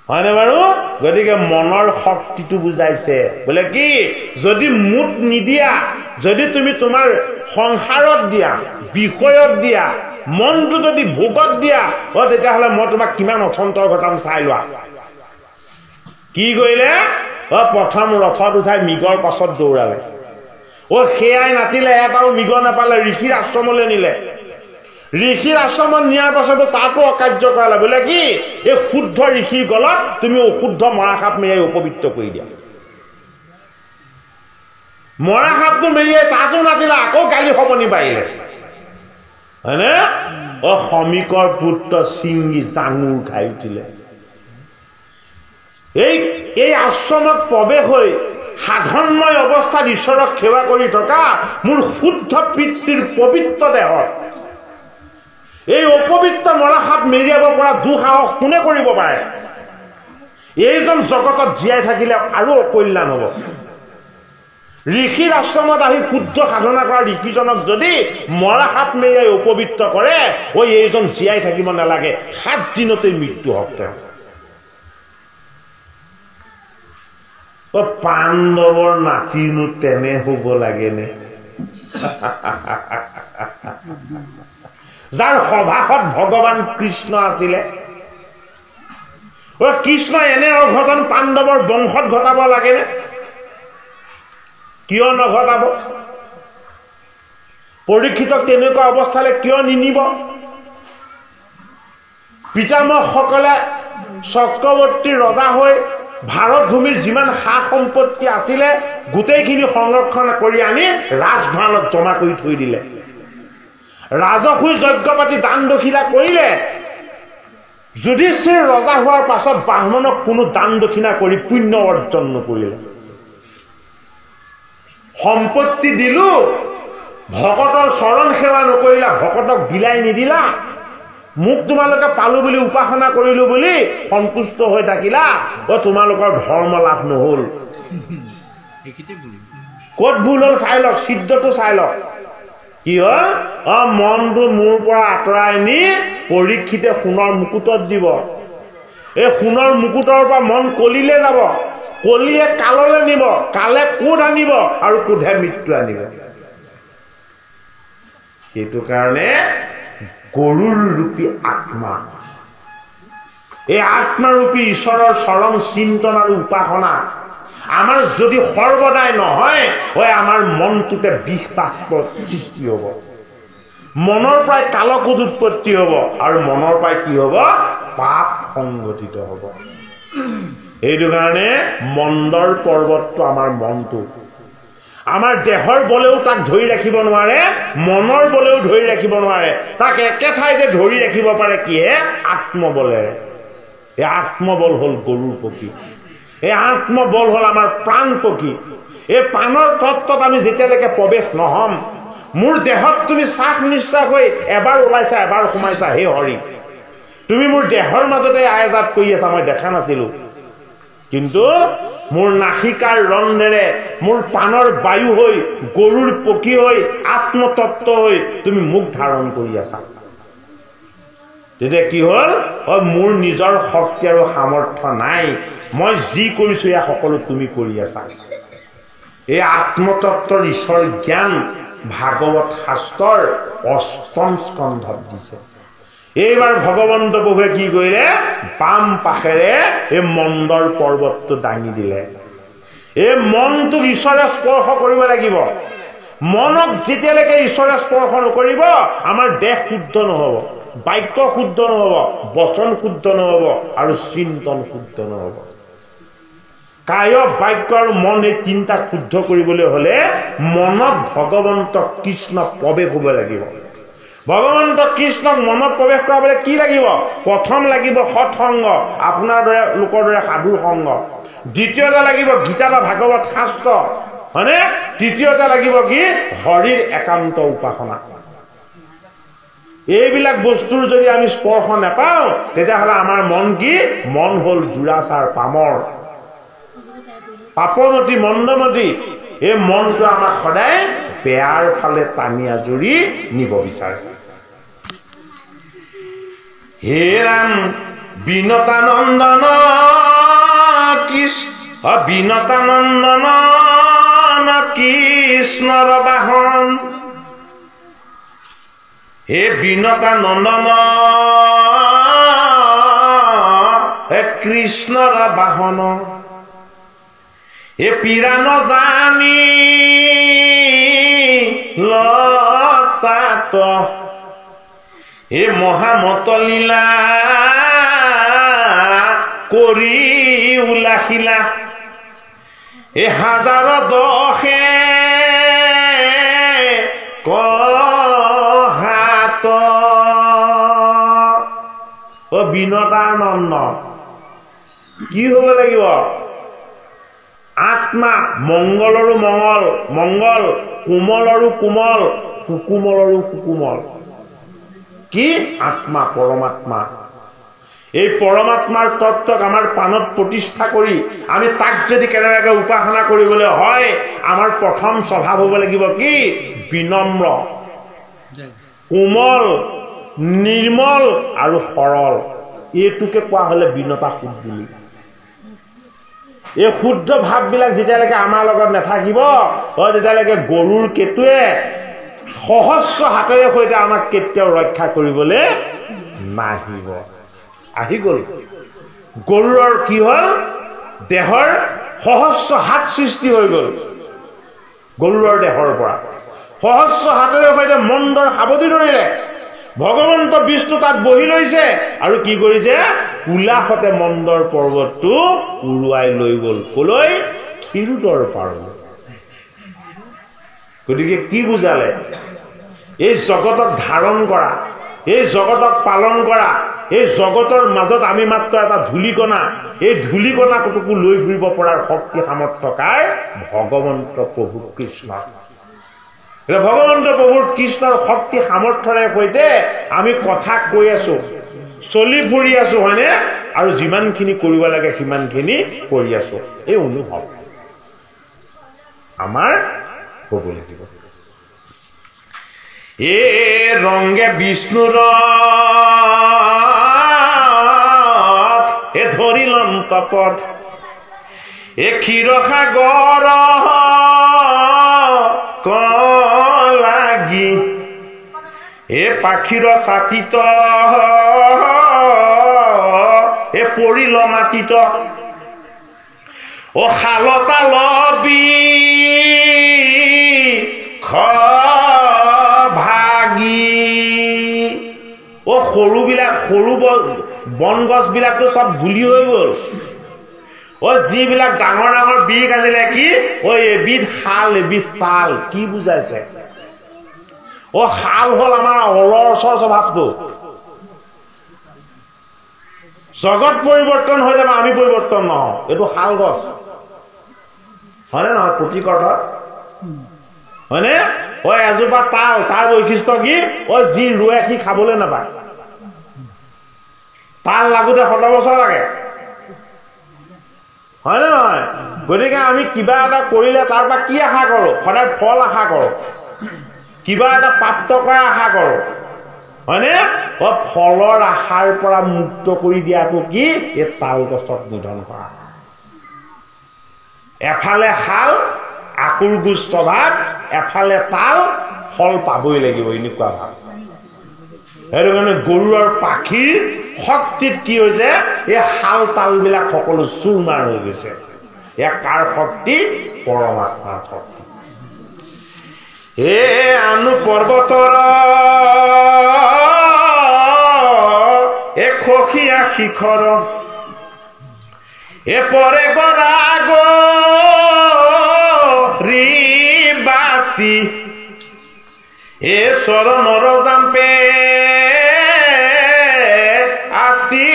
হয়নে বাৰু? গতিকে মনৰ শক্তিটো বুজাইছে। বোলে কি? যদি মুঠ নিদিয়া, যদি তুমি তোমাৰ সংসাৰত দিয়া, বিষয়ত দিয়া, মনটো যদি ভোগত দিয়া, তেতিয়াহ'লে মই তোমাক কিমান অথন্তৰ ঘটাম চাই লোৱা। কি কৰিলে? প্ৰথম ৰথত উঠাই মৃগৰ পাছত দৌৰালে। সেয়াই নাতিলে, এটাও মৃগ নাপালে, ঋষিৰ আশ্ৰমলৈ নিলে। ঋষিৰ আশ্ৰমত নিয়াৰ পাছতো তাতো অকাৰ্য কৰালে। বোলে কি? এই শুদ্ধ ঋষিৰ গলত তুমি অশুদ্ধ মৰা সাপ মেৰিয়াই অপবিত্ৰ কৰি দিয়া। মৰা সাপটো মেৰিয়াই তাতো নাতিলে, আকৌ গালি শপনি পাৰিলে। হয়নে? সমীকৰ পুত্ৰ চিংগি জাঙুৰ খাই উঠিলে। এই আশ্ৰমত প্ৰৱেশ হৈ সাধনময় অৱস্থাত ঈশ্বৰক সেৱা কৰি থকা মোৰ শুদ্ধ পিতৃৰ পবিত্ৰ দেহত এই অপবিত্ৰ মৰা সাপ মেৰিয়াব পৰা দুঃসাহস কোনে কৰিব পাৰে? এইজন জগতত জীয়াই থাকিলে আৰু অকল্যাণ হ'ব। ঋষিৰ আশ্ৰমত আহি শুদ্ধ সাধনা কৰা ঋষিজনক যদি মৰা সাপ মেৰিয়াই অপবিত্ৰ কৰে, এইজন জীয়াই থাকিব নালাগে, 7 দিনতে মৃত্যু হওক তেওঁ। পাণ্ডৱৰ নাতিনো তেনে হ'ব লাগেনে? যাৰ সভাসত ভগৱান কৃষ্ণ আছিলে। কৃষ্ণ এনে অঘটন পাণ্ডৱৰ বংশত ঘটাব লাগেনে? কিয় নঘটাব? পৰীক্ষিতক তেনেকুৱা অৱস্থালৈ কিয় নিনিব? পিতামহসকলে চক্ৰৱৰ্তী ৰজা হৈ ভাৰত ভূমিৰ যিমান সা সম্পত্তি আছিলে গোটেইখিনি সংৰক্ষণ কৰি আনি ৰাজভঁৰালত জমা কৰি থৈ দিলে। ৰাজসুই যজ্ঞ পাতি দান দক্ষিণা কৰিলে। যুধিষ্ঠিৰ ৰজা হোৱাৰ পাছত ব্ৰাহ্মণক কোনো দান দক্ষিণা কৰি পুণ্য অৰ্জন নকৰিলে। সম্পত্তি দিলো, ভকতৰ চৰণ সেৱা নকৰিলা, ভকতক বিলাই নিদিলা, মোক তোমালোকে পালো বুলি উপাসনা কৰিলো বুলি সন্তুষ্ট হৈ থাকিলা, তোমালোকৰ ধৰ্ম লাভ নহল। ক'ত ভুল হ'ল চাই লওক, সিদ্ধটো চাই লওক। কি হ'ল? মনটো মোৰ পৰা আঁতৰাই নি পৰীক্ষিতে সোণৰ মুকুটত দিব। এই সোণৰ মুকুটৰ পৰা মন কলিলে যাব, কলিয়ে কাললৈ নিব, কালে কোধ আনিব আৰু কোধে মৃত্যু আনিব। সেইটো কাৰণে গৰুৰ ৰূপী আত্মা, এই আত্মাৰূপী ঈশ্বৰৰ চৰণ চিন্তন আৰু উপাসনা আমাৰ যদি সৰ্বদাই নহয়, আমাৰ মনটোতে বিষ বাষ্প সৃষ্টি হ'ব। মনৰ পৰাই কালকোধ উৎপত্তি হ'ব আৰু মনৰ পৰাই কি হ'ব? পাপ সংঘটিত হ'ব। এইটো কাৰণে মন্দৰ পৰ্বতটো আমাৰ মনটো। আমাৰ দেহৰ বলেও তাক ধৰি ৰাখিব নোৱাৰে, মনৰ বলেও ধৰি ৰাখিব নোৱাৰে। তাক একে ঠাইতে ধৰি ৰাখিব পাৰে কিহে? আত্মবলেৰে। এই আত্মবল হ'ল গৰুৰ পক্ষী। এই আত্মবল হ'ল আমাৰ প্ৰাণ পক্ষী। এই প্ৰাণৰ তত্ত্বত আমি যেতিয়ালৈকে প্ৰৱেশ নহম, মোৰ দেহত তুমি শ্বাস নিশ্বাস হৈ এবাৰ ওলাইছা এবাৰ সোমাইছা, হে হৰি তুমি মোৰ দেহৰ মাজতে আয়জাত কৰি আছা, মই দেখা নাছিলো। কিন্তু মোৰ নাসিকাৰ ৰন্ধেৰে মোৰ প্ৰাণৰ বায়ু হৈ গৰুৰ পক্ষী হৈ আত্মতত্ত্ব হৈ তুমি মোক ধাৰণ কৰি আছা। তেতিয়া কি হ'ল? মোৰ নিজৰ শক্তি আৰু সামৰ্থ্য নাই, মই যি কৰিছো এয়া সকলো তুমি কৰি আছা। এই আত্মতত্ত্বৰ ঈশ্বৰ জ্ঞান ভাগৱত শাস্ত্ৰৰ 8ম স্কন্ধত দিছে। এইবাৰ ভগৱন্ত প্ৰভুৱে কি কৰিলে? বাম পাশেৰে এই মন্দৰ পৰ্বতটো দাঙি দিলে। এই মনটোক ঈশ্বৰে স্পৰ্শ কৰিব লাগিব। মনক যেতিয়ালৈকে ঈশ্বৰে স্পৰ্শ নকৰিব, আমাৰ দেহ শুদ্ধ নহব, বাক্য শুদ্ধ নহব, বচন শুদ্ধ নহব আৰু চিন্তন শুদ্ধ নহব। কায়, বাক্য আৰু মন, এই 3টা শুদ্ধ কৰিবলৈ হলে মনত ভগৱন্ত কৃষ্ণ প্ৰৱেশ হ'ব লাগিব। ভগৱন্ত কৃষ্ণক মনত প্ৰৱেশ কৰাবলৈ কি লাগিব? প্ৰথম লাগিব সৎসংগ, আপোনাৰ দৰে লোকৰ দৰে সাধুৰ সংগ। দ্বিতীয়তে লাগিব গীতা বা ভাগৱত শাস্ত্ৰ, হয়নে? তৃতীয়তে লাগিব কি? হৰিৰ একান্ত উপাসনা। এইবিলাক বস্তুৰ যদি আমি স্পৰ্শ নাপাওঁ, তেতিয়াহ'লে আমাৰ মন কি? মন হ'ল দুৰাচাৰ, পামৰ, পাপমতী, মন্দমতী। এই মনটো আমাক সদায় বেয়াৰ ফালে টানি আজৰি নিব বিচাৰে। হে ৰাম বিনতানন্দন বিনতানন্দন কৃষ্ণৰ বাহন, হে বিনতানন্দন হে কৃষ্ণৰ বাহন, হে পীৰা নজানি লতাত, হে মহামত লীলা কৰি উলাখিলা, হে হাজাৰ দশে কহাত। অ বিনতানন্দ কি হ'ব লাগিব? আত্মা, মংগলৰো মংগল, মংগল, কোমলৰো কোমল, সুকুমলৰো সুকুমল। কি? আত্মা, পৰমাত্মা। এই পৰমাত্মাৰ তত্ত্বক আমাৰ প্ৰাণত প্ৰতিষ্ঠা কৰি আমি তাক যদি কেনেবাকৈ উপাসনা কৰিবলৈ হয়, আমাৰ প্ৰথম স্বভাৱ হ'ব লাগিব কি? বিনম্ৰ, কোমল, নিৰ্মল আৰু সৰল। এইটোকে কোৱা হ'লে বিনতা সুদ বুলি। এই শুদ্ধ ভাৱবিলাক যেতিয়ালৈকে আমাৰ লগত নাথাকিব, তেতিয়ালৈকে গৰুৰ কেতুৱে সহস্ৰ হাতেৰে সৈতে আমাক কেতিয়াও ৰক্ষা কৰিবলৈ নাহিব। আহি গ'ল। গৰুৰৰ কি হ'ল? দেহৰ সহস্ৰ হাত সৃষ্টি হৈ গ'ল। গৰুৰৰ দেহৰ পৰা সহস্ৰ হাতেৰে সৈতে মন্দৰ সাৱটি ধৰিলে। ভগৱন্ত বিষ্ণু তাত বহি লৈছে আৰু কি কৰিছে? উলাহতে মন্দৰ পৰ্বতটো উৰুৱাই লৈ গ'ল। কলৈ? ক্ষীৰোদৰ পাৰলৈ। গতিকে কি বুজালে? এই জগতক ধাৰণ কৰা, এই জগতক পালন কৰা, এই জগতৰ মাজত আমি মাত্ৰ এটা ধূলিকণা। এই ধূলিকণাটোকো লৈ ফুৰিব পৰাৰ শক্তি সামৰ্থ্য কাৰ? ভগৱন্ত প্ৰভু কৃষ্ণ। ভগৱন্ত প্ৰভুৰ কৃষ্ণৰ শক্তি সামৰ্থ্যৰে সৈতে আমি কথা কৈ আছো, চলি ফুৰি আছো, হয়নে? আৰু যিমানখিনি কৰিব লাগে সিমানখিনি কৰি আছো। এই অনুভৱ আমাৰ হ'ব লাগিব। এ ৰংগে বিষ্ণুৰ এ ধৰিলম তপত, এ ক্ষীৰসাগৰ লাগি, এ পাখিৰ ছাতিত এ পৰিল মাটিত, ও শালতা লবি ভাগি। ও সৰুবিলাক, সৰু বন গছ বিলাকতো চব ধূলি হৈ গ'ল। ও যিবিলাক ডাঙৰ ডাঙৰ বিষ আছিলে, কি? ও এবিধ শাল, এবিধ তাল। কি বুজাইছে? ও শাল হ'ল আমাৰ অলৰচৰ স্বভাৱটো। জগত পৰিৱৰ্তন হৈ যাব, আমি পৰিৱৰ্তন নহওঁ। এইটো শাল গছ, হয়নে নহয়? প্ৰতীক অৰ্থত, হয়নে? ও এজোপা তাল, তাৰ বৈশিষ্ট্য কি? ও যি ৰোৱে সি খাবলৈ নাপায়। তাল লাগোতে 100 বছৰ লাগে, হয়নে নহয়? গতিকে আমি কিবা এটা কৰিলে তাৰ পৰা কি আশা কৰো? সদায় ফল আশা কৰো, কিবা এটা প্ৰাপ্ত কৰা আশা কৰো, হয়নে? ফলৰ আশাৰ পৰা মুক্ত কৰি দিয়াটো কি? এই তাল গছত নিধন কৰা। এফালে শাল, আকুৰ গুজ স্বভাৱ, এফালে তাল, ফল পাবই লাগিব, এনেকুৱা ভাৱ। সেইটো কাৰণে গৰুৰ পাখিৰ শক্তিত কি হৈছে? এই শাল তাল বিলাক সকলো চুৰমাৰ হৈ গৈছে। এয়া কাৰ শক্তি? পৰমাত্মাৰ শক্তি। হে আনু পৰ্বতৰ এ খসিয়া শিখৰ, এ পৰে গৰাগ ৰি বাতি, এ চৰণৰ জাম্পে আতি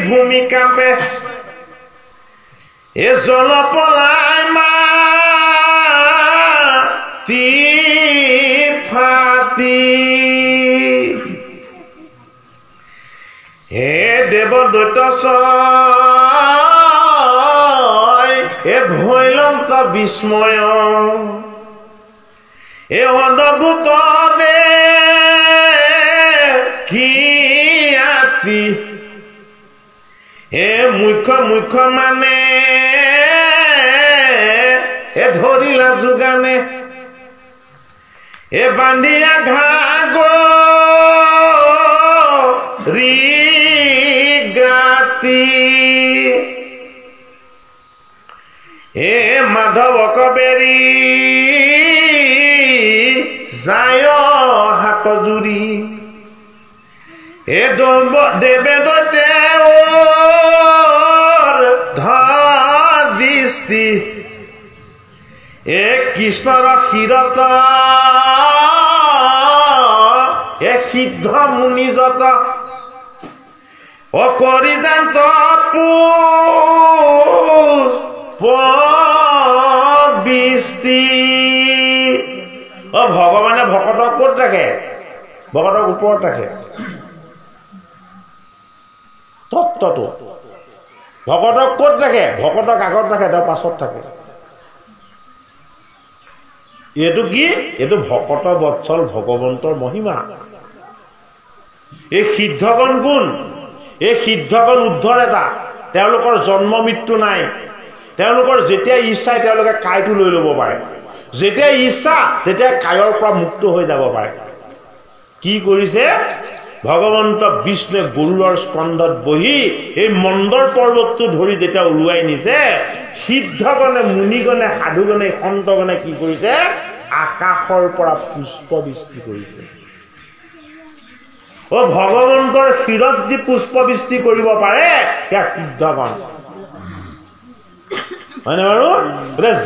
ভূমিকাম্পে এ জল পলাই মাটি ফাটি হে দেৱ দৈত্য ছয় এ ভৈলন্ত বিস্ময় এ অদ্ভুত দে কি আতি এ মুখ্য মানে এ ধৰিলা যোগানে এ বান্ধিয়া ঘাগ ৰি গাতি এ মাধৱ কবেৰী যায় হাত জুৰি এ দেৱে দৈতে দৃষ্টি এ কৃষ্ণৰ ক্ষীৰত এ সিদ্ধ মুনিজত অকৰি যান্ত পুষ্পবৃষ্টি ভগৱানে ভকতক ক'ত ৰাখে? ভকতক ওপৰত ৰাখে। তত্ত্বটো ভকতক ক'ত ৰাখে? ভকতক আগত ৰাখে, তেওঁ পাছত থাকে। এইটো কি? এইটো ভকত বৎসল ভগৱন্তৰ মহিমা। এই সিদ্ধগণ কোন? এই সিদ্ধগণ উদ্ধৰ এটা, তেওঁলোকৰ জন্ম মৃত্যু নাই। তেওঁলোকৰ যেতিয়া ইচ্ছাই তেওঁলোকে কাইটো লৈ ল'ব পাৰে, যেতিয়া ইচ্ছা তেতিয়া কায়ৰ পৰা মুক্ত হৈ যাব পাৰে। কি কৰিছে? ভগৱন্ত বিষ্ণুৱে গৰুড়ৰ স্কন্ধত বহি এই মন্দৰ পৰ্বতটো ধৰি যেতিয়া ওলোৱাই নিছে, সিদ্ধগণে, মুনিগণে, সাধুগণে, সন্তগণে কি কৰিছে? আকাশৰ পৰা পুষ্পবৃষ্টি কৰিছে। ভগৱন্তৰ শিৰত যি পুষ্পবৃষ্টি কৰিব পাৰে সেয়া সিদ্ধগণ, হয়নে বাৰু?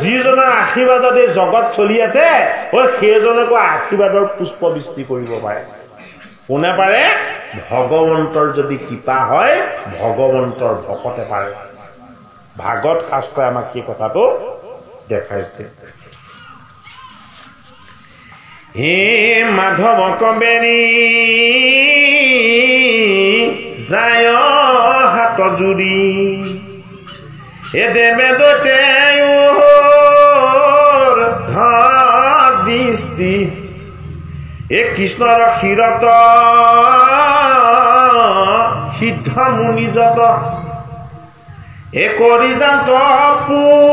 যিজনৰ আশীৰ্বাদত এই জগত চলি আছে, সেইজনকো আশীৰ্বাদৰ পুষ্পবৃষ্টি কৰিব পাৰে। কোনে পাৰে? ভগৱন্তৰ যদি কৃপা হয়, ভগৱন্তৰ ভকতে পাৰে। ভাগৱত শাস্ত্ৰই আমাক কি কথাটো দেখাইছে। হে মাধৱ কবেৰী যায় হাত জুৰি এ দেৱে দৈতে দৃষ্টি এ কৃষ্ণৰ ক্ষীৰত সিদ্ধ মুনিজত এ কৰি যান্ত পুষ্পবৃষ্টি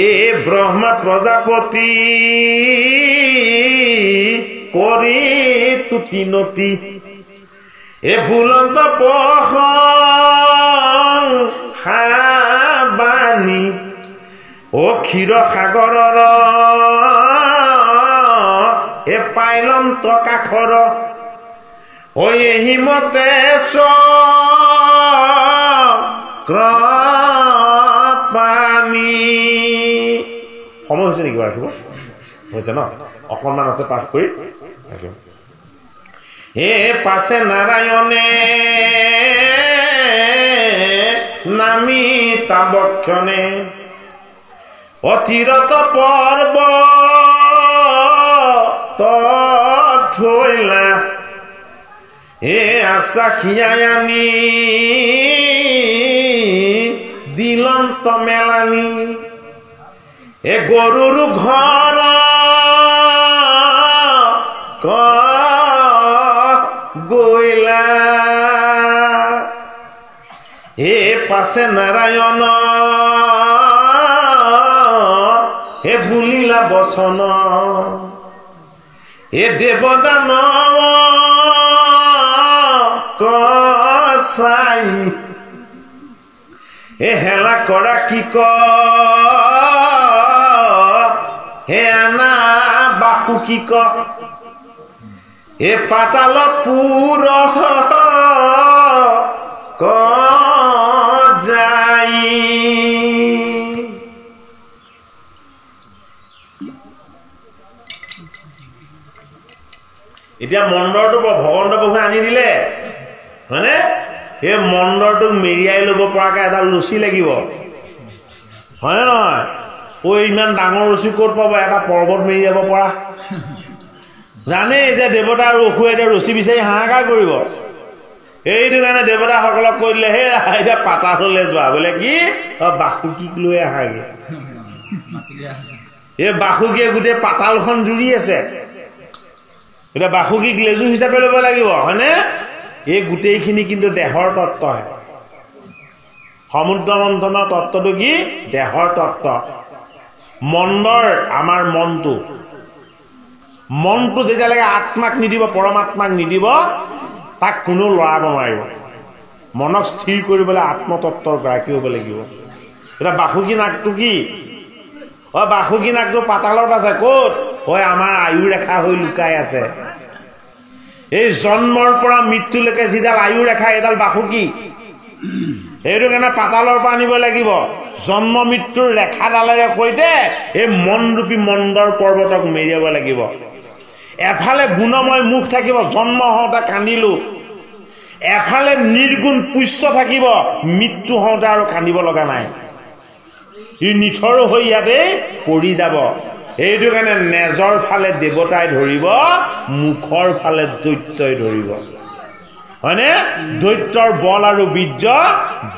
এ ব্ৰহ্মা প্ৰজাপতি কৰি তুতি নতি এ ভুলন্ত প্ৰশংসাবাণী ও ক্ষীৰ সাগৰৰ এ পাইলন্ত কাষৰ ঐ হিমতে চক্ৰপাণী। সময় হৈছে নেকি বাৰু? ৰাখিব হৈছে ন? অকণমান আছে, পাঠ কৰি ৰাখিব। হে পাছে নাৰায়ণে নামি তাবক্ষণে অতিৰত পৰ্বত থৈলা হে আশ্বাসিয়াই আনি দিলন্ত মেলানি এ গৰুৰ ঘৰ গৈলা হে পাছে নাৰায়ণ হে ভুলিলা বচন হে দেৱদান কচাই হে হেলা কৰা কি ক হে আনা বাপু কি ক হে পাতাল পুৰ যাই এতিয়া মন্দৰটো ভগৱন্ত প্ৰভুৱে আনি দিলে হয়নে এই মন্দৰটোক মেৰিয়াই ল'ব পৰাকৈ এডাল ৰছী লাগিব হয়নে নহয় ইমান ডাঙৰ ৰছী ক'ত পাব এটা পৰ্বত মেৰিয়াব পৰা জানে যে দেৱতা আৰু অসুৰে এতিয়া ৰছী বিচাৰি হাহাকাৰ কৰিব এইটো কাৰণে দেৱতাসকলক কৈ দিলে হে এতিয়া পাতাললৈ যোৱা বোলে কি বাসুকীক লৈ আহাগে এই বাসুকীয়ে গোটেই পাতালখন জুৰি আছে এতিয়া বাসুকীক লেজু হিচাপে ল'ব লাগিব হয়নে এই গোটেইখিনি কিন্তু দেহৰ তত্ত্বহে সমুদ্ৰ মন্থনৰ তত্ত্বটো কি দেহৰ তত্ত্ব মন্দৰ আমাৰ মনটো যেতিয়ালৈকে আত্মাক নিদিব পৰমাত্মাক নিদিব তাক কোনো লৰাব নোৱাৰিব মনক স্থিৰ কৰিবলৈ আত্মতত্ত্বৰ গৰাকী হ'ব লাগিব এতিয়া বাসুকী নাকটো কি বাসুকী নাকটো পাতালত আছে ক'ত আমাৰ আয়ু ৰেখা হৈ লুকাই আছে এই জন্মৰ পৰা মৃত্যুলৈকে যিডাল আয়ু ৰেখা এইডাল বাসুকী সেইটো কাৰণে পাতালৰ পৰা আনিব লাগিব জন্ম মৃত্যুৰ ৰেখাডালেৰে সৈতে এই মনৰূপী মন্দৰ পৰ্বতক মেৰিয়াব লাগিব এফালে গুণময় মুখ থাকিব জন্ম হওঁতে কান্দিলো এফালে নিৰ্গুণ পুষ্য থাকিব মৃত্যু হওঁতে আৰু কান্দিব লগা নাই ই নিথৰো হৈ ইয়াতে পৰি যাব এইটো কাৰণে নেজৰ ফালে দেৱতাই ধৰিব মুখৰ ফালে দৈত্যই ধৰিব হয়নে দৈত্যৰ বল আৰু বীৰ্য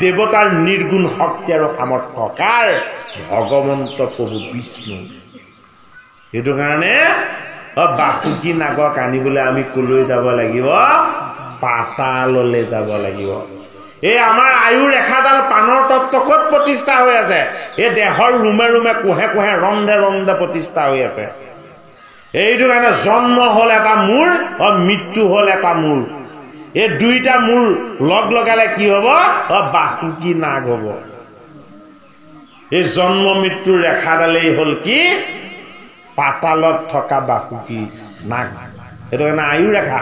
দেৱতাৰ নিৰ্গুণ শক্তি আৰু সামৰ্থ্য কাৰ ভগৱন্ত প্ৰভু বিষ্ণু এইটো কাৰণে বাসুকী নাগক আনিবলৈ আমি কলৈ যাব লাগিব পাতাললৈ যাব লাগিব এই আমাৰ আয়ু ৰেখাডাল পানৰ তত্ত্ব ক'ত প্ৰতিষ্ঠা হৈ আছে এই দেহৰ ৰুমে ৰুমে কোহে কোহে ৰন্ধে ৰন্ধে প্ৰতিষ্ঠা হৈ আছে এইটো কাৰণে জন্ম হ'ল এটা মূৰ মৃত্যু হ'ল এটা মূৰ এই দুইটা মূৰ লগ লগালে কি হ'ব বাসুকী নাগ হ'ব এই জন্ম মৃত্যুৰ ৰেখাডালেই হ'ল কি পাতালত থকা বাসুকী নাগ সেইটো কাৰণে আয়ু ৰেখা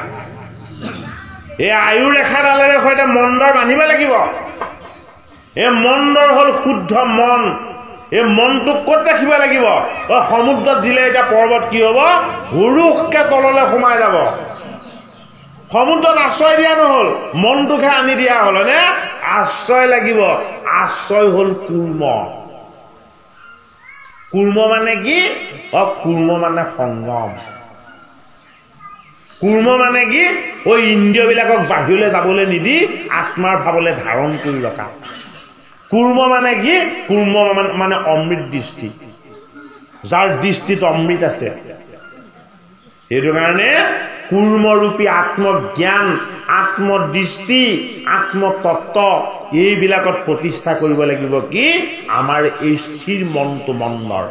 এই আয়ু ৰেখাডালেৰে সৈতে মন্দৰ বান্ধিব লাগিব এই মন্দৰ হ'ল শুদ্ধ মন এই মনটোক ক'ত ৰাখিব লাগিব সমুদ্ৰত দিলে এতিয়া পৰ্বত কি হ'ব হুৰুককে তললৈ সোমাই যাব সমুদ্ৰত আশ্ৰয় দিয়া নহ'ল মনটোকহে আনি দিয়া হ'ল হয়নে আশ্ৰয় লাগিব আশ্ৰয় হ'ল কুৰ্ম মানে কি কুৰ্ম মানে সংগম কুৰ্ম মানে কি ইন্দ্ৰিয়বিলাকক বাহিৰলৈ যাবলৈ নিদি আত্মাৰ ভাৱলৈ ধাৰণ কৰি ৰখা কুৰ্ম মানে কি কুৰ্ম মানে অমৃত দৃষ্টি যাৰ দৃষ্টিত অমৃত আছে সেইটো কাৰণে কুৰ্মৰূপী আত্মজ্ঞান আত্মদৃষ্টি আত্মতত্ত্ব এইবিলাকত প্ৰতিষ্ঠা কৰিব লাগিব কি আমাৰ এই স্থিৰ মনটো মন্দৰ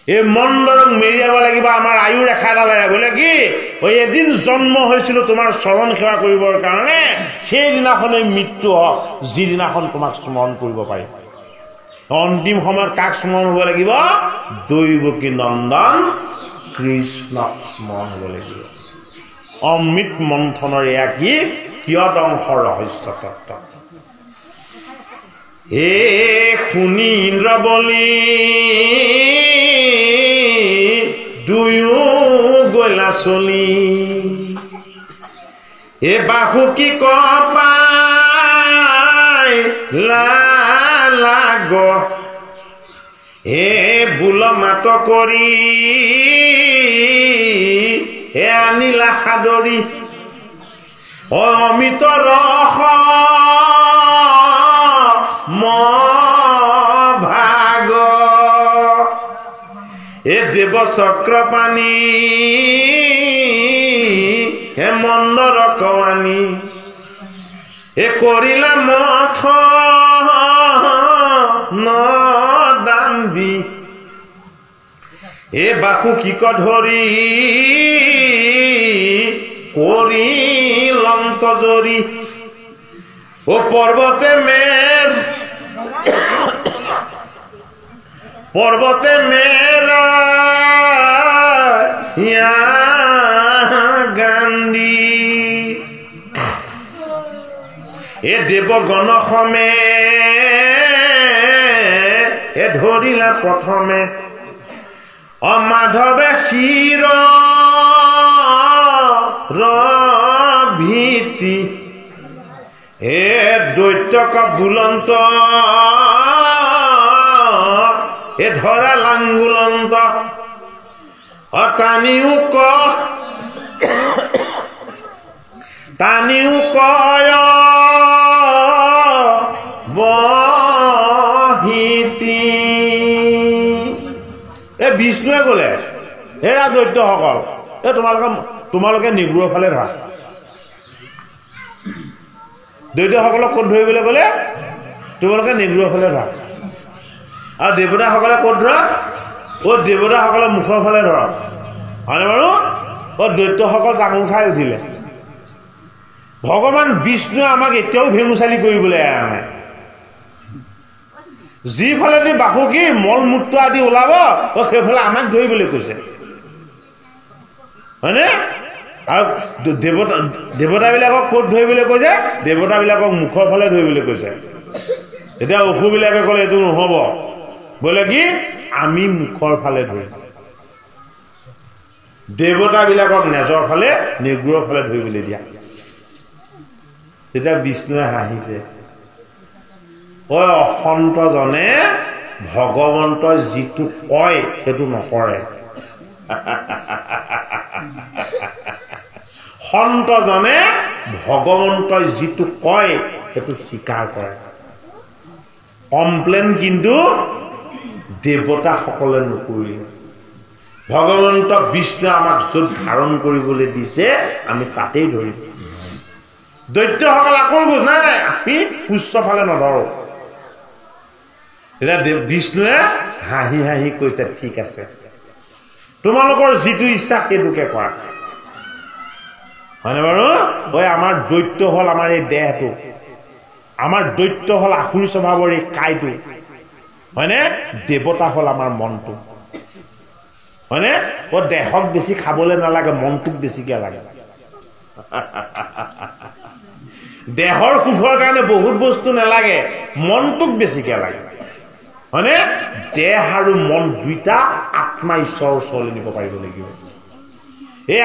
এই মন্দৰক মেৰিয়াব লাগিব আমাৰ আয়ু ৰেখাডালেৰে বোলে কি এদিন জন্ম হৈছিলো তোমাৰ চৰণ সেৱা কৰিবৰ কাৰণে সেইদিনাখনেই মৃত্যু হওক যিদিনাখন তোমাক স্মৰণ কৰিব পাৰিম অন্তিম সময়ত কাক স্মৰণ হ'ব লাগিব দৈৱকী নন্দন কৃষ্ণ স্মৰণ হ'ব লাগিব অমৃত মন্থনৰ এয়া কি কিয়দংশ ৰহস্য তত্ত্ব হে শুনি ইন্দ্ৰবলি দুয়ো গলা চলি এ বাসুকী কপাই লাগ হে বুল মাত কৰি হে আনিলা সাদৰি অমিত ৰস ভাগ এ দেৱ চক্ৰ পানী হে মন্দৰ কৱানী এ কৰিলা মঠ দান দি এ বাসুকীক ধৰি কৰি লন্ত জৰি ও পৰ্বতে মেৰা গান্ধী এ দেৱগণ সমে এ ধৰিলা প্ৰথমে মাধৱে শিৰ বহিতি হে দৈত্যক বুলন্ত এ ধৰা লাঙ্গুলন্ত টানিও কয় বহিতি এ বিষ্ণুৱে ক'লে হেৰা দৈত্যসকল এ তোমালোকে নিগুৰৰ ফালে ধৰা দৈত্যসকলক ক'ত ধৰিবলৈ গ'লে তোমালোকে নিগুৰৰ ফালে ধৰা আৰু দেৱতাসকলে ক'ত ধৰা দেৱতাসকলে মুখৰ ফালে ধৰা হয়নে বাৰু দৈত্যসকল টাঙোন খাই উঠিলে ভগৱান বিষ্ণুৱে আমাক এতিয়াও ভেঙুচালি কৰিবলৈ এৰা নাই যিফালেদি বাসুকী মল মূত্ৰ আদি ওলাব সেইফালে আমাক ধৰিবলৈ কৈছে হয়নে আৰু দেৱতাবিলাকক ক'ত ধৰিবলৈ কৈছে দেৱতাবিলাকক মুখৰ ফালে ধৰিবলৈ কৈছে এতিয়া অসুবিলাকে ক'লে এইটো নহ'ব বোলে কি আমি মুখৰ ফালে ধৰিম দেৱতাবিলাকক নেজৰ ফালে নিগুৰৰ ফালে ধৰিবলৈ দিয়া তেতিয়া বিষ্ণুৱে হাঁহিছে অসন্তজনে ভগৱন্তই যিটো কয় সেইটো নকৰে সন্তজনে ভগৱন্তই যিটো কয় সেইটো স্বীকাৰ কৰে কমপ্লেইন কিন্তু দেৱতাসকলে নকৰিলে ভগৱন্ত বিষ্ণুৱে আমাক য'ত ধাৰণ কৰিবলৈ দিছে আমি তাতেই ধৰিম দৈত্যসকল আকৌ বুজ নাই আমি উচ্চ ফালে নধৰো এতিয়া বিষ্ণুৱে হাঁহি হাঁহি কৈছে ঠিক আছে তোমালোকৰ যিটো ইচ্ছা সেইটোকে কৰা হয়নে বাৰু আমাৰ দৈত্য হ'ল আমাৰ এই দেহটো আমাৰ দৈত্য হ'ল আসুৰী স্বভাৱৰ এই কাইটো হয়নে দেৱতা হ'ল আমাৰ মনটো হয়নে দেহক বেছি খাবলৈ নালাগে মনটোক বেছিকে লাগে দেহৰ সুখৰ কাৰণে বহুত বস্তু নালাগে মনটোক বেছিকে লাগে হয়নে দেহ আৰু মন দুইটা আত্মা ঈশ্বৰৰ ওচৰলৈ নিব পাৰিব লাগিব এই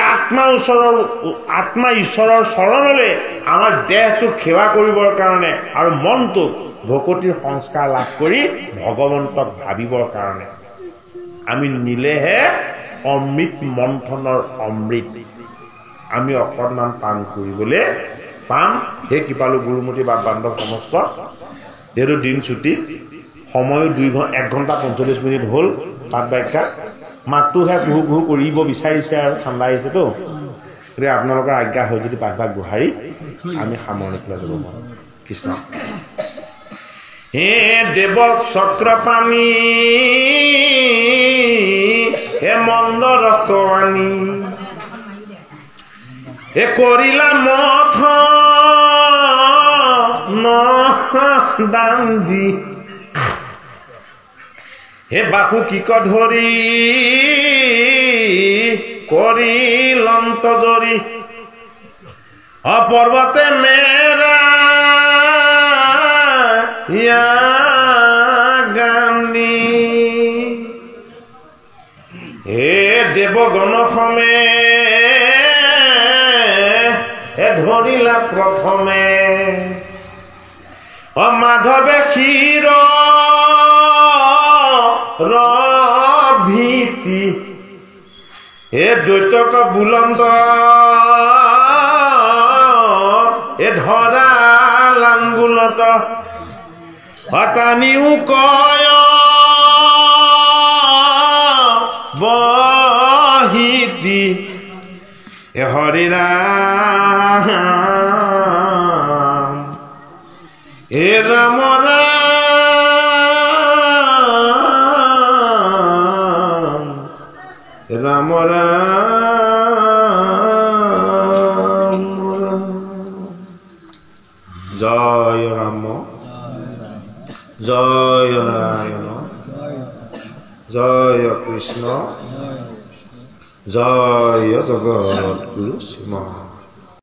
আত্মা ঈশ্বৰৰ চৰণলৈ আমাৰ দেহটোক সেৱা কৰিবৰ কাৰণে আৰু মনটোক ভকতিৰ সংস্কাৰ লাভ কৰি ভগৱন্তক ভাবিবৰ কাৰণে আমি নিলেহে অমৃত মন্থনৰ অমৃত আমি অকণমান পান কৰিবলৈ পাম হে কৃপালু গুৰুমতী বা বান্ধৱ সমস্ত যেহেতু দিন ছুটি সময়ো 1 ঘণ্টা 45 মিনিট হ'ল পাঠ ব্যাখ্যা মাতটোহে কুহু কুহু কৰিব বিচাৰিছে আৰু ঠাণ্ডা আহিছেতো গতিকে আপোনালোকৰ আজ্ঞা হৈ যদি পাঠভাগ গোহাৰি আমি সামৰণি পেলাই যাব পাৰোঁ কৃষ্ণ হে দেৱ চক্ৰপাণী হে মন্দৰ কৱানী হে কৰিলা মথ দান দি হে বাসুকীক ধৰি কৰি লন্ত জৰি পৰ্বতে মেৰা গানি হে দেৱগণ সমে হে ধৰিলা প্ৰথমে মাধৱে ক্ষীৰ ভীতি হে দৈত্যক বুলন্ত হে ধৰা লাঙ্গুলত টানিও কয় বহিতি হে হৰি ৰাম হে ৰাম ৰাম ৰাম জয় ৰাম জয় নাৰায়ণ জয় কৃষ্ণ জয় জগৎগুৰু শ্ৰীমা।